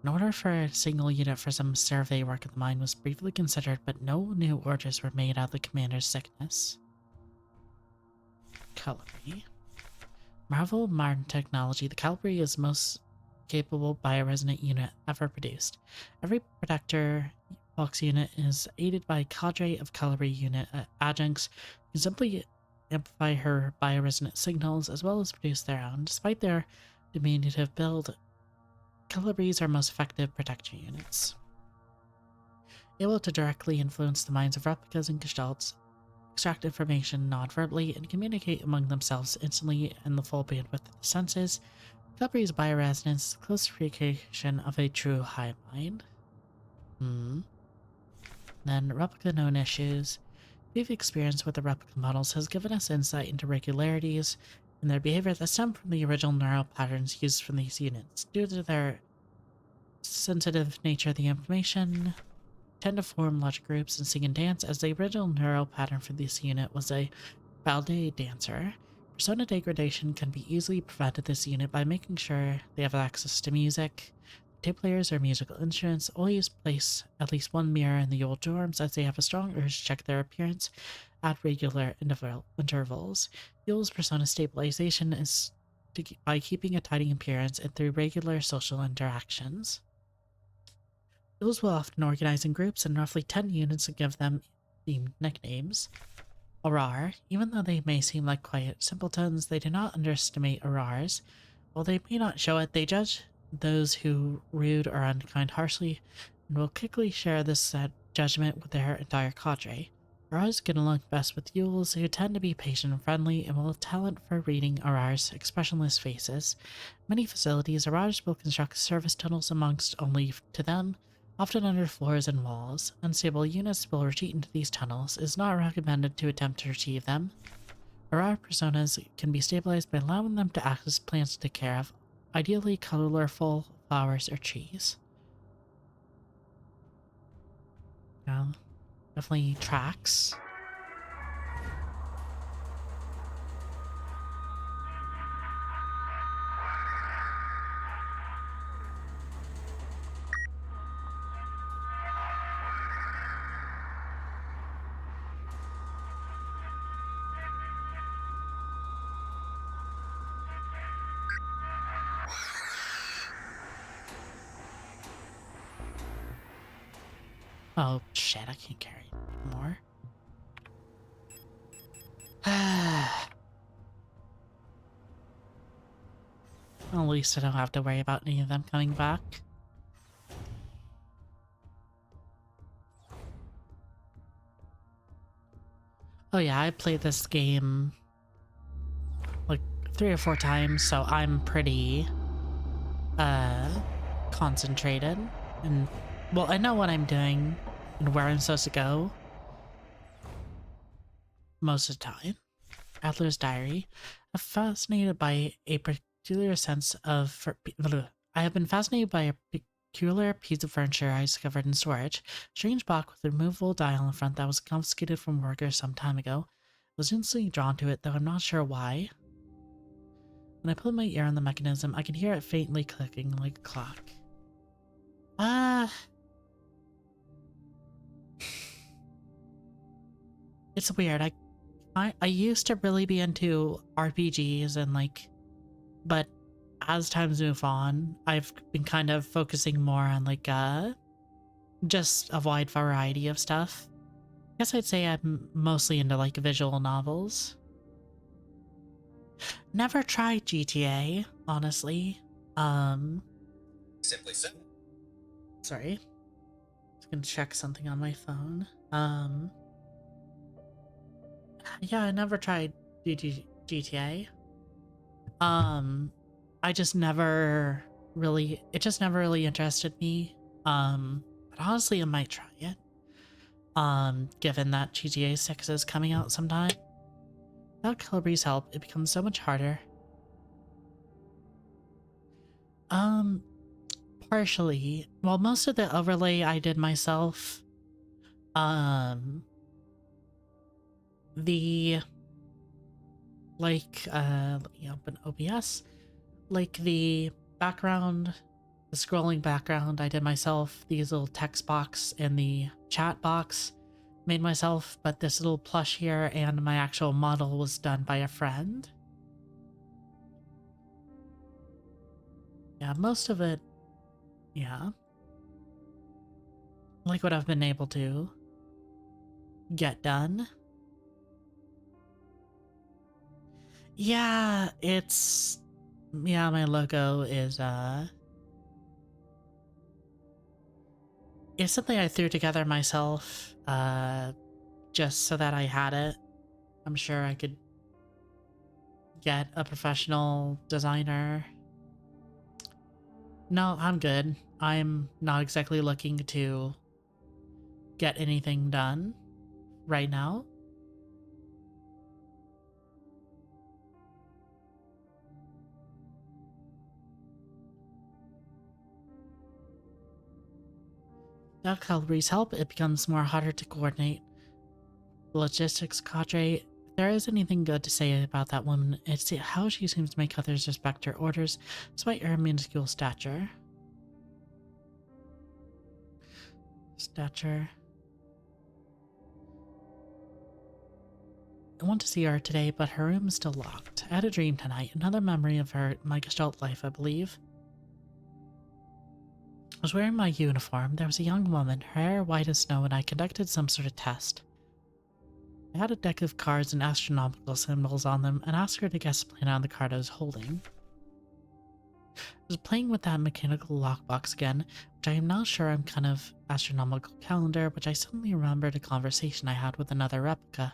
An order for a single unit for some survey work at the mine was briefly considered, but no new orders were made out of the commander's sickness. Calibrate. Marvel modern technology, the Calibrate is most capable bioresonant unit ever produced. Every Protector box unit is aided by a cadre of Calibrate unit adjuncts who can simply amplify her bioresonant signals as well as produce their own. Despite their diminutive build, Calibrates are most effective Protector units. Able to directly influence the minds of replicas and gestalts, extract information non-verbally, and communicate among themselves instantly in the full bandwidth of the senses, Calibrate's bioresonance is a close recreation of a true hive mind. Then replica known issues. We've experience with the replica models has given us insight into regularities in their behavior that stem from the original neural patterns used from these units. Due to their sensitive nature of the information, tend to form logic groups and sing and dance, as the original neural pattern for this unit was a ballet dancer. Persona degradation can be easily prevented this unit by making sure they have access to music. Tape players or musical instruments. Always place at least one mirror in the old dorms, as they have a strong urge to check their appearance at regular intervals. Yule's persona stabilization is by keeping a tidy appearance and through regular social interactions. Yules will often organize in groups in roughly 10 units and give them themed nicknames. Aurar. Even though they may seem like quiet simpletons, they do not underestimate Aurars. While they may not show it, they judge those who rude or unkind harshly, and will quickly share this judgment with their entire cadre. Aurars get along best with Yules, who tend to be patient and friendly, and will have talent for reading Aurars' expressionless faces. Many facilities, Aurars will construct service tunnels amongst only to them, often under floors and walls. Unstable units will retreat into these tunnels. It is not recommended to attempt to retrieve them. Aurar personas can be stabilized by allowing them to access plants to take care of, ideally colorful flowers or trees. Now, definitely tracks. Oh shit, I can't carry anymore. Well, at least I don't have to worry about any of them coming back. Oh yeah, I played this game like 3 or 4 times, so I'm pretty concentrated, and well, I know what I'm doing and where I'm supposed to go most of the time. Adler's diary. I'm fascinated by a peculiar sense of I have been fascinated by a peculiar piece of furniture I discovered in storage. Strange box with a removable dial in front that was confiscated from workers some time ago. I was instantly drawn to it, though I'm not sure why. When I put my ear on the mechanism, I can hear it faintly clicking like a clock. It's weird. I used to really be into RPGs and like, but as times move on, I've been kind of focusing more on like just a wide variety of stuff. I guess I'd say I'm mostly into like visual novels. Never tried GTA, honestly. Simply so. Sorry. Just gonna check something on my phone. Yeah, I never tried GTA. I just never really, it just never really interested me. But honestly, I might try it. Given that GTA 6 is coming out sometime. Without Calibri's help, it becomes so much harder. Um, partially. Well, most of the overlay I did myself. Um, the let me open OBS. Like the background, the scrolling background I did myself. These little text box and the chat box made myself, but this little plush here and my actual model was done by a friend. Yeah, most of it, yeah. Like what I've been able to get done. Yeah, yeah, my logo is something I threw together myself, just so that I had it. I'm sure I could get a professional designer. No, I'm good. I'm not exactly looking to get anything done right now. Without Calvary's help, it becomes more harder to coordinate. The logistics cadre, if there is anything good to say about that woman, it's how she seems to make others respect her orders, despite her minuscule stature. I want to see her today, but her room is still locked. I had a dream tonight, another memory of her, my Gestalt life, I believe. I was wearing my uniform. There was a young woman, her hair white as snow, and I conducted some sort of test. I had a deck of cards and astronomical symbols on them, and asked her to guess the planet on the card I was holding. I was playing with that mechanical lockbox again, which I am now sure I'm kind of astronomical calendar, which I suddenly remembered a conversation I had with another replica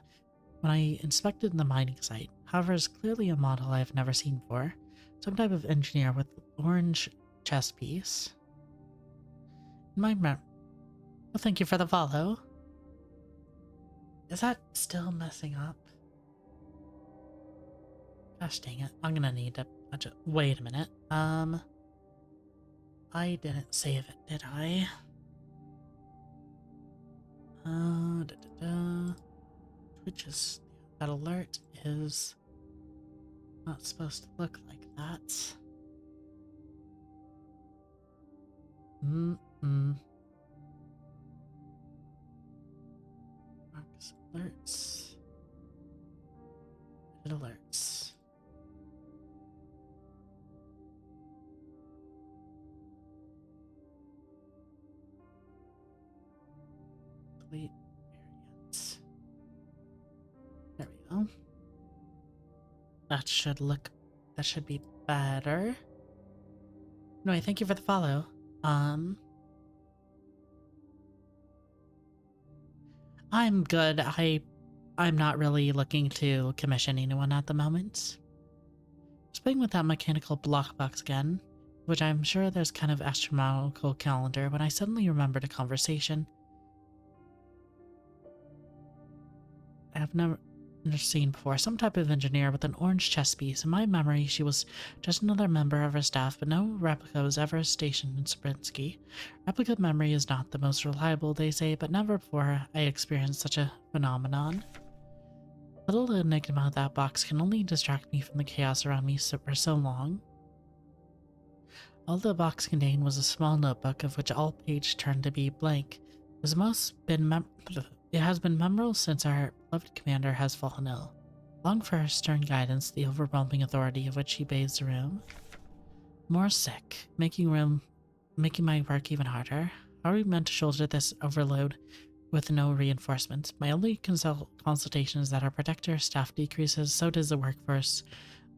when I inspected the mining site. However, it's clearly a model I have never seen before. Some type of engineer with orange chest piece. Oh, thank you for the follow. Is that still messing up? Gosh dang it. I'm gonna need to wait a minute. I didn't save it, did I? Twitch is, that alert is not supposed to look like that. Marcus alerts. It alerts. Delete variants. There we go. That should be better. Anyway, thank you for the follow. I'm good. I'm not really looking to commission anyone at the moment. Just playing with that mechanical block box again, which I'm sure there's kind of astronomical calendar when I suddenly remembered a conversation I have never seen before. Some type of engineer with an orange chest piece. In my memory, she was just another member of her staff, but no replica was ever stationed in Sprinsky. Replica memory is not the most reliable, they say, but never before I experienced such a phenomenon. The little enigma of that box can only distract me from the chaos around me for so long. All the box contained was a small notebook of which all page turned to be blank. It has been memorable since our beloved commander has fallen ill. Long for her stern guidance, the overwhelming authority of which she bathes the room. More sick, making my work even harder. How are we meant to shoulder this overload with no reinforcements? My only consultation is that our protector staff decreases, so does the workforce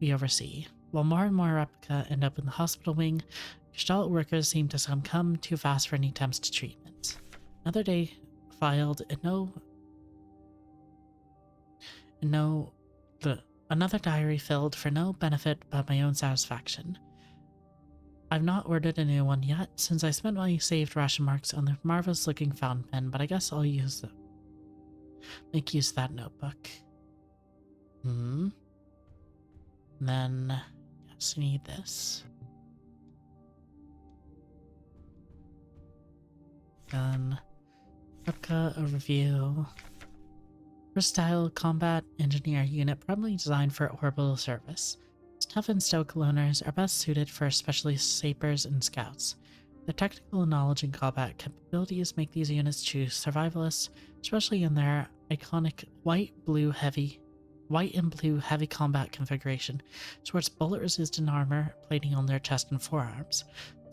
we oversee. While more and more replica end up in the hospital wing, Gestalt workers seem to succumb too fast for any attempts to treatment. Another day filed, another diary filled for no benefit but my own satisfaction. I've not ordered a new one yet, since I spent my saved ration marks on the marvelous looking fountain pen, but I guess I'll make use of that notebook. Then, yes, we need this. Gun. Replica overview. Versatile combat engineer unit probably designed for orbital service. Tough and stoic loners are best suited for especially sapers and scouts. Their technical knowledge and combat capabilities make these units choose survivalists, especially in their iconic white and blue heavy combat configuration, sports bullet-resistant armor plating on their chest and forearms.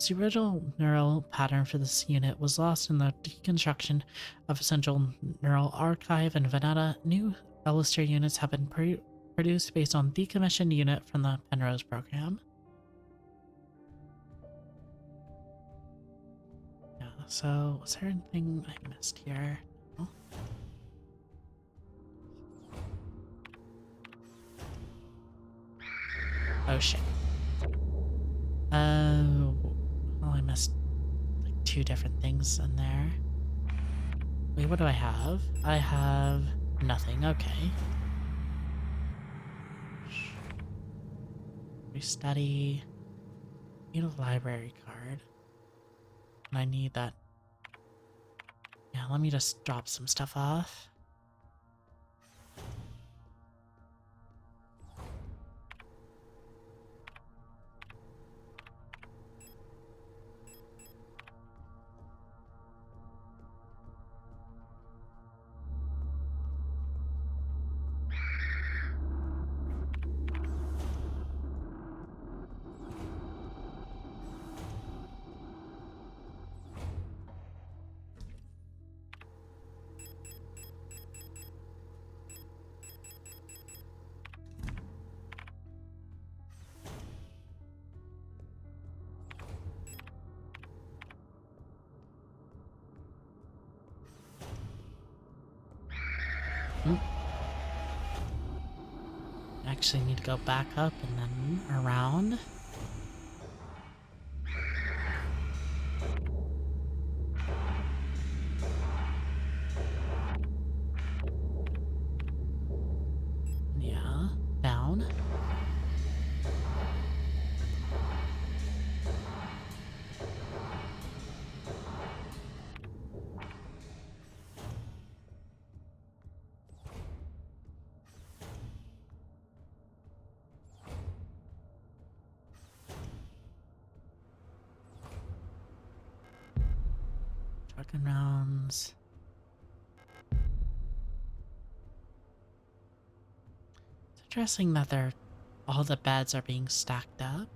The original neural pattern for this unit was lost in the deconstruction of Essential Neural Archive and Veneta. New Alistair units have been produced based on decommissioned unit from the Penrose program. Yeah, so was there anything I missed here? No? Oh shit. Well, I missed like 2 different things in there. Wait, what do I have? I have nothing, okay. Restudy. Need a library card. And I need that. Yeah, let me just drop some stuff off. Actually need to go back up and then around. Yeah, down. Trucking rounds. It's interesting that all the beds are being stacked up.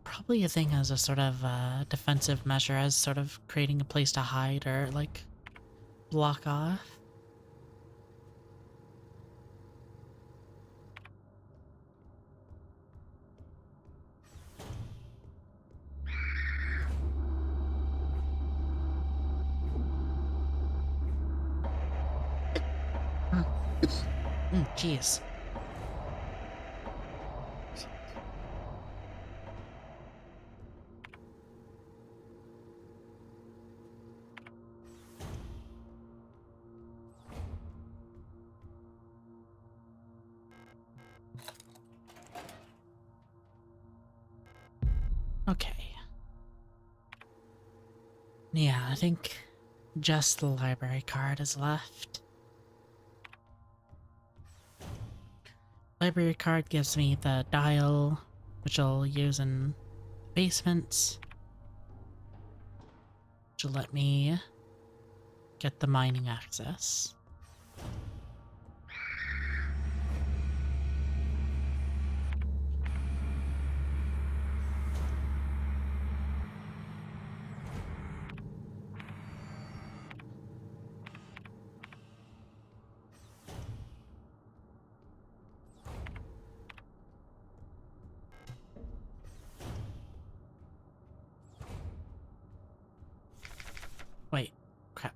Probably a thing as a sort of defensive measure, as sort of creating a place to hide or like block off. Jeez. Okay. Yeah, I think just the library card is left. Library card gives me the dial, which I'll use in basements, which will let me get the mining access. Wait, crap.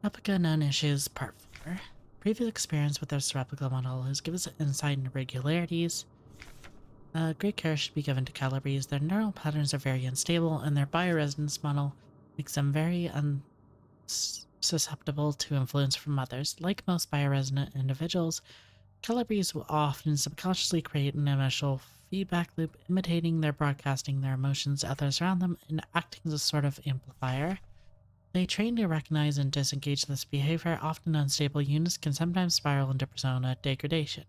Replica known issues part 4. Previous experience with this replica model has given us insight into irregularities. Great care should be given to Calabrese. Their neural patterns are very unstable, and their bioresonance model makes them very susceptible to influence from others. Like most bioresonant individuals, Calabrese will often subconsciously create an initial feedback loop, imitating their broadcasting their emotions to others around them and acting as a sort of amplifier. They train to recognize and disengage this behavior. Often unstable units can sometimes spiral into persona degradation.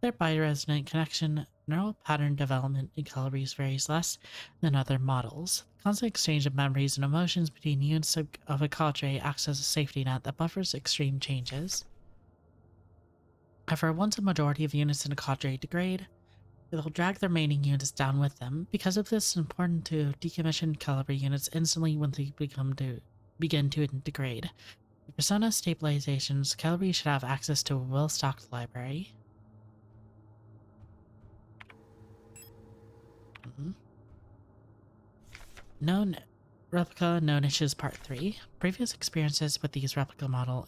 Their bioresonant connection, neural pattern development in calories varies less than other models. The constant exchange of memories and emotions between units of a cadre acts as a safety net that buffers extreme changes. However, once a majority of units in a cadre degrade, they'll drag the remaining units down with them. Because of this, it's important to decommission caliber units instantly when they begin to degrade. For persona stabilizations, caliber should have access to a well-stocked library. Known replica known issues part 3. Previous experiences with these replica model,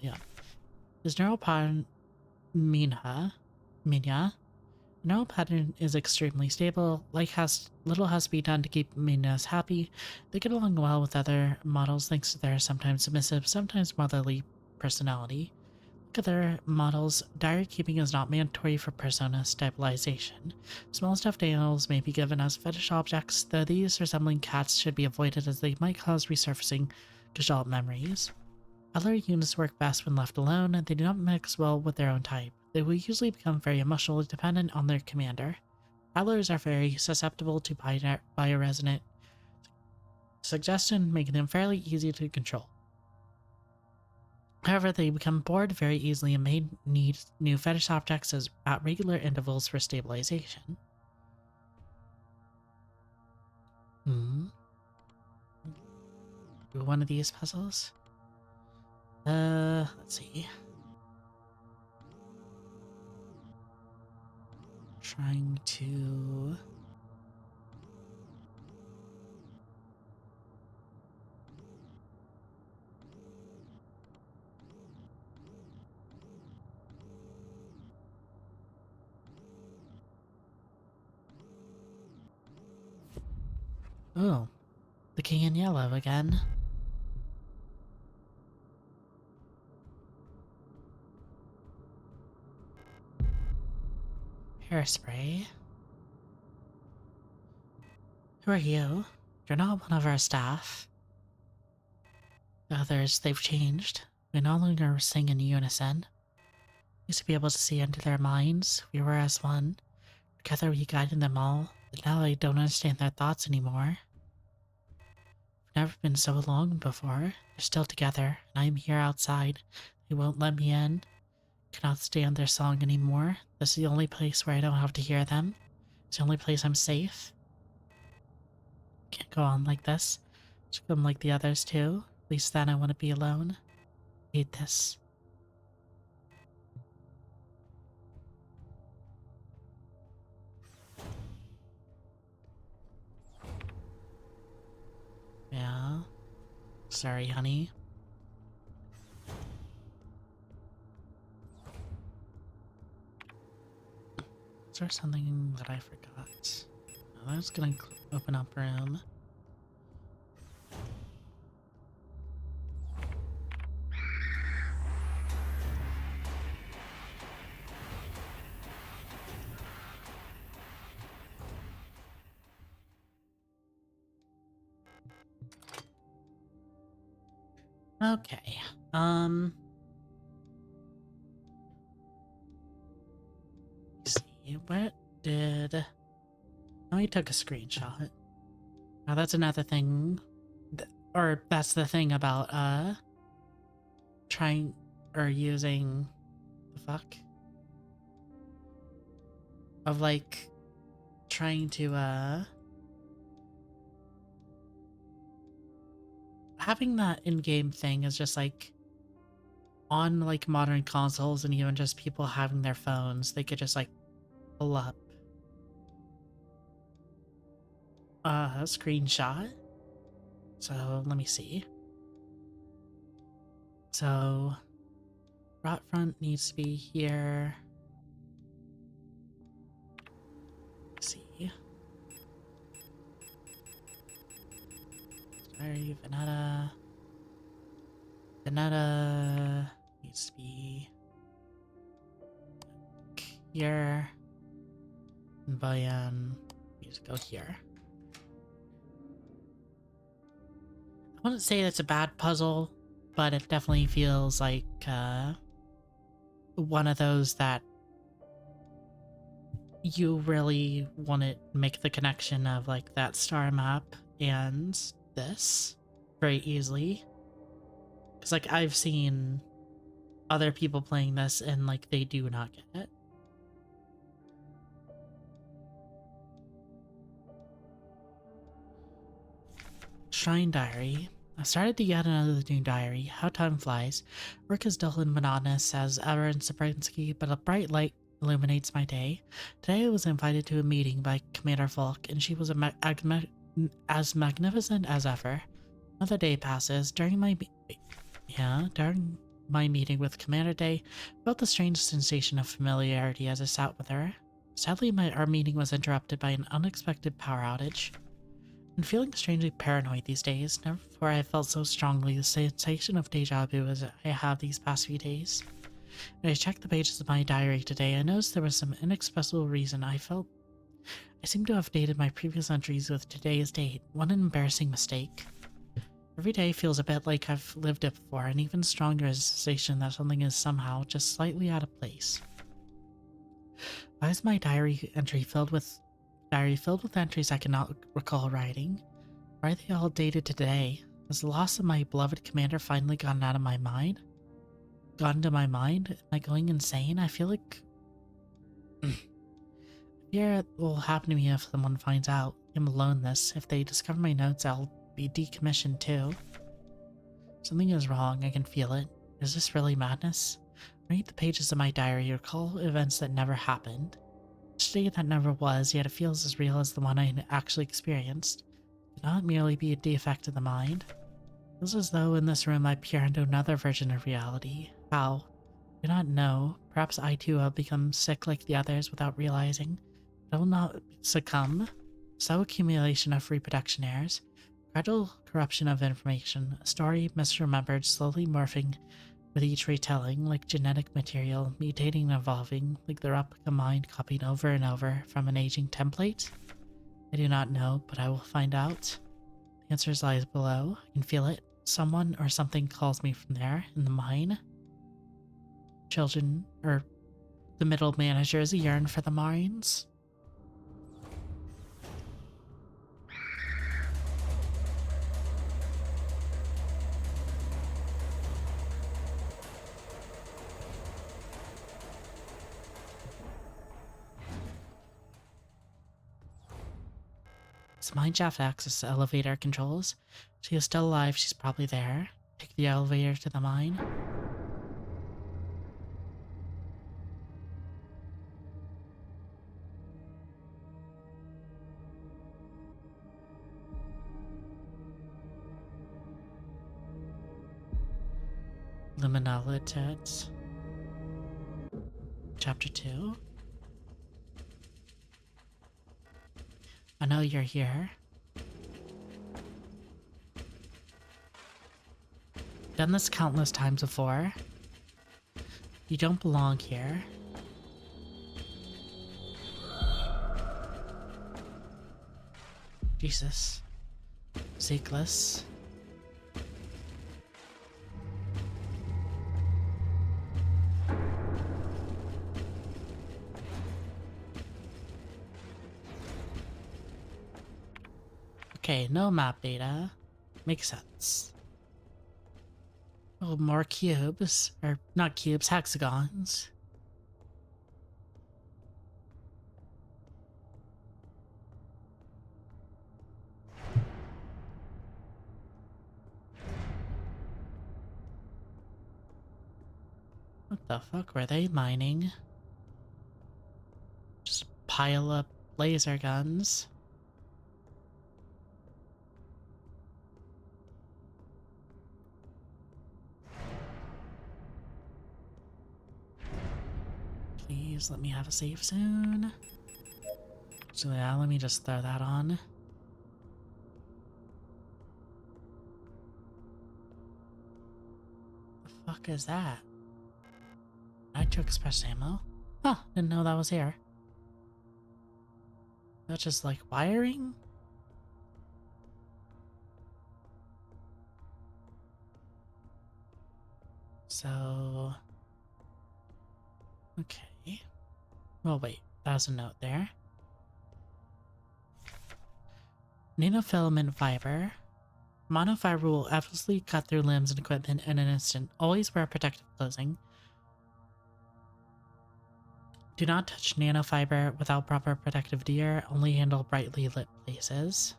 This neural pattern Minya. Neural pattern is extremely stable. Little has to be done to keep Minas happy. They get along well with other models thanks to their sometimes submissive, sometimes motherly personality. Like other models, diary keeping is not mandatory for persona stabilization. Small stuffed animals may be given as fetish objects, though these resembling cats should be avoided as they might cause resurfacing gestalt memories. Other units work best when left alone, and they do not mix well with their own type. They will usually become very emotionally dependent on their commander. Adlers are very susceptible to bioresonant suggestion, making them fairly easy to control. However, they become bored very easily and may need new fetish objects at regular intervals for stabilization. Do one of these puzzles? Let's see. Trying to... Oh, the king in yellow again. Hairspray. Who are you? You're not one of our staff. The others, they've changed. We no longer sing in unison. We used to be able to see into their minds. We were as one. Together we guided them all, but now I don't understand their thoughts anymore. We've never been so alone before. They're still together, and I'm here outside. They won't let me in. I cannot stand their song anymore. This is the only place where I don't have to hear them. It's the only place I'm safe. Can't go on like this. Should come like the others too. At least then I want to be alone. I hate this. Yeah. Sorry, honey. Is there something that I forgot? Oh, I was gonna open up room. Okay. Let's see, what did... Oh, he took a screenshot. Now that's another thing, or that's the thing about, trying, or using, the fuck? Of, like, trying to, having that in-game thing is just, like, on, like, modern consoles and even just people having their phones, they could just, like, pull up a screenshot. So, let me see. So, rot front needs to be here. Let's see. Sorry, Veneta. Veneta needs to be here. And Bayan Just go here. I wouldn't say it's a bad puzzle, but it definitely feels like one of those that you really want to make the connection of like that star map and this very easily. Because like I've seen other people playing this and like they do not get it. Shrine Diary. I started to get another new diary. How time flies. Work is dull and monotonous as ever in Sabrinsky, but a bright light illuminates my day. Today I was invited to a meeting by Commander Volk, and she was as magnificent as ever. Another day passes. During my meeting with Commander Day, I felt the strange sensation of familiarity as I sat with her. Sadly, our meeting was interrupted by an unexpected power outage. I'm feeling strangely paranoid these days. Never before I felt so strongly the sensation of deja vu as I have these past few days. When I checked the pages of my diary today, I noticed there was some inexpressible reason I seem to have dated my previous entries with today's date. What an embarrassing mistake. Every day feels a bit like I've lived it before, and even stronger is the sensation that something is somehow just slightly out of place. Why is my diary filled with entries I cannot recall writing? Why are they all dated today? Has the loss of my beloved commander finally gotten out of my mind? Gone to my mind? Am I going insane? I feel like fear it will happen to me if someone finds out I'm aloneness. If they discover my notes, I'll be decommissioned too. Something is wrong. I can feel it. Is this really madness? Read the pages of my diary, recall events that never happened. Day that never was, yet it feels as real as the one I actually experienced. It could not merely be a defect of the mind. It feels as though in this room I peer into another version of reality. How? I do not know. Perhaps I too have become sick like the others without realizing. But I will not succumb. Slow accumulation of reproduction errors. Gradual corruption of information. A story misremembered, slowly morphing with each retelling, like genetic material, mutating and evolving, like the replica mind copied over and over from an aging template? I do not know, but I will find out. The answer lies below. I can feel it. Someone or something calls me from there, in the mine. Children, or the middle managers yearn for the mines. It's mine shaft access to elevator controls. She is still alive, she's probably there. Take the elevator to the mine. Liminalitet. Chapter 2. I know you're here. Done this countless times before. You don't belong here. Jesus. Signalis. Okay, no map data. Makes sense. Oh, more cubes. Or, not cubes, hexagons. What the fuck were they mining? Just pile up laser guns. Please let me have a save soon. So yeah, let me just throw that on. The fuck is that? Nitro Express ammo? Huh, didn't know that was here. That's just like wiring? So... Okay. Well, wait. That was a note there. Nanofilament fiber. Monofiber will effortlessly cut through limbs and equipment in an instant. Always wear protective clothing. Do not touch nanofiber without proper protective gear. Only handle brightly lit places.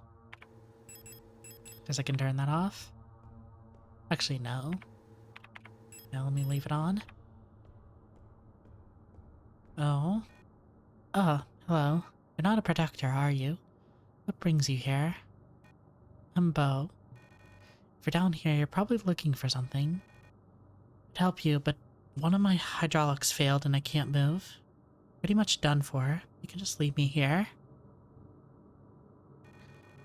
Guess I can turn that off. Actually, no. Now let me leave it on. Oh. Hello. You're not a protector, are you? What brings you here? I'm Bo. If you're down here, you're probably looking for something. I'd help you, but one of my hydraulics failed and I can't move. Pretty much done for. You can just leave me here.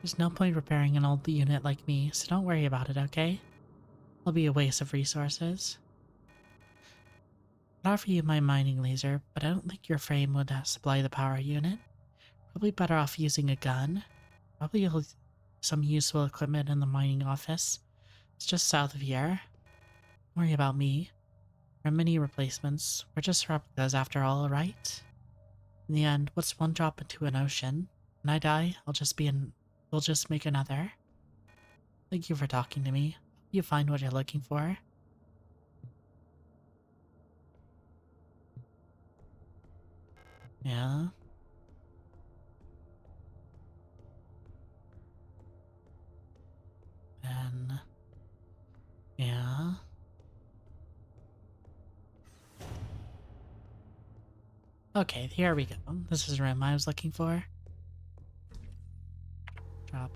There's no point repairing an old unit like me, so don't worry about it, okay? It'll be a waste of resources. I'd offer you my mining laser, but I don't think your frame would supply the power unit. Probably better off using a gun. Probably some useful equipment in the mining office. It's just south of here. Don't worry about me. There are many replacements. We're just replicas after all, right? In the end, what's one drop into an ocean? When I die, we'll just make another. Thank you for talking to me. Hope you find what you're looking for. Yeah. And... yeah. Okay, here we go. This is the room I was looking for. Drop,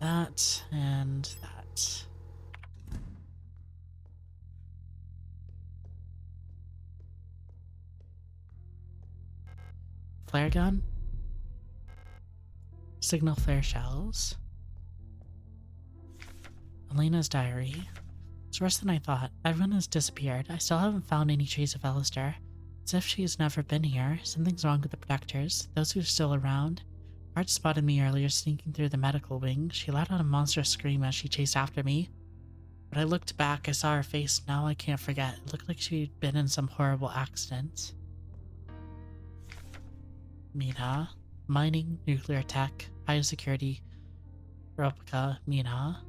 that and that. Flare gun? Signal flare shells. Elena's diary. It's worse than I thought. Everyone has disappeared. I still haven't found any trace of Alistair. As if she has never been here. Something's wrong with the protectors. Those who are still around. Bart spotted me earlier sneaking through the medical wing. She let out a monstrous scream as she chased after me. When I looked back, I saw her face. Now I can't forget. It looked like she'd been in some horrible accident. Mina. Mining, nuclear tech, high security, replica, Mina.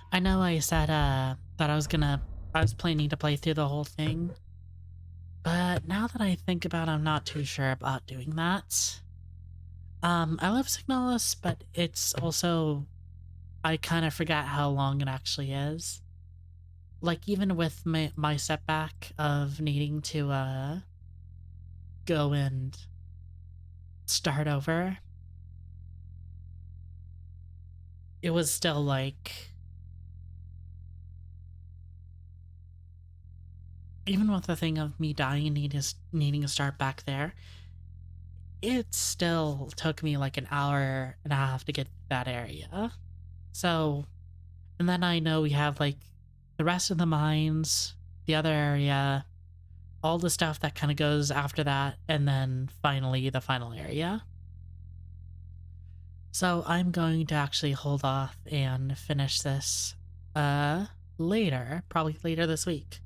I know I said, that I was planning to play through the whole thing. But now that I think about it, I'm not too sure about doing that. I love Signalis, but it's also... I kind of forgot how long it actually is. Like, even with my setback of needing to, go and start over, it was still like... even with the thing of me dying and needing to start back there, it still took me like an hour and a half to get that area. So, and then I know we have like the rest of the mines, the other area, all the stuff that kind of goes after that, and then finally the final area. So I'm going to actually hold off and finish this later, probably later this week.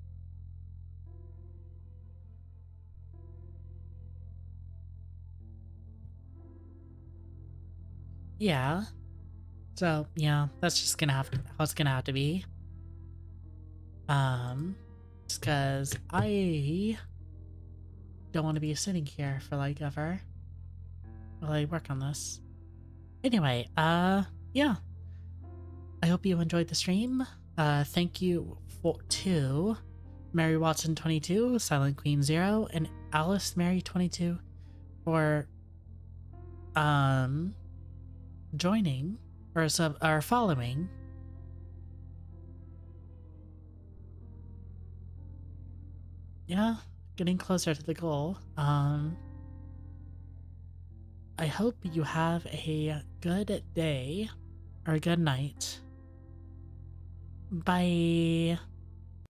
Yeah. So yeah, that's just gonna have to, how it's gonna have to be. Just cause I don't want to be sitting here for like ever while I work on this. Anyway, yeah. I hope you enjoyed the stream. Thank you to Mary Watson 22, Silent Queen 0, and Alice Mary 22 for joining or following yeah, getting closer to the goal. I hope you have a good day or a good night. Bye.